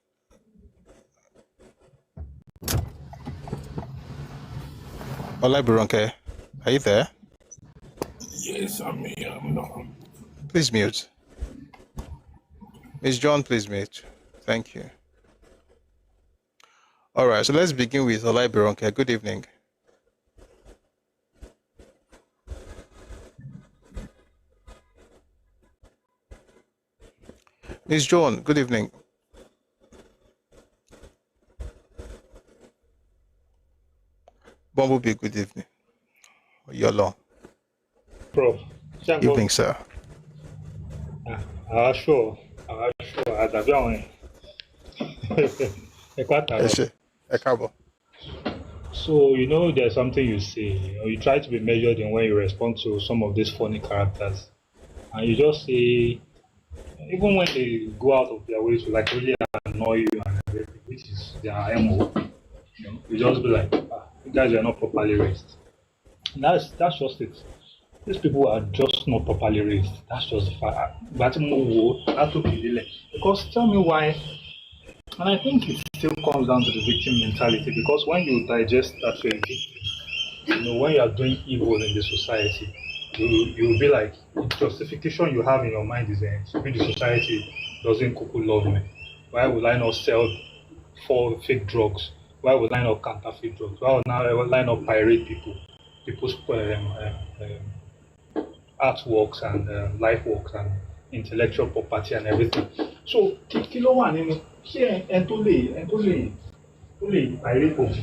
A: Olaiberonke, are you there?
G: Yes, I'm here. I'm not.
A: Please mute. Ms. John, please mute. Thank you. All right, so let's begin with Olaiberonke. Good evening. Ms. John, good evening. Bumblebee, good evening. Yolo.
X: Prof.
A: Evening, sir.
X: Sure. Àdàbí àwọn ẹ̀.
A: Ẹkáàbọ.
X: So, there's something you say, you try to be measured in when you respond to some of these funny characters. And you just say, even when they go out of their way to like really annoy you and everything, which is their MO, you just be like, you guys are not properly raised. And that's just it. These people are just not properly raised. That's just the fact. But because tell me why, and I think it still comes down to the victim mentality, because when you digest that you're a victim, when you are doing evil in the society, you'll be like, the justification you have in your mind is maybe the society doesn't cuckoo love me. Why would I not sell for fake drugs? Why would I not counterfeit drugs? Why would I not pirate people's artworks and life works and intellectual property and everything? So, kilo one in here and to lay pirate books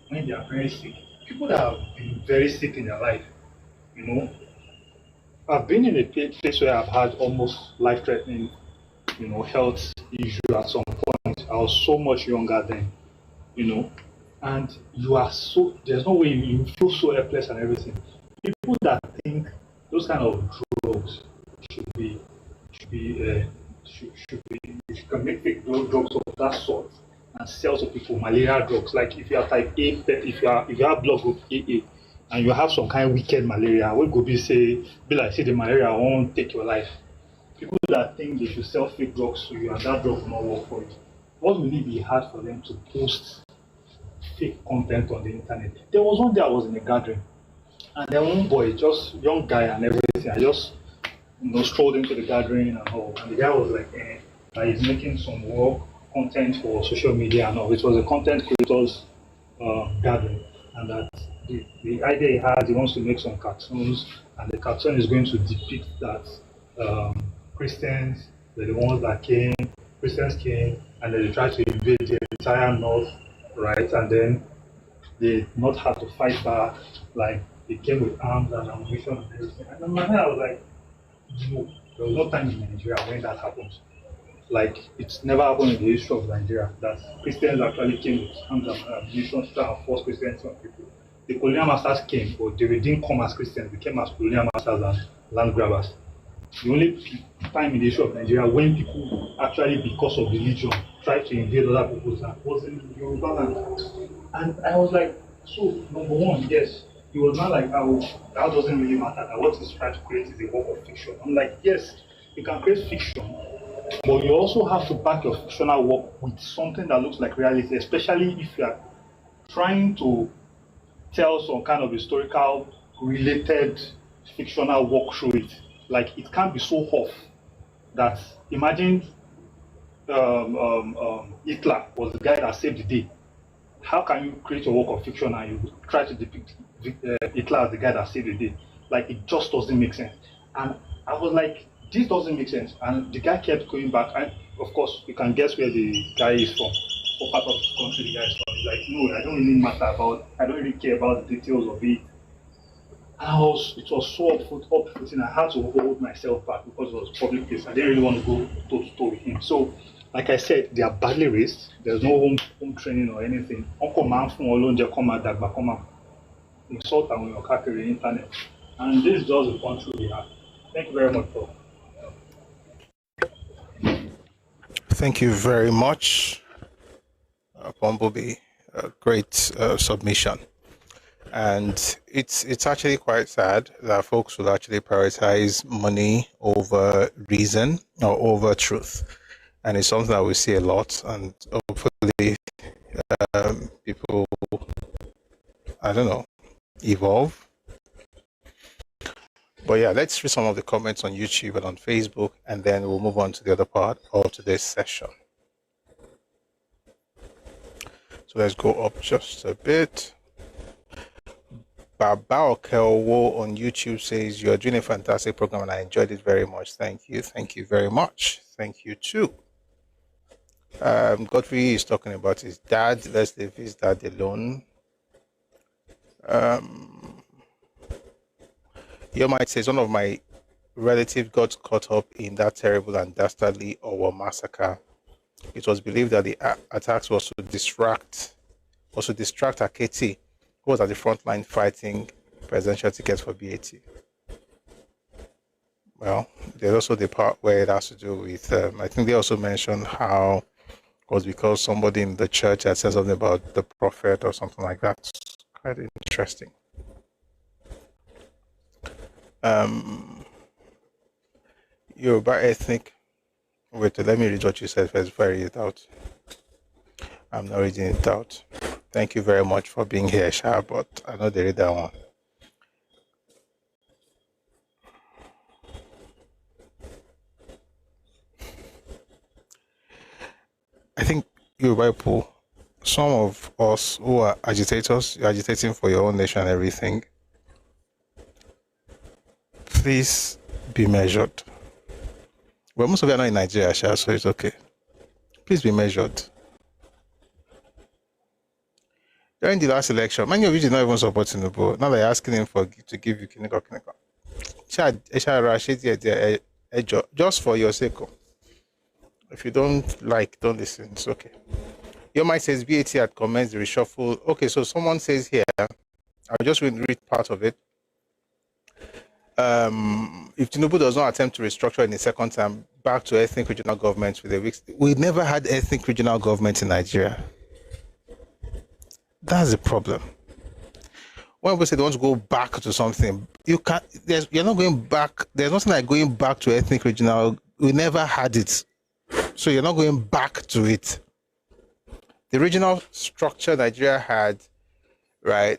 X: when they are very sick. People that have been very sick in their life, I've been in a place where I've had almost life-threatening, health issue at some point. I was so much younger then, and there's no way you feel so helpless and everything. People that think those kind of drugs you can make fake drugs of that sort and sell to people malaria drugs. Like if you are type A, if you have blood group AA and you have some kind of wicked malaria, what could be like the malaria won't take your life. People that think they should sell fake drugs to you and that drug will not work for you. What will it be hard for them to post fake content on the internet? There was one day I was in a gathering and then one boy, just young guy and everything, I just strolled into the gathering and all, and the guy was like, that he's making some work content for social media and all. It was a content creators gathering, and that the idea he has, he wants to make some cartoons, and the cartoon is going to depict that Christians were the ones that Christians came, and they tried to invade the entire north, right? And then they not had to fight back, like they came with arms and ammunition and everything. And in my head, I was like, no, there was no time in Nigeria when that happened. Like, it's never happened in the history of Nigeria that Christians actually came with arms and ammunition to try and force Christians on people. The colonial masters came, but they didn't come as Christians, they came as colonial masters and land grabbers. The only time in the history of Nigeria when people actually, because of religion, tried to invade other people's land was in Yoruba land. And I was like, so, number one, yes, he was not like, that doesn't really matter. That what he's trying to create is a work of fiction. I'm like, yes, you can create fiction, but you also have to back your fictional work with something that looks like reality, especially if you are trying to tell some kind of historical related fictional work through it. Like, it can't be so off that, imagine Hitler was the guy that saved the day. How can you create a work of fiction and you try to depict Hitler as the guy that saved the day? Like, it just doesn't make sense. And I was like, this doesn't make sense. And the guy kept going back. And of course, you can guess where the guy is from, what part of the country the guy is from. He's like, no, I don't really care about the details of it. And it was so off-putting. I had to hold myself back because it was a public place. I didn't really want to go toe-to-toe with him. So, like I said, they are badly raised. There's no home training or anything. Insult and we are the internet. And this is just the country we have. Thank you very much, Paul.
A: Thank you very much, Bumblebee. Great submission. And it's actually quite sad that folks will actually prioritize money over reason or over truth. And it's something that we see a lot. And hopefully people, evolve. But yeah, let's read some of the comments on YouTube and on Facebook, and then we'll move on to the other part of today's session. So let's go up just a bit. Babao Kelwo on YouTube says, you're doing a fantastic program and I enjoyed it very much. Thank you. Thank you very much. Thank you too. Godfrey is talking about his dad. Let's leave his dad alone. Yomite says, one of my relatives got caught up in that terrible and dastardly Owo massacre. It was believed that the attacks was to distract was to distract Aketi, who was at the front line fighting presidential tickets for BAT. Well, there's also the part where it has to do with, I think they also mentioned how it was because somebody in the church had said something about the prophet or something like that. It's quite interesting. Yoruba ethnic. Wait, let me read what you said first before I read it out. I'm not reading it out. Thank you very much for being here, Sha, but I know they read that one. I think Yoruba people, some of us who are agitators, you're agitating for your own nation and everything, please be measured. Well, most of you are not in Nigeria, Sha, so it's okay. Please be measured. During the last election, many of you did not even support Tinubu. Now they're asking him to give you Kiniko. Just for your sake. If you don't like, don't listen. It's okay. Your mind says BAT had commenced the reshuffle. Okay, so someone says here, I'll just read part of it. If Tinubu does not attempt to restructure in the second term, back to ethnic regional governments with a week. We never had ethnic regional government in Nigeria. That's the problem. When people say they want to go back to something, you're not going back. There's nothing like going back to ethnic regional. We never had it. So you're not going back to it. The regional structure Nigeria had, right,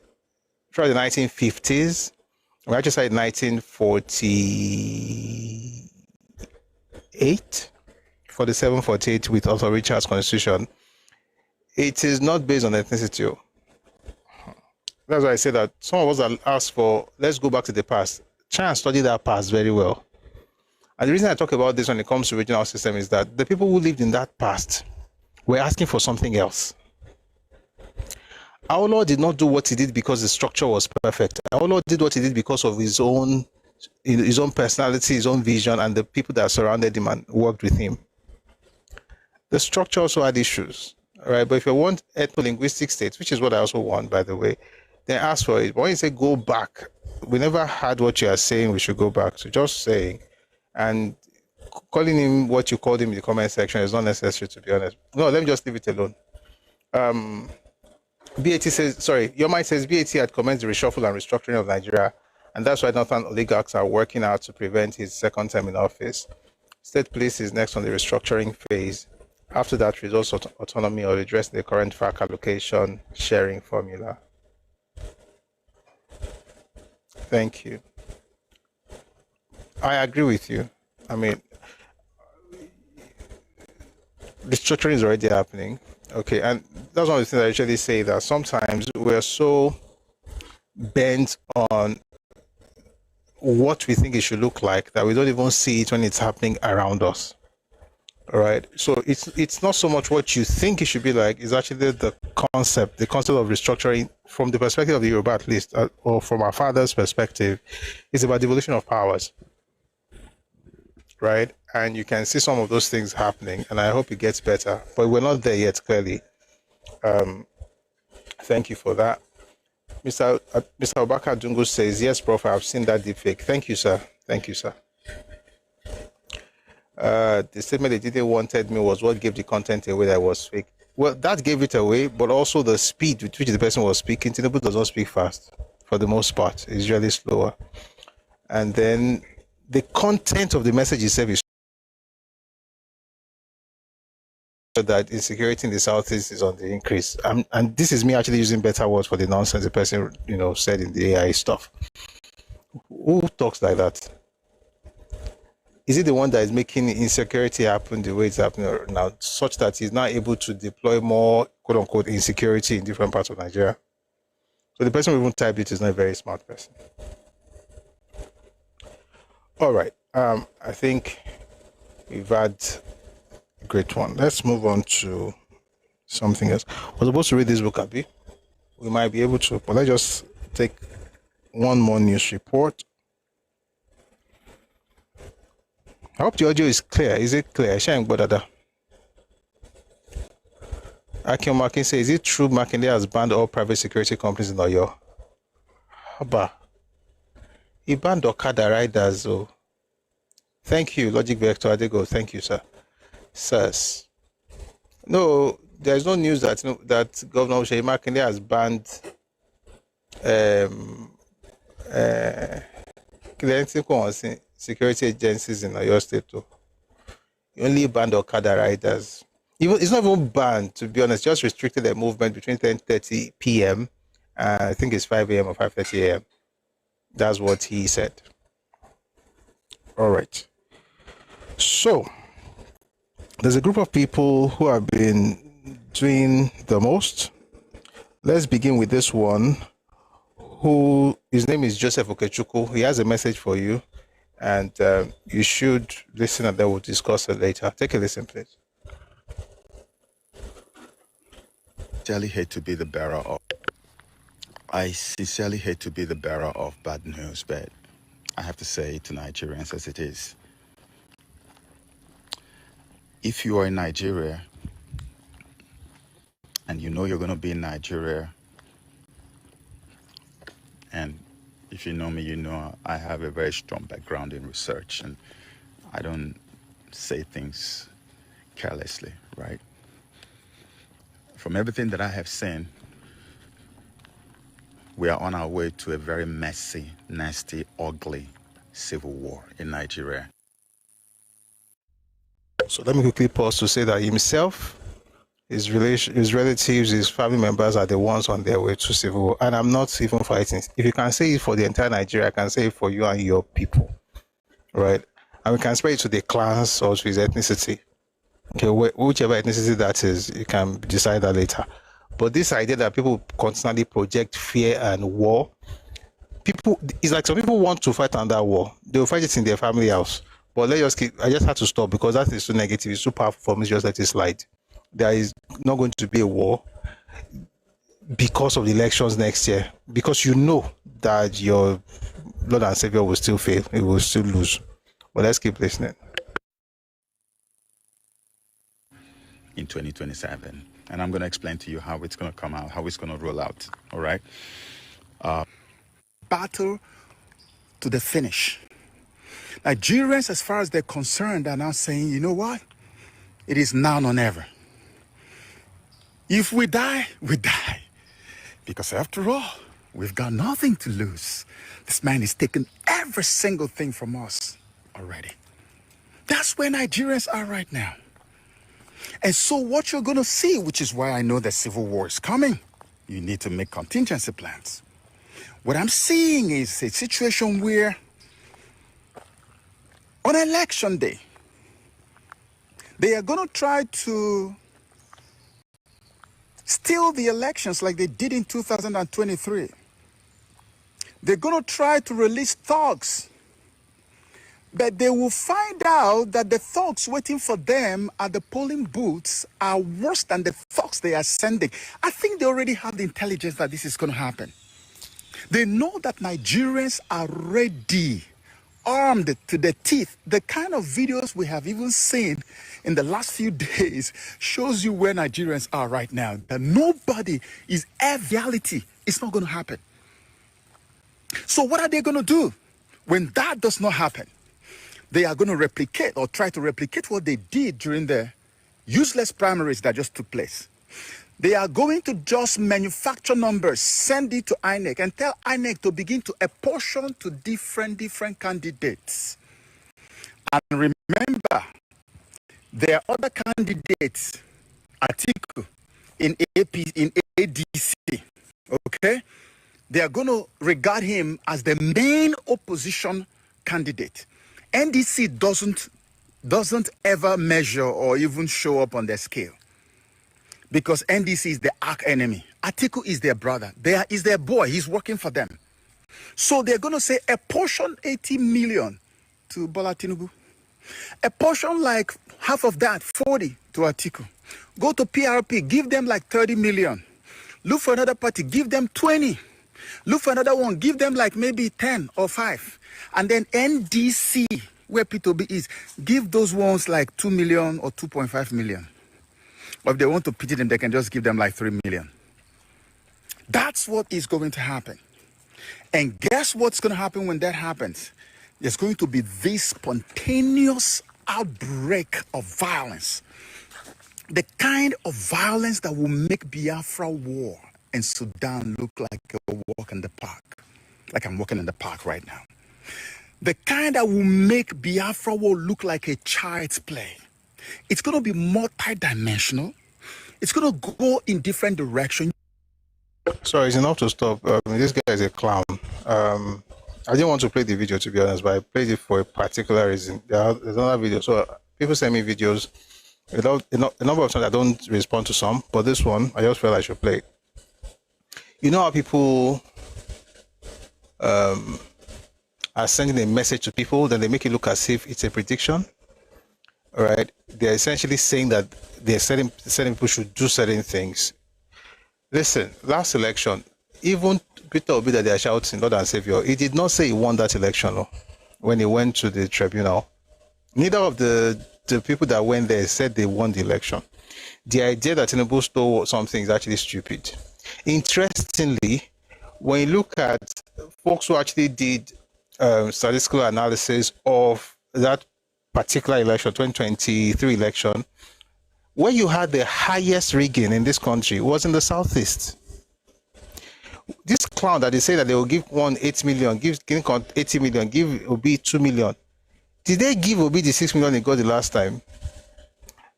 A: throughout the 1950s, we actually started in 1948, 47-48 with Arthur Richards' constitution. It is not based on ethnicity. That's why I say that some of us are asked for, let's go back to the past. Try and study that past very well. And the reason I talk about this when it comes to regional system is that the people who lived in that past were asking for something else. Our Lord did not do what he did because the structure was perfect. Our Lord did what he did because of his own personality, his own vision, and the people that surrounded him and worked with him. The structure also had issues, right? But if you want ethno-linguistic states, which is what I also want, by the way, then ask for it. But when you say go back, we never had what you are saying we should go back to. Just saying. And calling him what you called him in the comment section is not necessary, to be honest. No, let me just leave it alone. BAT says, sorry, your mind says BAT had commenced the reshuffle and restructuring of Nigeria, and that's why northern oligarchs are working out to prevent his second term in office. State police is next on the restructuring phase. After that, resource autonomy or address the current FAC allocation sharing formula. Thank you. I agree with you. I mean, restructuring is already happening. Okay, and that's one of the things I usually say, that sometimes we're so bent on what we think it should look like that we don't even see it when it's happening around us. All right, so it's not so much what you think it should be like, it's actually the concept of restructuring from the perspective of the Yoruba, at least, or from our father's perspective, is about devolution of powers. Right? And you can see some of those things happening, and I hope it gets better. But we're not there yet, clearly. Thank you for that. Mr. Obaka Dungu says, yes, Prof, I've seen that deepfake. Thank you, sir. Thank you, sir. The statement they didn't wanted me was what gave the content away that was fake. Well, that gave it away, but also the speed with which the person was speaking. Tinubu does not speak fast, for the most part. It's usually slower. And then the content of the message itself is that insecurity in the Southeast is on the increase. And this is me actually using better words for the nonsense the person, said in the AI stuff. Who talks like that? Is it the one that is making insecurity happen the way it's happening now, such that he's not able to deploy more, quote unquote, insecurity in different parts of Nigeria? So the person who even typed it is not a very smart person. All right. I think we've had a great one. Let's move on to something else. We're supposed to read this book, Abi. We might be able to, but let's just take one more news report. I hope the audio is clear. Is it clear? Akin Makin says, is it true Makinde has banned all private security companies in Oyo? Haba. He banned Okada riders, though. Thank you, Logic Vector Adego. Thank you, sir. Sirs. No, there's no news that that Governor Seyi Makinde has banned security agencies in Oyo State, though. He only banned Okada riders. Even it's not even banned, to be honest, just restricted the movement between 10:30 p.m. and I think it's 5 a.m. or 5:30 a.m. That's what he said. All right. So, there's a group of people who have been doing the most. Let's begin with this one, his name is Joseph Okechukwu. He has a message for you, and you should listen, and then we'll discuss it later. Take a listen, please.
M: Sincerely hate to be the bearer of. I sincerely hate to be the bearer of bad news, but I have to say to Nigerians as it is. If you are in Nigeria and you know you're going to be in Nigeria, and if you know me, you know I have a very strong background in research and I don't say things carelessly, right? From everything that I have seen, we are on our way to a very messy, nasty, ugly civil war in Nigeria.
A: So let me quickly pause to say that himself, his relatives, his family members are the ones on their way to civil war. And I'm not even fighting. If you can say it for the entire Nigeria, I can say it for you and your people, right? And we can spread it to the clans or to his ethnicity. Okay, whichever ethnicity that is, you can decide that later. But this idea that people constantly project fear and war, it's like some people want to fight under war. They will fight it in their family house. But I just had to stop because that is too negative. It's too powerful for me to just let it slide. There is not going to be a war because of the elections next year. Because you know that your Lord and Savior will still fail. It will still lose. But let's keep listening.
M: In 2027. And I'm going to explain to you how it's going to come out, how it's going to roll out. All right? Battle to the finish. Nigerians, as far as they're concerned, are now saying, you know what? It is now or never. If we die, we die. Because after all, we've got nothing to lose. This man has taken every single thing from us already. That's where Nigerians are right now. And so what you're going to see, which is why I know that civil war is coming, you need to make contingency plans. What I'm seeing is a situation where on election day, they are going to try to steal the elections like they did in 2023. They're going to try to release thugs. But they will find out that the thugs waiting for them at the polling booths are worse than the thugs they are sending. I think they already have the intelligence that this is going to happen. They know that Nigerians are ready, armed to the teeth. The kind of videos we have even seen in the last few days shows you where Nigerians are right now. That nobody is reality. It's not going to happen. So what are they going to do when that does not happen? They are going to replicate or try to replicate what they did during the useless primaries that just took place. They are going to just manufacture numbers, send it to INEC, and tell INEC to begin to apportion to different candidates. And remember, there are other candidates, Atiku, in ADC, okay? They are going to regard him as the main opposition candidate. NDC doesn't ever measure or even show up on their scale because NDC is the arch enemy. Atiku is their brother. Is their boy. He's working for them. So they're going to say a portion 80 million to Bola Tinubu. A portion like half of that, 40 to Atiku. Go to PRP, give them like 30 million. Look for another party, give them 20. Look for another one, give them like maybe 10 or 5. And then NDC, where P2B is, give those ones like 2 million or 2.5 million. Or if they want to pity them, they can just give them like 3 million. That's what is going to happen. And guess what's going to happen when that happens? There's going to be this spontaneous outbreak of violence. The kind of violence that will make Biafra war and Sudan look like a walk in the park. Like I'm walking in the park right now. The kind that will make Biafra war look like a child's play. It's going to be multi-dimensional. It's going to go in different directions.
A: Sorry, it's enough to stop. This guy is a clown. I didn't want to play the video, to be honest, but I played it for a particular reason. There's another video. So people send me videos. A number of times I don't respond to some, but this one, I just felt I should play it. You know how people are sending a message to people, then they make it look as if it's a prediction? All right? They're essentially saying that certain people should do certain things. Listen, last election, even Peter Obi that they are shouting, Lord and Savior, he did not say he won that election when he went to the tribunal. Neither of the people that went there said they won the election. The idea that Tinubu stole something is actually stupid. Interestingly, when you look at folks who actually did statistical analysis of that particular election, 2023 election, where you had the highest rigging in this country was in the southeast. This clown that they say that they will give one 8 million, give 80 million, give Obi 2 million. Did they give Obi the 6 million he got the last time?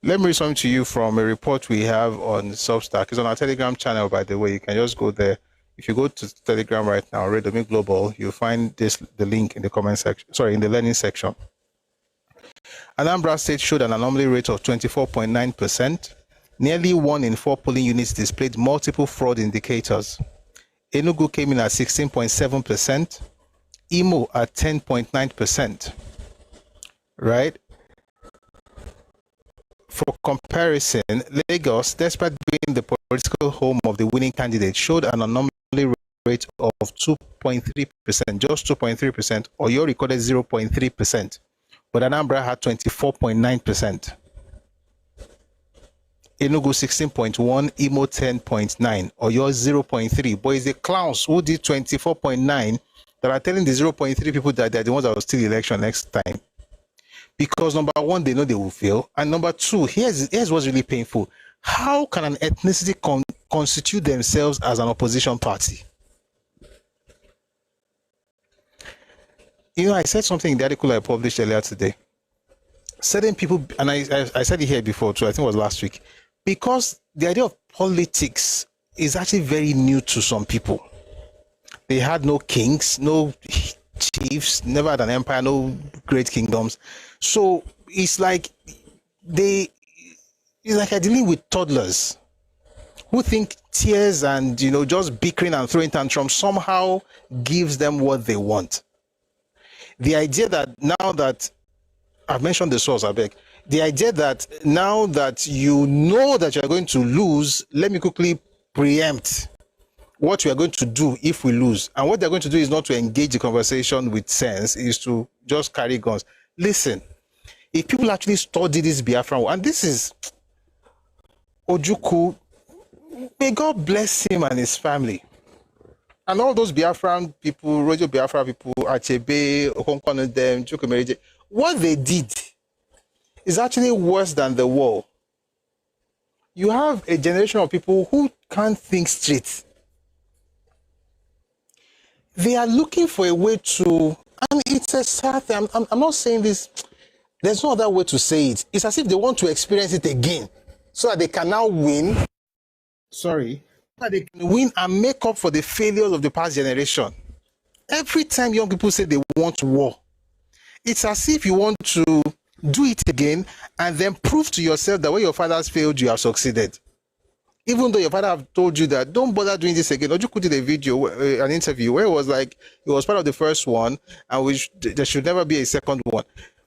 A: Let me read something to you from a report we have on Substack. It's on our Telegram channel, by the way. You can just go there. If you go to Telegram right now, Redomi Global, you'll find the link in the comment section. Sorry, in the learning section. Anambra State showed an anomaly rate of 24.9%. Nearly 1 in 4 polling units displayed multiple fraud indicators. Enugu came in at 16.7%. Imo at 10.9%. Right? For comparison, Lagos, despite being the political home of the winning candidate, showed an anomaly rate of 2.3%, just 2.3%, or you recorded 0.3%. But Anambra had 24.9%. Enugu 16.1, Imo 10.9, or yours 0.3. But it's the clowns who did 24.9 that are telling the 0.3 people that they're the ones that will steal the election next time. Because number one, they know they will fail. And number two, here's what's really painful. How can an ethnicity constitute themselves as an opposition party? You know, I said something in the article I published earlier today. Certain people, and I said it here before too, I think it was last week, because the idea of politics is actually very new to some people. They had no kings, no chiefs, never had an empire, no great kingdoms. So it's like they're dealing with toddlers who think tears and, you know, just bickering and throwing tantrums somehow gives them what they want. The idea that now that I've mentioned the source, I beg. The idea that now that you know that you're going to lose, let me quickly preempt what we are going to do if we lose. And what they're going to do is not to engage the conversation with sense, is to just carry guns. Listen, if people actually study this Biafran war, and this is Ojukwu, may God bless him and his family. And all those Biafran people, Radio Biafra people, Achebe, Okonkwo, them, Chukwumerije, what they did is actually worse than the war. You have a generation of people who can't think straight. They are looking for a way to, and it's a sad thing. I'm not saying this, there's no other way to say it. It's as if they want to experience it again so that they can now win. Sorry. So that they can win and make up for the failures of the past generation. Every time young people say they want war, it's as if you want to do it again and then prove to yourself that when your fathers failed, you have succeeded. Even though your father have told you that, don't bother doing this again. Ojukwu did a video, an interview, where it was like, it was part of the first one, and there should never be a second one.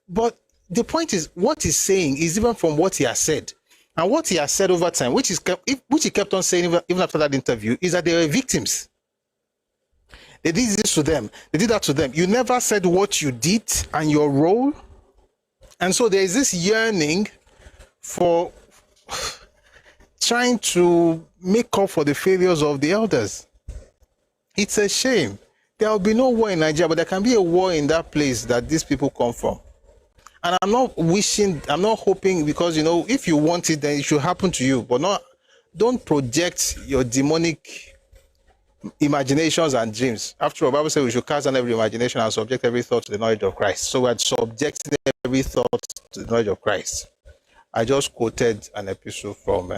A: But the point is, what he's saying is even from what he has said. And what he has said over time, which he kept on saying even after that interview, is that they were victims. They did this to them. They did that to them. You never said what you did and your role. And so there is this yearning for... trying to make up for the failures of the elders. It's a shame. There will be no war in Nigeria, but there can be a war in that place that these people come from. And I'm not hoping, because, you know, if you want it, then it should happen to you. But don't project your demonic imaginations and dreams. After all, the Bible says we should cast down every imagination and subject every thought to the knowledge of Christ. So we're subjecting every thought to the knowledge of Christ. I just quoted an epistle from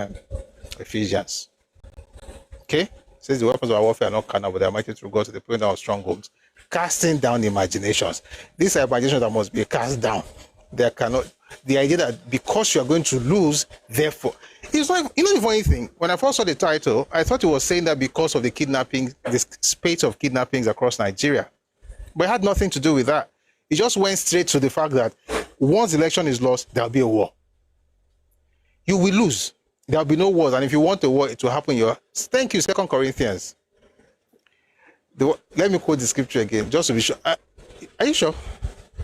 A: Ephesians. Okay? It says the weapons of our warfare are not carnal, but they are mighty through God to the pulling down of strongholds, casting down imaginations. These are imaginations that must be cast down. They cannot. The idea that because you are going to lose, therefore, it's not. You know the funny thing. When I first saw the title, I thought it was saying that because of the kidnapping, this spate of kidnappings across Nigeria, but it had nothing to do with that. It just went straight to the fact that once the election is lost, there will be a war. You will lose. There will be no wars, and if you want a war, it will happen. Thank you, 2 Corinthians. Let me quote the scripture again, just to be sure. Are you sure?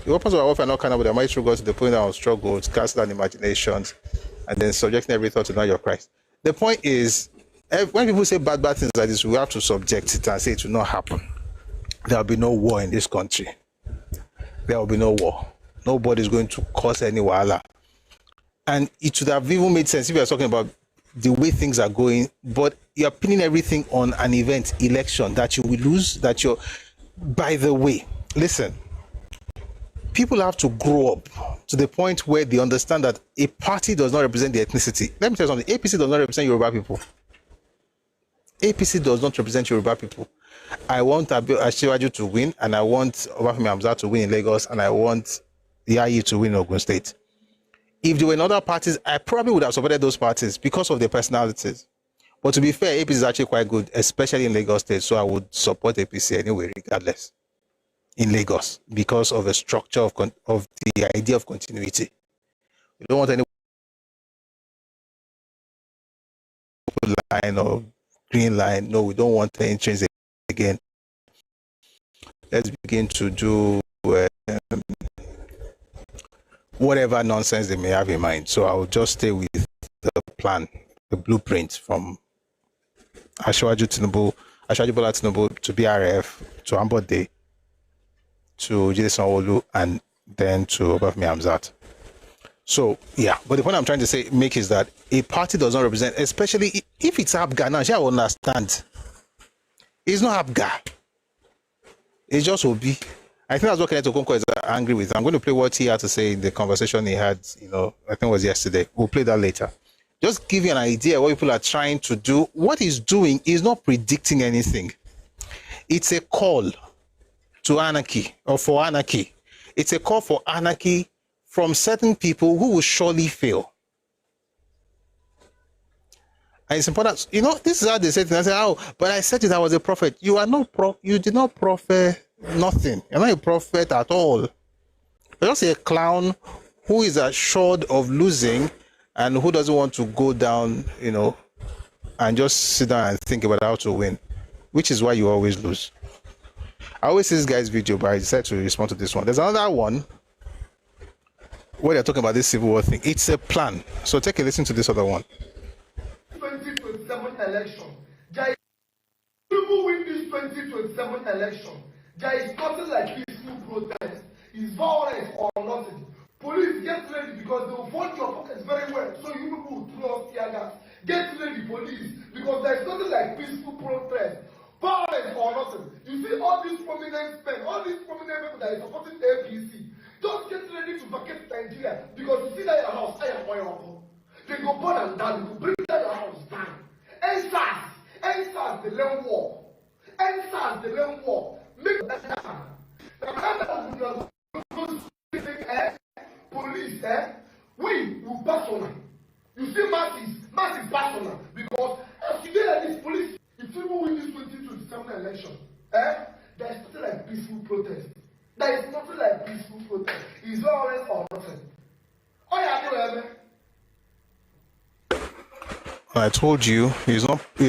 A: The weapons of our warfare are not carnal, but they are mighty through God to the pulling down of strongholds, casting down imaginations, and then subjecting every thought to the knowledge of Christ. The point is, when people say bad things like this, we have to subject it and say it will not happen. There will be no war in this country. There will be no war. Nobody is going to cause any wahala. And it would have even made sense if you are talking about the way things are going, but you're pinning everything on an event, election, that you will lose, by the way, listen, people have to grow up to the point where they understand that a party does not represent the ethnicity. Let me tell you something, APC does not represent Yoruba people. APC does not represent Yoruba people. I want Asiwaju to win, and I want Obafemi Hamzat to win in Lagos, and I want Yayi to win in Ogun State. If there were other parties, I probably would have supported those parties because of their personalities. But to be fair, APC is actually quite good, especially in Lagos State, so I would support APC anyway, regardless, in Lagos, because of the structure of the idea of continuity. We don't want any line or green line. No, we don't want any change again. Let's begin to do whatever nonsense they may have in mind. So I will just stay with the plan, the blueprint from Asiwaju Bola Tinubu to BRF, to Ambode, to Jide Sanwo-Olu, and then to Obafemi Hamzat. So, yeah, but the point I'm trying to make is that a party does not represent, especially if it's Abga. Now, I understand. It's not Abga. It's just Obi. I think that's what Kenneth Okonkwo is angry with. I'm going to play what he had to say in the conversation he had, I think it was yesterday. We'll play that later. Just give you an idea what people are trying to do. What he's doing is not predicting anything. It's a call to anarchy, or for anarchy. It's a call for anarchy from certain people who will surely fail. And it's important. This is how they say things. I say, but I said it, I was a prophet. You are not you did not prophet nothing. You're not a prophet at all. You're just a clown who is assured of losing and who doesn't want to go down, and just sit down and think about how to win, which is why you always lose. I always see this guy's video, but I decided to respond to this one. There's another one where they're talking about this civil war thing. It's a plan. So take a listen to this other one.
R: 2027 election. People win this 2027 election. There is nothing like peaceful protest. It's violence or nothing. Police, get ready because they will fund your pockets very well. So you people will throw us tear gas. Get ready, police, because there is nothing like peaceful protest. Violence or nothing. You see all these prominent men, all these prominent people that are supporting APC. Just get ready to vacate Nigeria because you see that your house, I am oil. They go burn and down. They go bring that your house down. NSAS, the land war. NSAS, the land war. Make that happen. Police, we will personal. You see masses personal because as you get at this police, if people win this 2027 election, there is nothing like peaceful protest. There is nothing like peaceful protest. It's violence or nothing. Oh yeah,
A: I told you, he's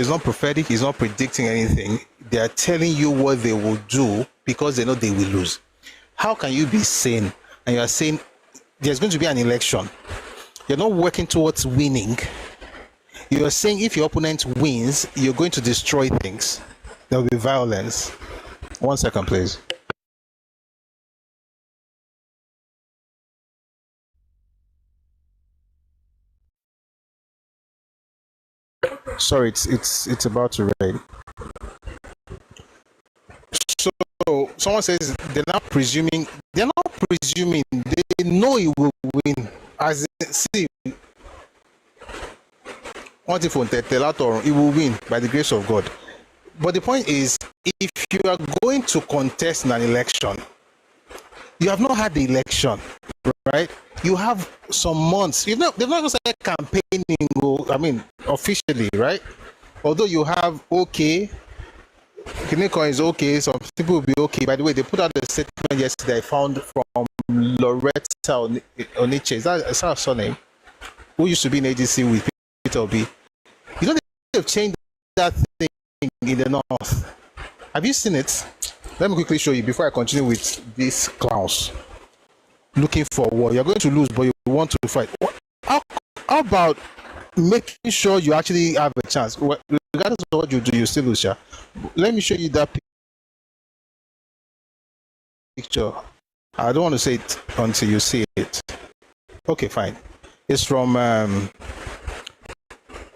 A: not prophetic, he's not predicting anything. They are telling you what they will do because they know they will lose. How can you be sane and you are saying there's going to be an election? You're not working towards winning. You're saying if your opponent wins, you're going to destroy things. There will be violence. 1 second, please. Sorry, it's about to rain. So someone says they're not presuming. They know he will win. As see, what if on Tetelator he will win by the grace of God. But the point is, if you are going to contest in an election, you have not had the election, right? You have some months. They've not even started campaigning. I mean, officially, right? Although you have Kinecon is okay. Some people will be okay. By the way, they put out a statement yesterday I found from Loretta Oniche. Is that her surname? Who used to be in agency with Peter Obi. You know, they've changed that thing in the north. Have you seen it? Let me quickly show you before I continue with these clowns. Looking for war. You're going to lose, but you want to fight. How about making sure you actually have a chance? Regardless of what you do, you still lose. Let me show you that picture. I don't want to say it until you see it. Okay, fine. It's from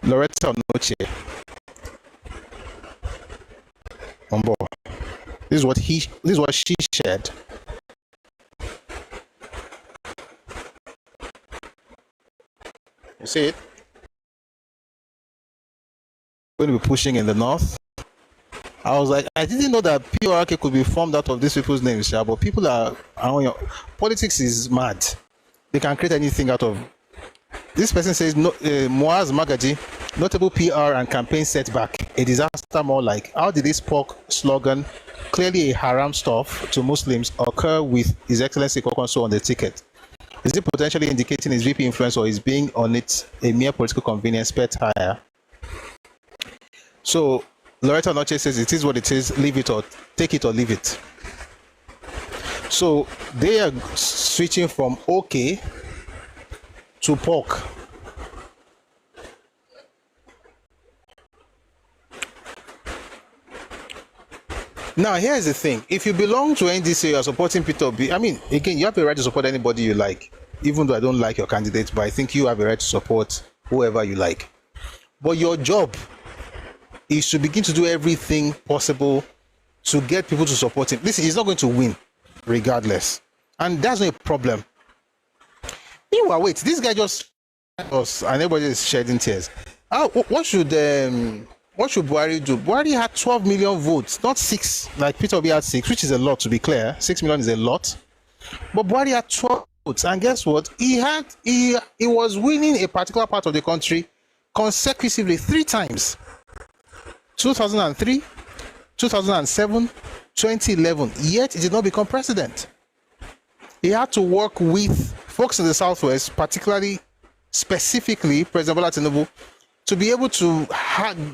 A: Loretta Noche. This is what she shared. You see it? Going to be pushing in the north. I was like, I didn't know that PRK could be formed out of these people's names, but people are politics is mad. They can create anything out of. This person says, Moaz Magaji, notable PR and campaign setback, a disaster more like. How did this pork slogan, clearly a haram stuff to Muslims, occur with His Excellency Kokonso on the ticket? Is it potentially indicating his VP influence, or is being on it a mere political convenience spent higher? So Loretta Noche says it is what it is, leave it or take it or leave it. So they are switching from okay to pork. Now here's the thing: if you belong to NDC, you are supporting Peter Obi. I mean, again, you have a right to support anybody you like, even though I don't like your candidate, but I think you have a right to support whoever you like. But your job is to begin to do everything possible to get people to support him. Listen, he's not going to win regardless, and that's not a problem. Meanwhile, wait, this guy just us and everybody is shedding tears. What should Buhari do? Buhari had 12 million votes, not 6, like Peter Obi had 6, which is a lot, to be clear. 6 million is a lot, but Buhari had 12 votes, and guess what? He was winning a particular part of the country consecutively 3 times. 2003, 2007, 2011, yet he did not become president. He had to work with folks in the Southwest, specifically President Bola Tinubu, to be able to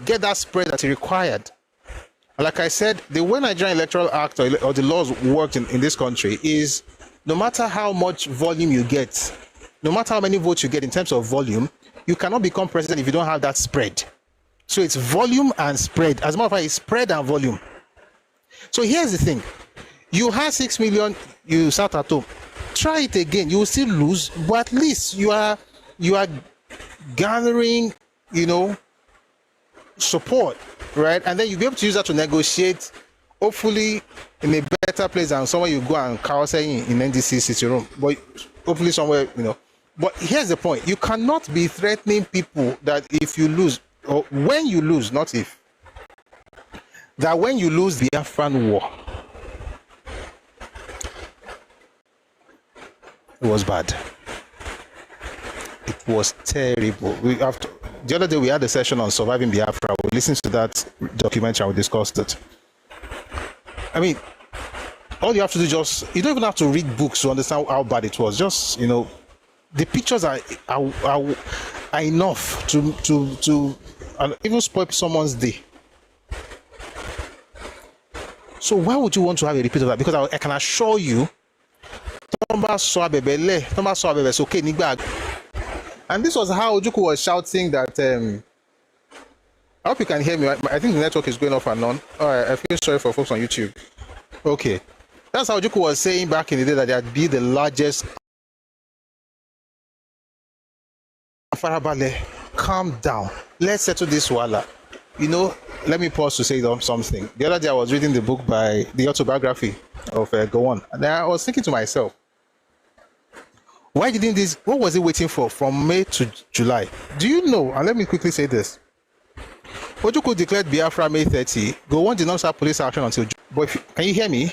A: get that spread that he required. Like I said, the way Nigerian Electoral Act or the laws work in this country is no matter how much volume you get, no matter how many votes you get in terms of volume, you cannot become president if you don't have that spread. So it's volume and spread. As a matter of fact, it's spread and volume. So here's the thing. You have 6 million, you sat at home. Try it again. You will still lose, but at least you are gathering, support, right? And then you'll be able to use that to negotiate, hopefully in a better place than somewhere you go and say in NDC city room. But hopefully somewhere, But here's the point. You cannot be threatening people that if you lose, or when you lose, not if, that when you lose the Biafran war, it was bad. It was terrible. The other day we had a session on surviving Biafra. We listened to that documentary and we discussed it. I mean, all you have to do you don't even have to read books to understand how bad it was. Just, the pictures are enough to even spoil someone's day. So why would you want to have a repeat of that? Because I can assure you, and this was how Ojukwu was shouting that I hope you can hear me. I think the network is going off and on. All right, I feel sorry for folks on YouTube. Okay. That's how Ojukwu was saying back in the day that they'd be the largest. Farabale, calm down. Let's settle this wala. You know, let me pause to say something. The other day I was reading the book by the autobiography of Gowon, and I was thinking to myself, why didn't this, what was he waiting for from May to July? Do you know, and let me quickly say this, Ojukwu declared Biafra May 30, Gowon did not start police action until June. But can you hear me?